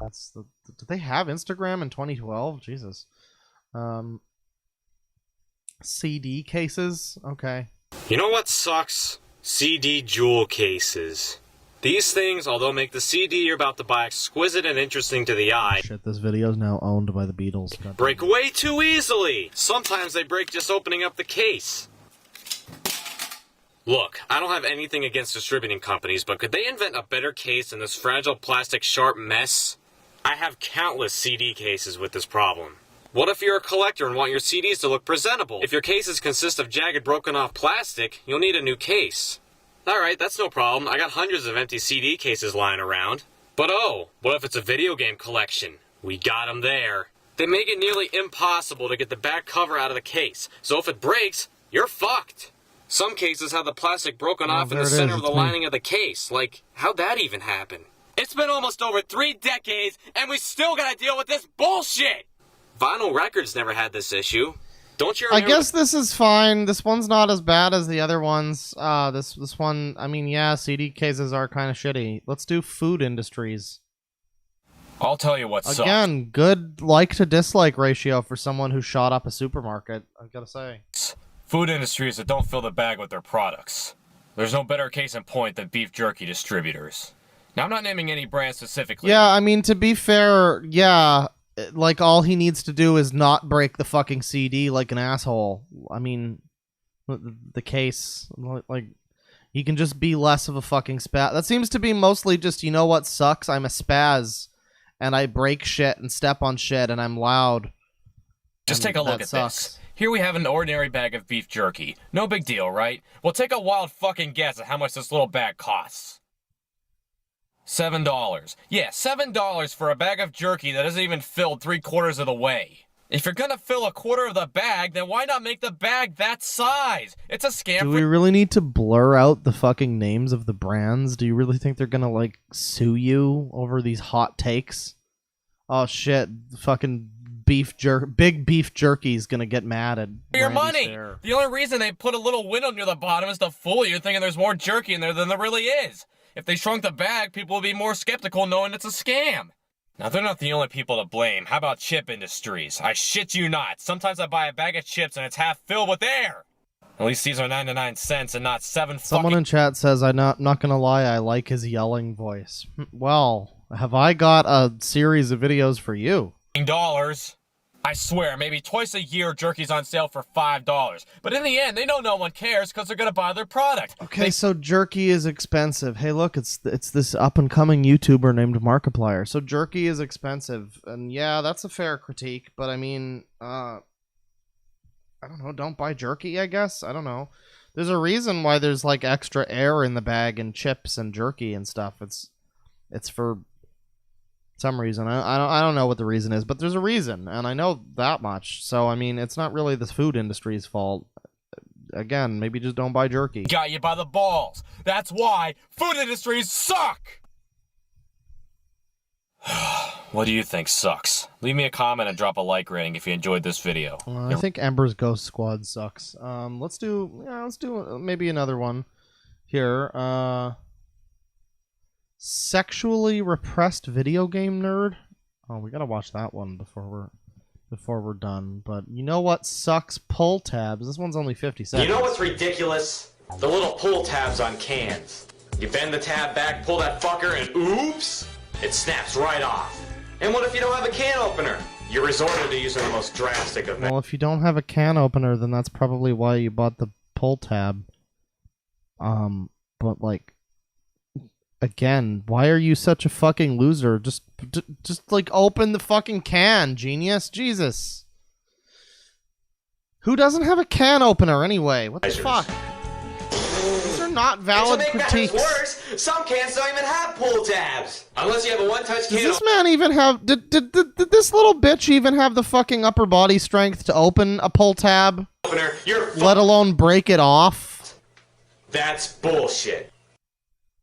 Did they have Instagram in 2012? Jesus. CD cases? Okay. You know what sucks? CD jewel cases. These things, although make the CD you're about to buy exquisite and interesting to the eye, Shit, this video's now owned by the Beatles. God break way too easily. Sometimes they break just opening up the case. Look, I don't have anything against distributing companies, but could they invent a better case than this fragile plastic sharp mess? I have countless CD cases with this problem. What if you're a collector and want your CDs to look presentable? If your cases consist of jagged, broken off plastic, you'll need a new case. Alright, that's no problem. I got hundreds of empty CD cases lying around. But oh, what if it's a video game collection? We got them there. They make it nearly impossible to get the back cover out of the case, so if it breaks, you're fucked. Some cases have the plastic broken off in the center of the lining of the case. Like, how'd that even happen? It's been almost over 3 decades, and we still gotta deal with this bullshit! Vinyl records never had this issue. Don't you remember? I guess this is fine. This one's not as bad as the other ones. This one, I mean, yeah, CD cases are kind of shitty. Let's do food industries. I'll tell you what sucks. Again, good like to dislike ratio for someone who shot up a supermarket, I've got to say. Food industries that don't fill the bag with their products. There's no better case in point than beef jerky distributors. Now, I'm not naming any brand specifically. Yeah, I mean, to be fair, yeah, like, all he needs to do is not break the fucking CD like an asshole. I mean, the case, like, he can just be less of a fucking spaz. That seems to be mostly just, you know what sucks? I'm a spaz, and I break shit and step on shit, and I'm loud. Just take a look at this. Here we have an ordinary bag of beef jerky. No big deal, right? Well, take a wild fucking guess at how much this little bag costs. $7. Yeah, $7 for a bag of jerky that isn't even filled 3/4 of the way. If you're gonna fill a quarter of the bag, then why not make the bag that size? It's a scam. Do we really need to blur out the fucking names of the brands? Do you really think they're gonna, like, sue you over these hot takes? Oh shit, fucking big beef jerky's gonna get mad at your Brandy money! Stair. The only reason they put a little window near the bottom is to fool you, thinking there's more jerky in there than there really is. If they shrunk the bag, people would be more skeptical knowing it's a scam. Now, they're not the only people to blame. How about chip industries? I shit you not. Sometimes I buy a bag of chips and it's half filled with air. At least these are 99 cents and not 7 Someone in chat says, I'm not gonna lie, I like his yelling voice. Well, have I got a series of videos for you? $dollars. I swear, maybe twice a year jerky's on sale for $5. But in the end, they know no one cares because they're going to buy their product. Okay, so jerky is expensive. Hey, look, it's this up-and-coming YouTuber named Markiplier. So jerky is expensive. And yeah, that's a fair critique. But I mean, I don't know, don't buy jerky, I guess? I don't know. There's a reason why there's like extra air in the bag and chips and jerky and stuff. It's for some reason. I don't know what the reason is, but there's a reason, and I know that much. So I mean, it's not really the food industry's fault. Again, maybe just don't buy jerky. Got you by the balls. That's why food industries suck! What do you think sucks? Leave me a comment and drop a like rating if you enjoyed this video. I think Ember's Ghost Squad sucks. Let's do maybe another one here. Sexually repressed video game nerd. Oh, we gotta watch that one before we're done. But you know what sucks? Pull tabs. This one's only 50 seconds. You know what's ridiculous? The little pull tabs on cans. You bend the tab back, pull that fucker, and oops, it snaps right off. And what if you don't have a can opener? You resorted to using the most drastic of Well, if you don't have a can opener, then that's probably why you bought the pull tab. But like, again, why are you such a fucking loser? Just like open the fucking can, genius. Jesus. Who doesn't have a can opener anyway? What the fuck? These are not valid critiques. Worse, some cans don't even have pull tabs. Unless you have a one-touch can. Does this man even have... Did this little bitch even have the fucking upper body strength to open a pull tab? Opener, let alone break it off? That's bullshit.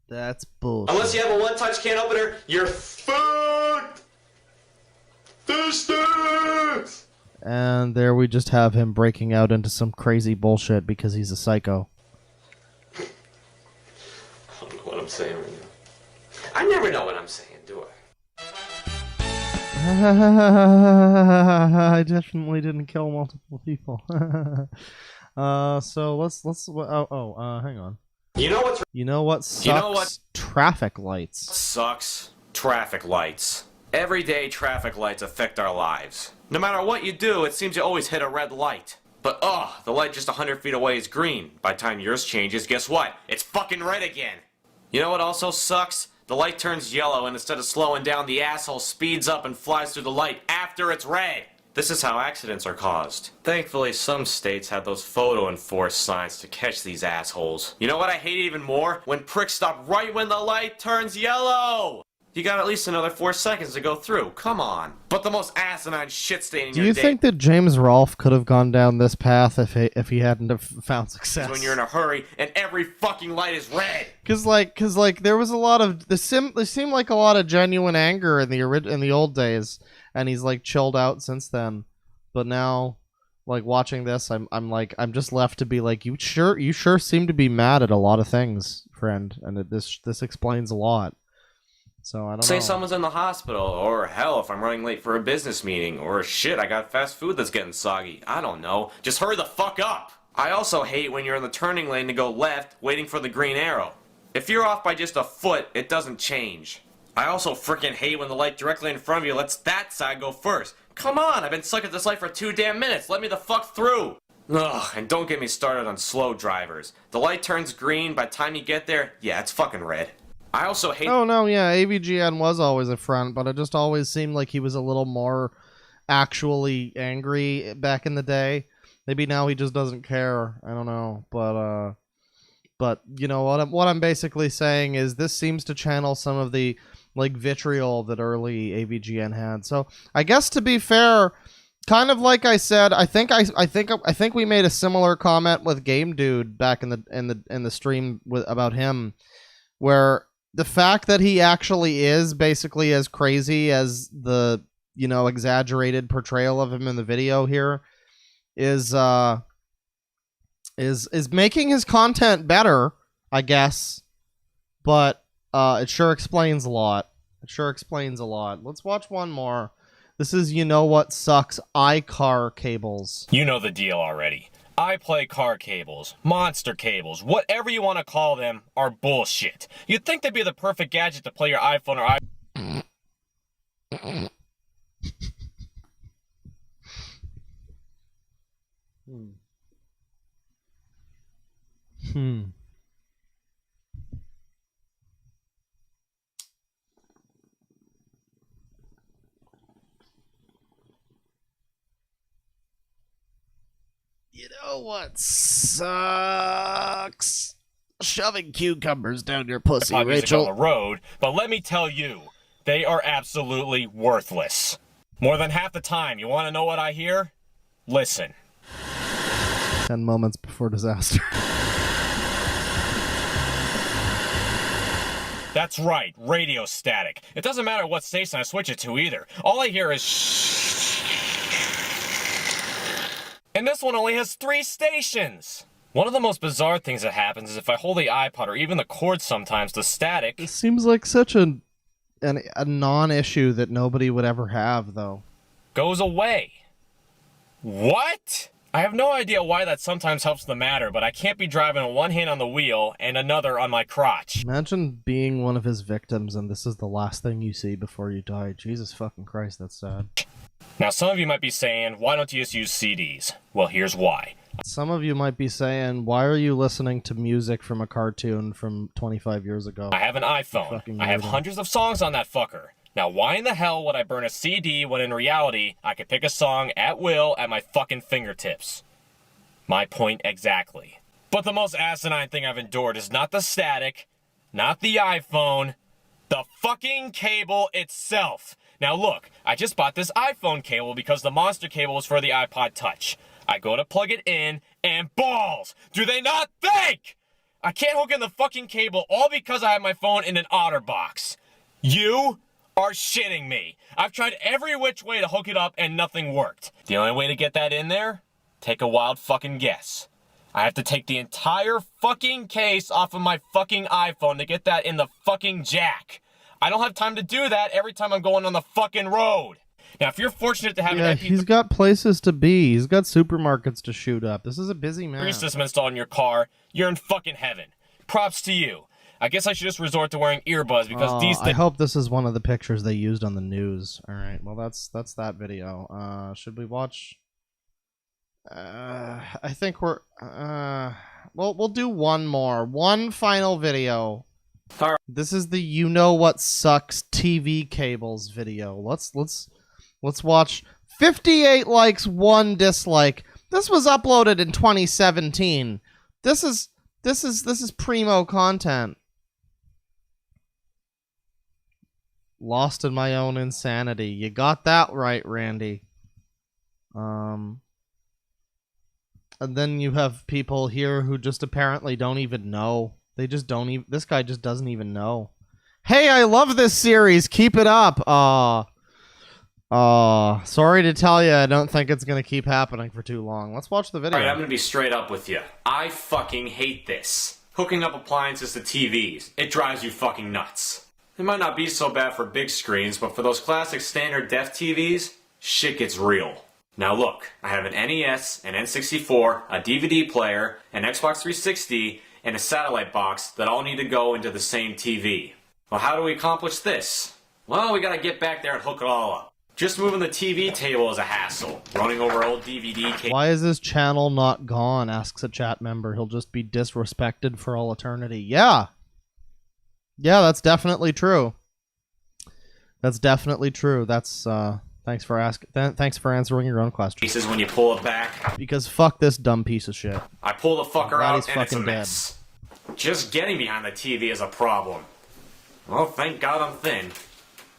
That's bullshit. Unless you have a one-touch can opener, you're fucked. This stinks. And there we just have him breaking out into some crazy bullshit because he's a psycho. I don't know what I'm saying right now. I never know what I'm saying, do I definitely didn't kill multiple people. So let's hang on. You know what's... You know what sucks? You know what? Traffic lights. Sucks. Traffic lights. Every day traffic lights affect our lives. No matter what you do, it seems you always hit a red light. But the light just 100 feet away is green. By the time yours changes, guess what? It's fucking red again. You know what also sucks? The light turns yellow and instead of slowing down, the asshole speeds up and flies through the light after it's red. This is how accidents are caused. Thankfully, some states have those photo enforced signs to catch these assholes. You know what I hate even more? When pricks stop right when the light turns yellow! You got at least another 4 seconds to go through. Come on. But the most asinine shit stain in Do your you day think that James Rolfe could have gone down this path if he hadn't have found success? is when you're in a hurry and every fucking light is red. Cause there was a lot of there seemed like a lot of genuine anger in the old days, and he's like chilled out since then. But now, like watching this, I'm just left to be like, you sure seem to be mad at a lot of things, friend, and this explains a lot. So I don't know. Say someone's in the hospital, or hell, if I'm running late for a business meeting, or shit, I got fast food that's getting soggy. I don't know. Just hurry the fuck up. I also hate when you're in the turning lane to go left, waiting for the green arrow. If you're off by just a foot, it doesn't change. I also freaking hate when the light directly in front of you lets that side go first. Come on, I've been stuck at this light for 2 damn minutes. Let me the fuck through. Ugh, and don't get me started on slow drivers. The light turns green, by the time you get there, yeah, it's fucking red. I also hate... Oh, no, yeah, AVGN was always a friend, but it just always seemed like he was a little more actually angry back in the day. Maybe now he just doesn't care. I don't know, but you know what I'm basically saying is this seems to channel some of the like vitriol that early AVGN had. So I guess to be fair, kind of like I said, I think we made a similar comment with Game Dude back in the stream about him, where the fact that he actually is basically as crazy as the exaggerated portrayal of him in the video here is making his content better, I guess, but it sure explains a lot. Let's watch one more. This is You Know What Sucks iCar cables. You know the deal already. iPlay car cables, monster cables, whatever you want to call them, are bullshit. You'd think they'd be the perfect gadget to play your iPhone or You know what sucks? Shoving cucumbers down your pussy, Pop music Rachel. on the road, but let me tell you, they are absolutely worthless. More than half the time, you want to know what I hear? Listen. 10 moments before disaster. That's right, radio static. It doesn't matter what station I switch it to either. All I hear is shh. And this one only has 3 stations. One of the most bizarre things that happens is if I hold the iPod or even the cord sometimes, the static... It seems like such a non-issue that nobody would ever have, though. ...goes away. What? I have no idea why that sometimes helps the matter, but I can't be driving with one hand on the wheel and another on my crotch. Imagine being one of his victims and this is the last thing you see before you die. Jesus fucking Christ, that's sad. Now, some of you might be saying, why don't you just use CDs? Well, here's why. Some of you might be saying, why are you listening to music from a cartoon from 25 years ago? I have an iPhone. I have hundreds of songs on that fucker. Now, why in the hell would I burn a CD when in reality, I could pick a song at will at my fucking fingertips? My point exactly. But the most asinine thing I've endured is not the static, not the iPhone, the fucking cable itself. Now look, I just bought this iPhone cable because the monster cable was for the iPod Touch. I go to plug it in, and balls! Do they not think? I can't hook in the fucking cable all because I have my phone in an OtterBox. You are shitting me. I've tried every which way to hook it up and nothing worked. The only way to get that in there? Take a wild fucking guess. I have to take the entire fucking case off of my fucking iPhone to get that in the fucking jack. I don't have time to do that every time I'm going on the fucking road. Now, if you're fortunate to have an MP3 he's got places to be. He's got supermarkets to shoot up. This is a busy man. system installed in your car, you're in fucking heaven. Props to you. I guess I should just resort to wearing earbuds because these I things... hope this is one of the pictures they used on the news. All right, well that's that video. Should we watch? I think we're. We'll do one more, one final video. All right. This is the "You Know What Sucks" TV cables video. Let's watch. 58 likes, 1 dislike. This was uploaded in 2017. This is primo content. Lost in my own insanity. You got that right, Randy. And then you have people here who just apparently don't even know. They just don't even... This guy just doesn't even know. Hey, I love this series. Keep it up. Sorry to tell you, I don't think it's going to keep happening for too long. Let's watch the video. Alright, I'm going to be straight up with you. I fucking hate this. Hooking up appliances to TVs. It drives you fucking nuts. It might not be so bad for big screens, but for those classic standard def TVs, shit gets real. Now look, I have an NES, an N64, a DVD player, an Xbox 360, and a satellite box that all need to go into the same TV. Well, how do we accomplish this? Well, we gotta get back there and hook it all up. Just moving the TV table is a hassle. Running over old DVD cables. Why is this channel not gone? Asks a chat member. He'll just be disrespected for all eternity. Yeah. Yeah, that's definitely true. That's definitely true. That's, thanks for answering your own question. Pieces when you pull it back. Because fuck this dumb piece of shit. I pull the fucker Glad he's out and it's a fucking mess. Just getting behind the TV is a problem. Well, thank God I'm thin.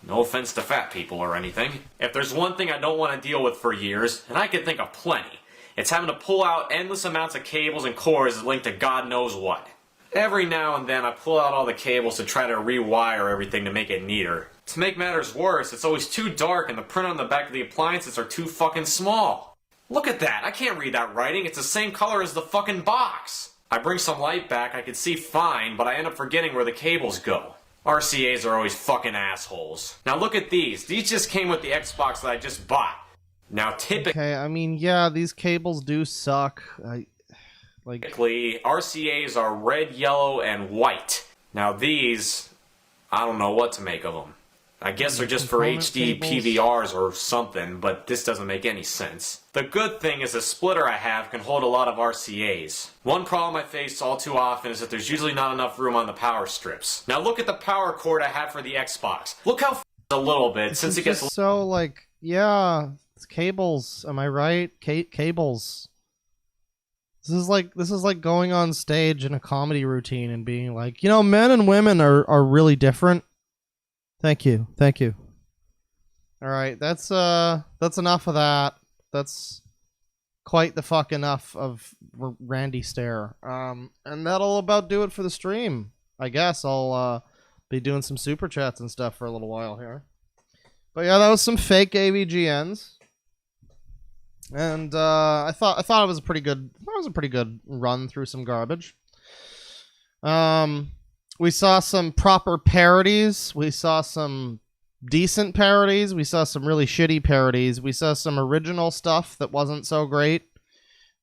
No offense to fat people or anything. If there's one thing I don't want to deal with for years, and I can think of plenty, it's having to pull out endless amounts of cables and cords linked to God knows what. Every now and then I pull out all the cables to try to rewire everything to make it neater. To make matters worse, it's always too dark and the print on the back of the appliances are too fucking small. Look at that, I can't read that writing, it's the same color as the fucking box. I bring some light back, I can see fine, but I end up forgetting where the cables go. RCAs are always fucking assholes. Now look at these. These just came with the Xbox that I just bought. Now typically... Okay, I mean, yeah, these cables do suck. Typically, RCAs are red, yellow, and white. Now these, I don't know what to make of them. I guess they're just for HD PVRs or something, but this doesn't make any sense. The good thing is the splitter I have can hold a lot of RCAs. One problem I face all too often is that there's usually not enough room on the power strips. Now look at the power cord I have for the Xbox. Look how a little bit since it gets so like, yeah, it's cables. Am I right? Cables. This is like going on stage in a comedy routine and being like, you know, men and women are really different. Thank you. All right, that's enough of that. That's quite the fuck enough of Randy Stair. And that'll about do it for the stream. I guess I'll be doing some super chats and stuff for a little while here. But yeah, that was some fake AVGNs. And I thought it was a pretty good run through some garbage. We saw some proper parodies. We saw some decent parodies. We saw some really shitty parodies. We saw some original stuff that wasn't so great.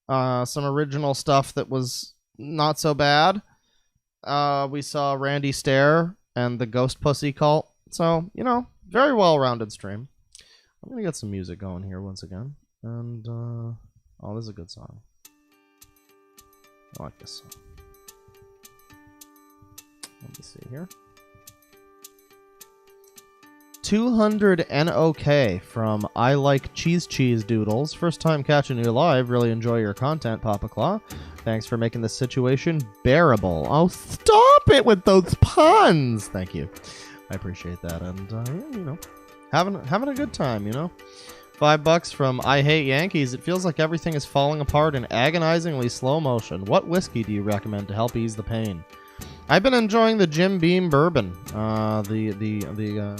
Some original stuff that was not so bad. We saw Randy Stair and the Ghost Pussy Cult. So, you know, very well-rounded stream. I'm gonna get some music going here once again. And, oh, this is a good song. I like this song. Let me see here. 200 NOK from I Like Cheese Doodles. First time catching you live. Really enjoy your content, Papa Claw. Thanks for making this situation bearable. Oh, stop it with those puns! Thank you. I appreciate that. And, yeah, you know, having a good time, you know? $5 from I Hate Yankees. It feels like everything is falling apart in agonizingly slow motion. What whiskey do you recommend to help ease the pain? I've been enjoying the Jim Beam bourbon. The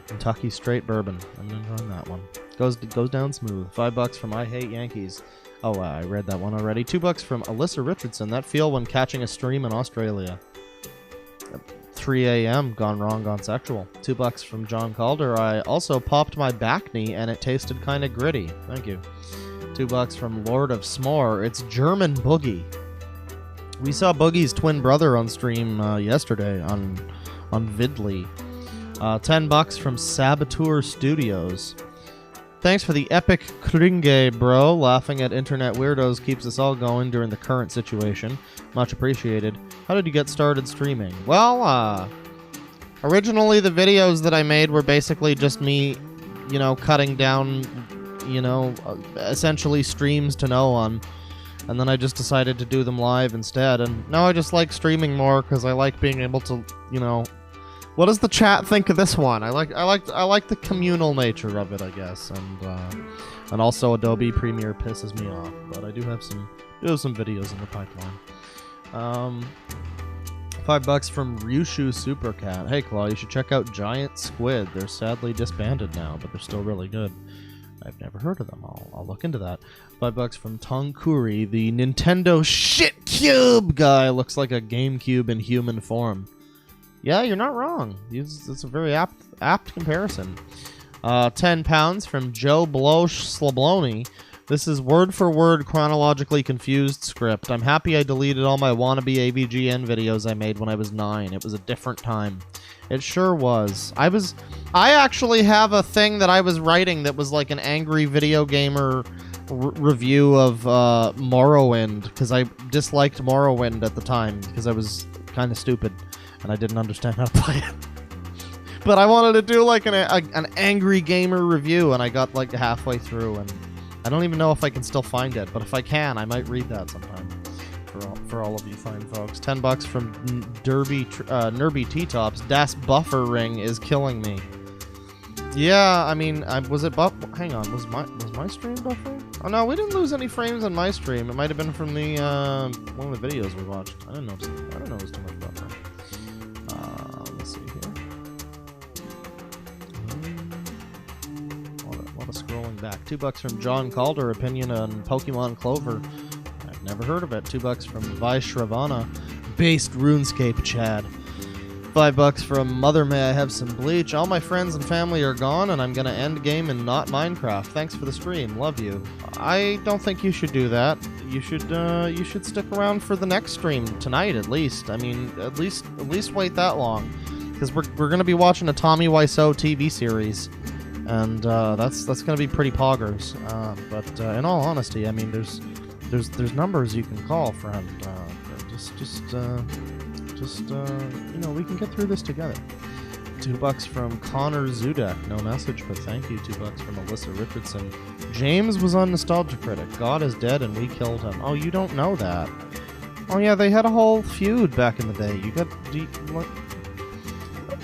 Kentucky Straight Bourbon. I'm enjoying that one. Goes down smooth. $5 from I Hate Yankees. Oh, I read that one already. $2 from Alyssa Richardson. That feel when catching a stream in Australia. 3 a.m. Gone wrong, gone sexual. $2 from John Calder. I also popped my back knee and it tasted kind of gritty. Thank you. $2 from Lord of S'more. It's German Boogie. We saw Boogie's twin brother on stream yesterday on Vidly. $10 from Saboteur Studios. Thanks for the epic kringe, bro. Laughing at internet weirdos keeps us all going during the current situation. Much appreciated. How did you get started streaming? Well, originally the videos that I made were basically just me, you know, cutting down, you know, essentially streams to no one. And then I just decided to do them live instead. And now I just like streaming more because I like being able to, you know... What does the chat think of this one? I like the communal nature of it, I guess, and also Adobe Premiere pisses me off. But I do have some videos in the pipeline. $5 from Ryushu Supercat. Hey Claw, you should check out Giant Squid. They're sadly disbanded now, but they're still really good. I've never heard of them. I'll look into that. $5 from Tonkuri. The Nintendo shit cube guy looks like a GameCube in human form. Yeah, you're not wrong. It's a very apt comparison. £10 from Joe Blosh Slabloni. This is word-for-word chronologically confused script. I'm happy I deleted all my wannabe AVGN videos I made when I was 9. It was a different time. It sure was. I actually have a thing that I was writing that was like an angry video gamer review of Morrowind, because I disliked Morrowind at the time, because I was kind of stupid. And I didn't understand how to play it. But I wanted to do like an angry gamer review, and I got like halfway through, and I don't even know if I can still find it. But if I can, I might read that sometime for all of you fine folks. $10 from Nerby T-Tops. Das Buffer Ring is killing me. Yeah, I mean, was it hang on, was my stream buffering? Oh no, we didn't lose any frames on my stream. It might have been from the one of the videos we watched. I don't know it was too much buffering. Let's see here. A lot of scrolling back. $2 from John Calder. Opinion on Pokemon Clover. I've never heard of it. $2 from Vaishravana. Based RuneScape Chad. $5 from Mother May I Have Some Bleach. All my friends and family are gone, and I'm gonna end game and not Minecraft. Thanks for the stream. Love you. I don't think you should do that. You should stick around for the next stream tonight, at least. I mean, at least wait that long, because we're gonna be watching a Tommy Wiseau TV series, and that's gonna be pretty poggers. But in all honesty, I mean, there's numbers you can call, friend. Just you know, we can get through this together. $2 from Connor Zudek. No message, but thank you. $2 from Alyssa Richardson. James was on Nostalgia Critic. God is dead and we killed him. Oh, you don't know that. Oh yeah, they had a whole feud back in the day.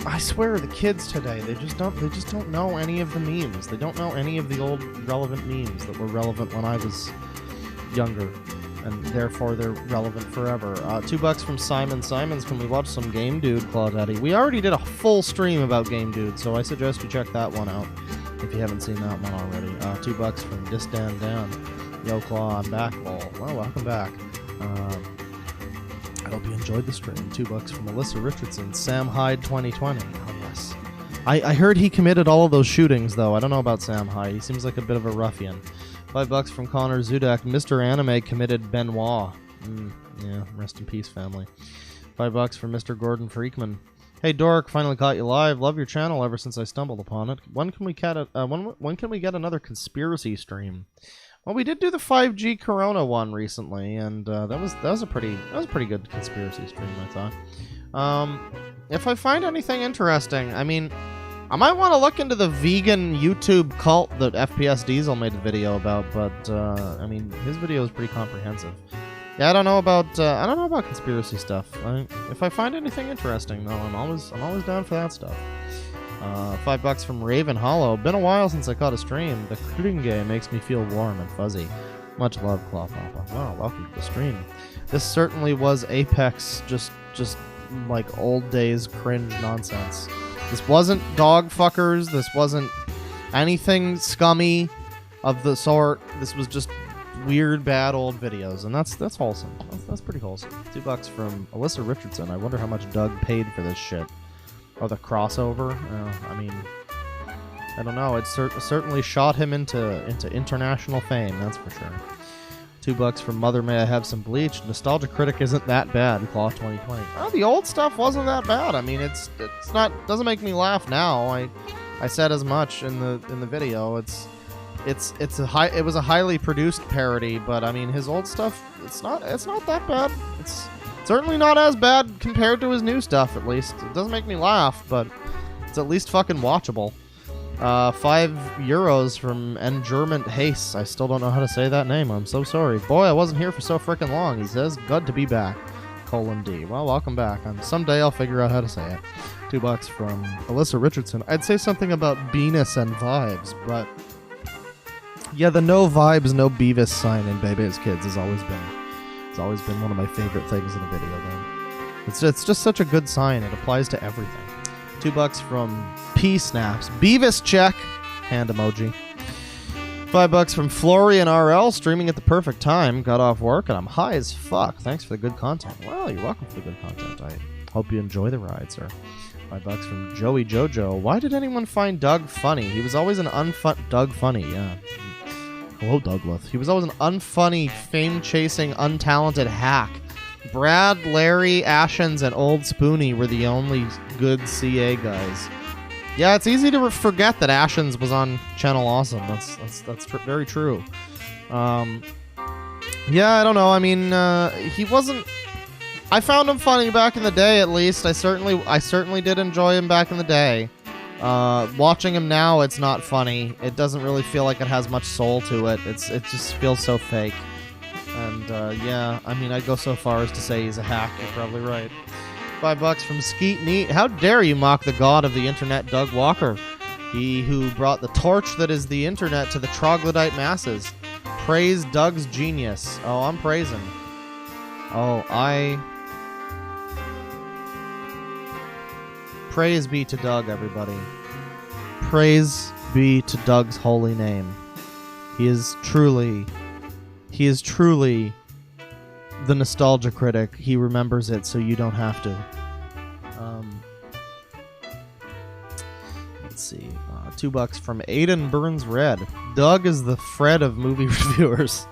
I swear, the kids today, they just don't know any of the memes. They don't know any of the old relevant memes that were relevant when I was younger, and therefore they're relevant forever. $2 from Simon Simons. Can we watch some Game Dude, Claudette? We already did a full stream about Game Dude, so I suggest you check that one out if you haven't seen that one already. $2 from Distan Dan. Yo, Claw, I'm back. Well, welcome back. I hope you enjoyed the stream. $2 from Alyssa Richardson. Sam Hyde 2020. Oh, yes. I heard he committed all of those shootings, though. I don't know about Sam Hyde. He seems like a bit of a ruffian. $5 from Connor Zudak. Mr. Anime committed Benoit. Yeah, rest in peace, family. $5 from Mr. Gordon Freakman. Hey, Dork, finally caught you live. Love your channel ever since I stumbled upon it. When can we get another conspiracy stream? Well, we did do the 5G Corona one recently, and that was a pretty good conspiracy stream, I thought. If I find anything interesting, I mean, I might want to look into the vegan YouTube cult that FPS Diesel made a video about, but I mean, his video is pretty comprehensive. Yeah, I don't know about conspiracy stuff. If I find anything interesting, though, I'm always down for that stuff. $5 from Raven Hollow. Been a while since I caught a stream. The Kringe makes me feel warm and fuzzy. Much love, Claw Papa. Wow, welcome to the stream. This certainly was Apex, just like old days cringe nonsense. This wasn't dog fuckers. This wasn't anything scummy of the sort. This was just weird, bad old videos, and that's wholesome. That's pretty wholesome. $2 from Alyssa Richardson. I wonder how much Doug paid for this shit. Oh, the crossover? I mean, I don't know. It certainly shot him into international fame, that's for sure. $2 from Mother May I Have Some Bleach. Nostalgia Critic isn't that bad. Claw 2020. Oh, the old stuff wasn't that bad. I mean, it's not, doesn't make me laugh now. I said as much in the video. It was a highly produced parody, but I mean, his old stuff, it's not that bad. It's certainly not as bad compared to his new stuff, at least. It doesn't make me laugh, but it's at least fucking watchable. €5 from Engerment Hace. I still don't know how to say that name. I'm so sorry. Boy, I wasn't here for so frickin' long. He says, good to be back. :D. Well, welcome back. Someday I'll figure out how to say it. $2 from Alyssa Richardson. I'd say something about Venus and vibes, but yeah, the no vibes, no Beavis sign in Baby's Kids has always been one of my favorite things in a video game. It's just such a good sign. It applies to everything. $2 from P Snaps. Beavis check. Hand emoji. $5 from Florian RL. Streaming at the perfect time. Got off work and I'm high as fuck. Thanks for the good content. Well, you're welcome for the good content. I hope you enjoy the ride, sir. $5 from Joey Jojo. Why did anyone find Doug funny? He was always an Doug funny, yeah. Hello, Douglas. He was always an unfunny, fame-chasing, untalented hack. Brad, Larry, Ashens, and Old Spoony were the only good CA guys. Yeah, it's easy to forget that Ashens was on Channel Awesome. That's very true. Yeah, I don't know. I mean, he wasn't. I found him funny back in the day, at least. I certainly did enjoy him back in the day. Watching him now, it's not funny. It doesn't really feel like it has much soul to it. It just feels so fake. And yeah, I mean, I'd go so far as to say he's a hack. You're probably right. $5 from Skeet Neat. How dare you mock the god of the internet, Doug Walker? He who brought the torch that is the internet to the troglodyte masses. Praise Doug's genius. Oh, I'm praising. Oh, praise be to Doug, everybody. Praise be to Doug's holy name. He is truly the nostalgia critic. He remembers it so you don't have to. Let's see. $2 from Aiden Burns Red. Doug is the Fred of movie reviewers.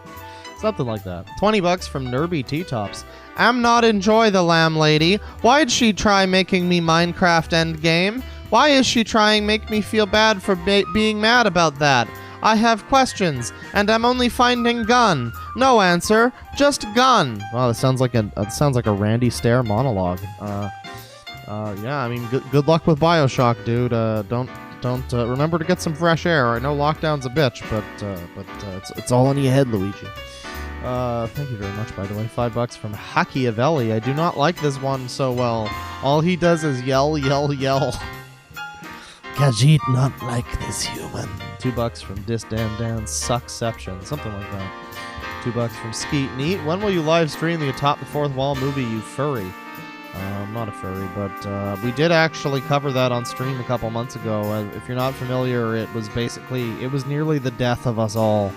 Something like that. $20 from Nerby T-Tops. Am not enjoy the lamb lady. Why'd she try making me Minecraft endgame? Why is she trying make me feel bad for being mad about that? I have questions, and I'm only finding gun. No answer, just gun. Wow, that sounds like a Randy Stair monologue. Yeah, I mean, good luck with Bioshock, dude. Don't remember to get some fresh air. I know lockdown's a bitch, but it's all in your head, Luigi. Thank you very much, by the way. $5 from Hachiavelli. I do not like this one so well. All he does is yell, yell, yell. Khajiit not like this human. $2 from Dis Dan Dan Suckception. Something like that. $2 from Skeet Neat. When will you live stream the Atop the Fourth Wall movie, you furry? I'm not a furry, but we did actually cover that on stream a couple months ago. If you're not familiar, it was nearly the death of us all.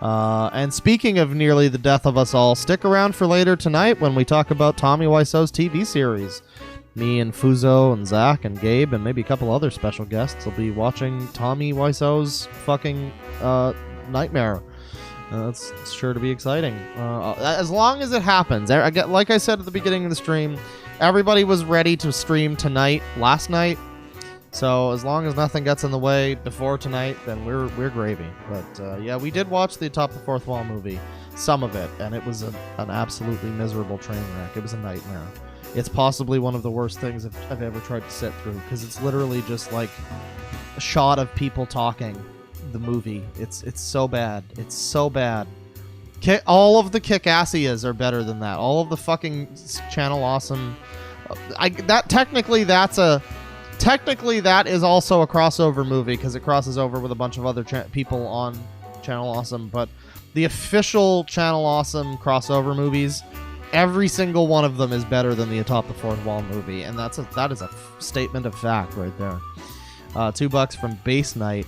And speaking of nearly the death of us all, stick around for later tonight when we talk about Tommy Wiseau's TV series. Me and Fuzo and Zach and Gabe and maybe a couple other special guests will be watching Tommy Wiseau's fucking nightmare. That's sure to be exciting. As long as it happens. Like I said at the beginning of the stream, everybody was ready to stream tonight, last night. So as long as nothing gets in the way before tonight, then we're gravy. But yeah, we did watch the Top of the Fourth Wall movie, some of it, and it was an absolutely miserable train wreck. It was a nightmare. It's possibly one of the worst things I've ever tried to sit through, because it's literally just like a shot of people talking. The movie, it's so bad. It's so bad. All of the kick-assias are better than that. All of the fucking Channel Awesome. Technically that is also a crossover movie because it crosses over with a bunch of other people on Channel Awesome. But the official Channel Awesome crossover movies, every single one of them is better than the Atop the Fourth Wall movie, and that is a statement of fact right there. $2 from Base Night.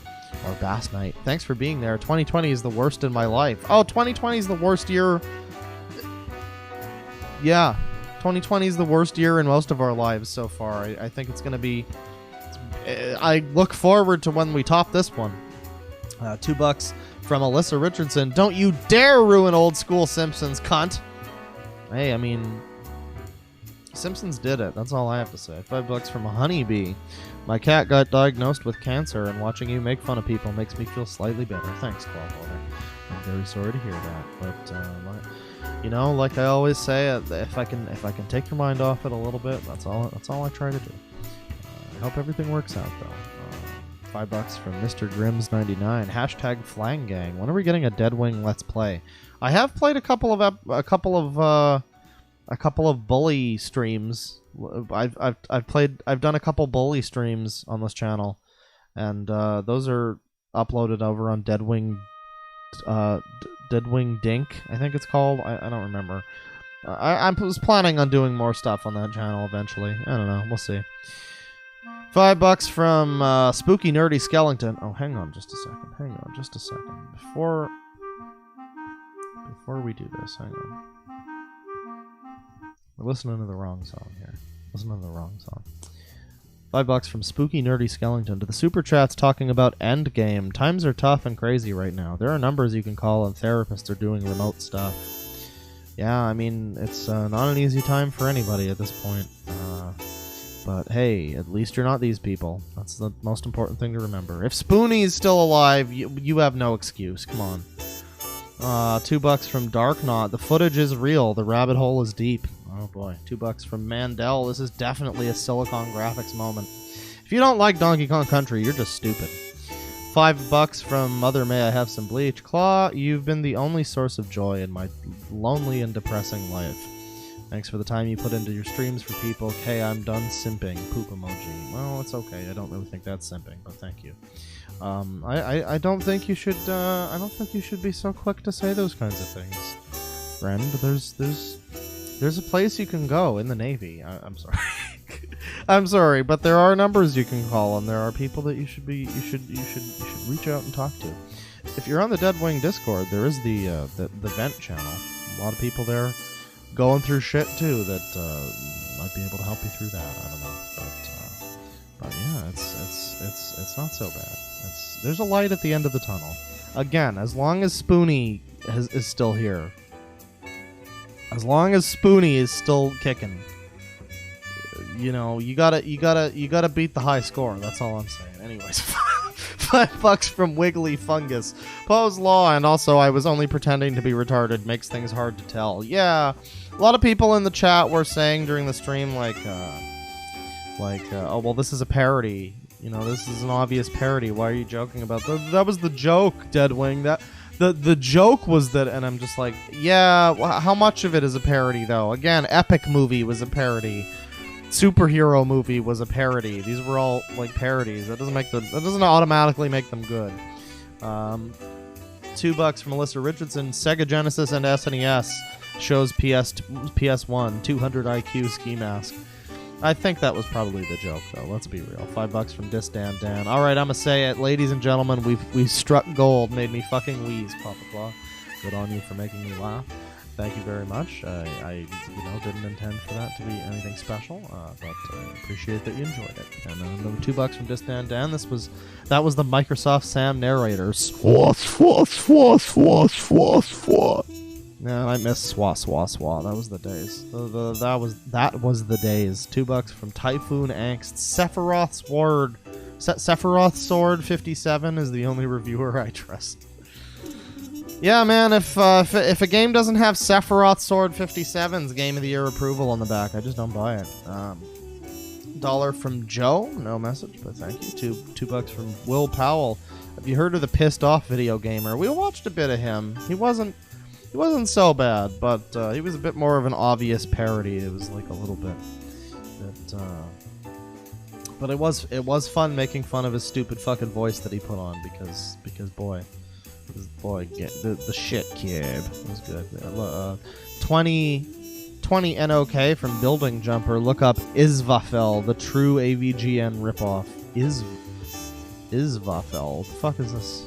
Or Bass Night. Thanks for being there. 2020 is the worst in my life. Oh, 2020 is the worst year. Yeah, 2020 is the worst year in most of our lives so far. I think it's going to be... I look forward to when we top this one. $2 from Alyssa Richardson. Don't you dare ruin old school Simpsons, cunt. Hey, I mean... Simpsons did it. That's all I have to say. $5 from a honeybee. My cat got diagnosed with cancer, and watching you make fun of people makes me feel slightly better. Thanks, Clawholder. I'm very sorry to hear that. But like I always say, if I can take your mind off it a little bit, that's all I try to do. I hope everything works out, though. $5 from Mr. Grims99. Hashtag Flang Gang. When are we getting a Deadwing Let's Play? I have played a couple of bully streams. I've done a couple bully streams on this channel, and those are uploaded over on Deadwing Dink, I think it's called. I don't remember. I was planning on doing more stuff on that channel eventually. I don't know. We'll see. $5 from Spooky Nerdy Skellington. Oh, hang on just a second. Before we do this, hang on. We're listening to the wrong song here. $5 from Spooky Nerdy Skellington. To the Super Chats talking about Endgame. Times are tough and crazy right now. There are numbers you can call and therapists are doing remote stuff. Yeah, I mean, it's not an easy time for anybody at this point. But hey, at least you're not these people. That's the most important thing to remember. If Spoony's still alive, you have no excuse. Come on. $2 from Darknot. The footage is real. The rabbit hole is deep. Oh boy. $2 from Mandel. This is definitely a Silicon Graphics moment. If you don't like Donkey Kong Country, you're just stupid. $5 from Mother May I Have Some Bleach. Claw, you've been the only source of joy in my lonely and depressing life. Thanks for the time you put into your streams for people. Okay, I'm done simping. Poop emoji. Well, it's okay. I don't really think that's simping, but thank you. I don't think you should. I don't think you should be so quick to say those kinds of things, friend. There's a place you can go in the Navy. I'm sorry. I'm sorry, but there are numbers you can call, and there are people that you should reach out and talk to. If you're on the Deadwing Discord, there is the vent channel. A lot of people there going through shit too that might be able to help you through that. I don't know, but yeah, it's not so bad. There's a light at the end of the tunnel. Again, as long as Spoony is still here, as long as Spoony is still kicking, you gotta beat the high score. That's all I'm saying. Anyways, $5 from Wiggly Fungus. Poe's Law, and also I was only pretending to be retarded makes things hard to tell. Yeah, a lot of people in the chat were saying during the stream, like, Like, oh, well, this is a parody. You know, this is an obvious parody. Why are you joking about that? That was the joke, Deadwing. The joke was that, and I'm just like, yeah, how much of it is a parody, though? Again, Epic movie was a parody. Superhero movie was a parody. These were all, like, parodies. That doesn't automatically make them good. $2 from Melissa Richardson. Sega Genesis and SNES shows PS1 200 IQ ski mask. I think that was probably the joke, though. Let's be real. $5 from Disdan Dan. All right, I'm gonna say it, ladies and gentlemen. We've struck gold. Made me fucking wheeze, Papa Claw. Good on you for making me laugh. Thank you very much. I didn't intend for that to be anything special, but I appreciate that you enjoyed it. And another $2 from Disdan Dan. That was the Microsoft Sam narrators. Yeah, I miss Swa Swa Swa. That was the days. That was the days. $2 from Typhoon Angst. Sephiroth Sword 57 is the only reviewer I trust. Yeah, man. If a game doesn't have Sephiroth Sword 57's Game of the Year approval on the back, I just don't buy it. $1 from Joe. No message, but thank you. $2 from Will Powell. Have you heard of the Pissed Off Video Gamer? We watched a bit of him. He wasn't so bad, but he was a bit more of an obvious parody. It was like a little bit, but it was fun making fun of his stupid fucking voice that he put on because boy, get the shit kid. It was good. 20 NOK from Building Jumper. Look up Isvafel, the true AVGN ripoff. Isvafel. What the fuck is this?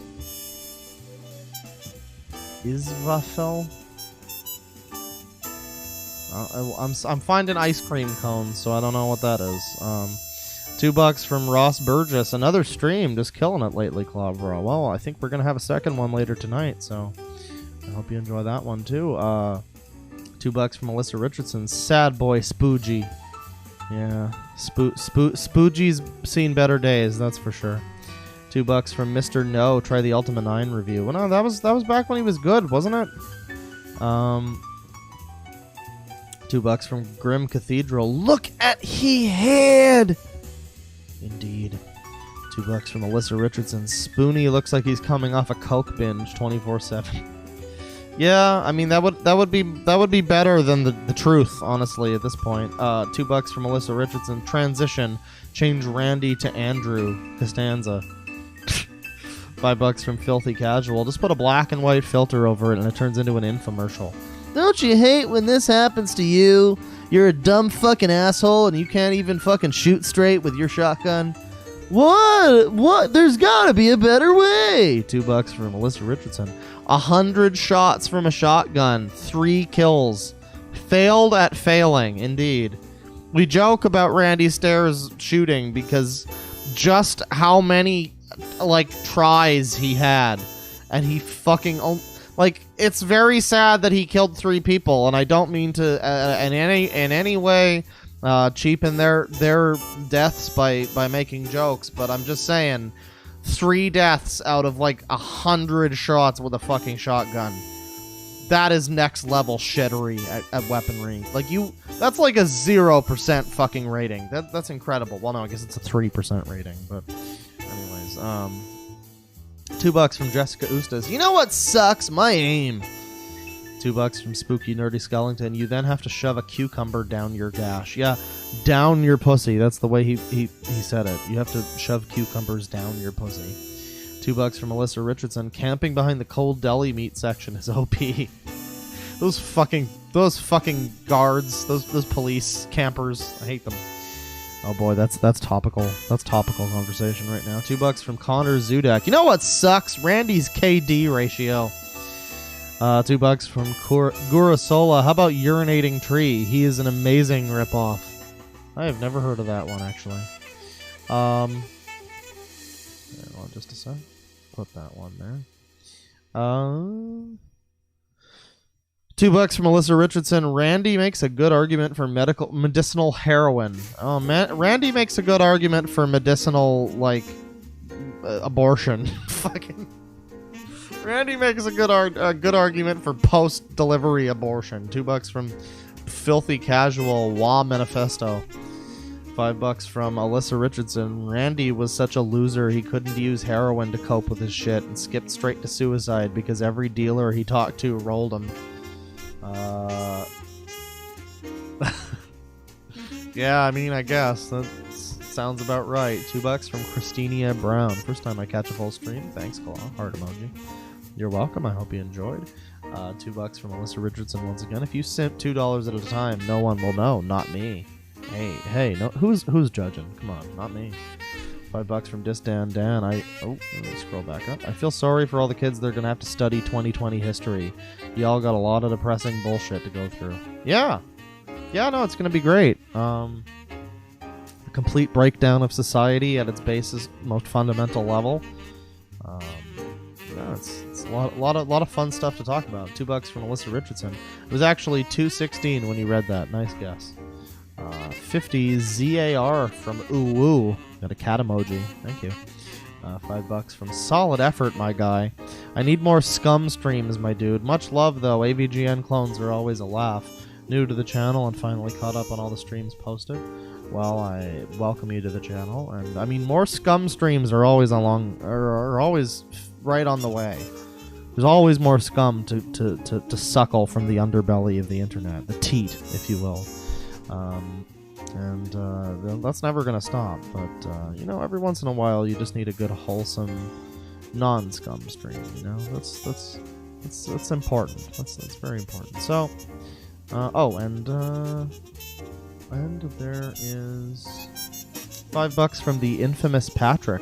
Isvafel? I'm finding ice cream cones, so I don't know what that is. $2 from Ross Burgess. Another stream, just killing it lately, Clavro. Well, I think we're gonna have a second one later tonight, so I hope you enjoy that one too. $2 from Melissa Richardson. Sad boy Spoogie. Yeah, Spoogie's seen better days, that's for sure. $2 from Mr. No. Try the Ultima 9 review. Well, no, that was back when he was good, wasn't it? $2 from Grim Cathedral. Look at he had. Indeed. $2 from Alyssa Richardson. Spoony looks like he's coming off a coke binge 24/7. Yeah, I mean that would be better than the truth, honestly, at this point. $2 from Alyssa Richardson. Transition. Change Randy to Andrew Costanza. $5 from Filthy Casual. Just put a black and white filter over it and it turns into an infomercial. Don't you hate when this happens to you? You're a dumb fucking asshole and you can't even fucking shoot straight with your shotgun? What? There's gotta be a better way! $2 from Melissa Richardson. 100 shots from a shotgun. 3 kills. Failed at failing, indeed. We joke about Randy Stair's shooting because just how many tries he had, and he fucking it's very sad that he killed 3 people, and I don't mean to in any way cheapen their deaths by making jokes, but I'm just saying 3 deaths out of 100 shots with a fucking shotgun. That is next level shittery at weaponry. That's like a 0% fucking rating. That's incredible. Well, no, I guess it's a 3% rating, but anyways, $2 from Jessica Ustas. You know what sucks? My aim. $2 from Spooky Nerdy Skellington. You then have to shove a cucumber down your gash. Yeah, down your pussy. That's the way he said it. You have to shove cucumbers down your pussy. $2 from Melissa Richardson. Camping behind the cold deli meat section is OP. Those fucking guards, those police campers. I hate them. Oh boy, that's topical. That's topical conversation right now. $2 from Connor Zudak. You know what sucks? Randy's KD ratio. $2 from Gurasola. How about Urinating Tree? He is an amazing ripoff. I have never heard of that one actually. Hold on just a sec. Put that one there. $2 from Melissa Richardson. Randy makes a good argument for medicinal heroin. Oh man, Randy makes a good argument for medicinal abortion. Fucking Randy makes a good argument for post-delivery abortion. $2 from Filthy Casual. Wah Manifesto. $5 from Alyssa Richardson. Randy was such a loser he couldn't use heroin to cope with his shit and skipped straight to suicide because every dealer he talked to rolled him. Yeah, I mean, I guess that sounds about right. $2 from Christina Brown. First time I catch a full stream. Thanks, Claw. Heart emoji. You're welcome. I hope you enjoyed. $2 from Alyssa Richardson once again. If you simp $2 at a time, no one will know. Not me. Hey, no, who's judging? Come on, not me. $5 from Disdan Dan. Let me scroll back up. I feel sorry for all the kids that are gonna have to study 2020 history. Y'all got a lot of depressing bullshit to go through. Yeah, no, it's gonna be great. A complete breakdown of society at its basis, most fundamental level. Yeah, it's a lot of fun stuff to talk about. $2 from Alyssa Richardson. It was actually 2:16 when you read that. Nice guess. 50 ZAR from Ooh. Got a cat emoji. Thank you. $5 from Solid Effort, my guy. I need more scum streams, my dude. Much love, though. AVGN clones are always a laugh. New to the channel and finally caught up on all the streams posted. Well, I welcome you to the channel. And I mean, more scum streams are always always right on the way. There's always more scum to suckle from the underbelly of the internet, the teat, if you will. That's never gonna stop. But you know, every once in a while, you just need a good, wholesome, non-scum stream. You know, that's important. That's very important. So, and there is $5 from the infamous Patrick.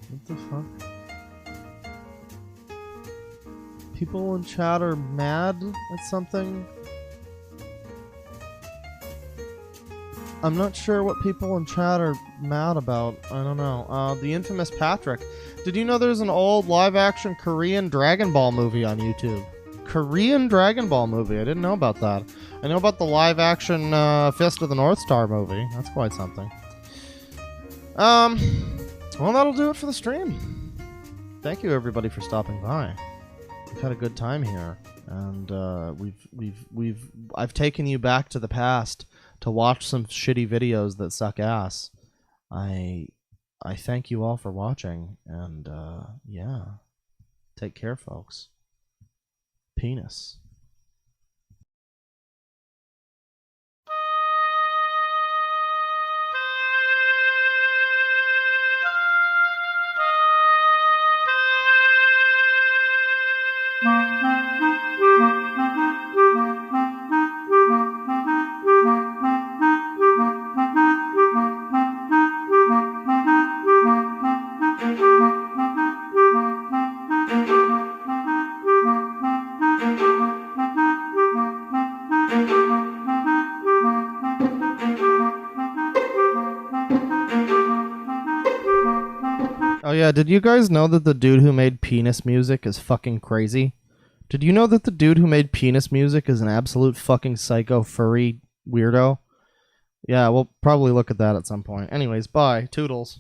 What the fuck? People in chat are mad at something. I'm not sure what people in chat are mad about. I don't know. The infamous Patrick. Did you know there's an old live-action Korean Dragon Ball movie on YouTube? Korean Dragon Ball movie. I didn't know about that. I know about the live-action Fist of the North Star movie. That's quite something. Well, that'll do it for the stream. Thank you, everybody, for stopping by. We've had a good time here, and I've taken you back to the past to watch some shitty videos that suck ass. I thank you all for watching, and yeah, take care, folks. Penis. Oh yeah, did you guys know that the dude who made penis music is fucking crazy? Did you know that the dude who made penis music is an absolute fucking psycho furry weirdo? Yeah, we'll probably look at that at some point. Anyways, bye. Toodles.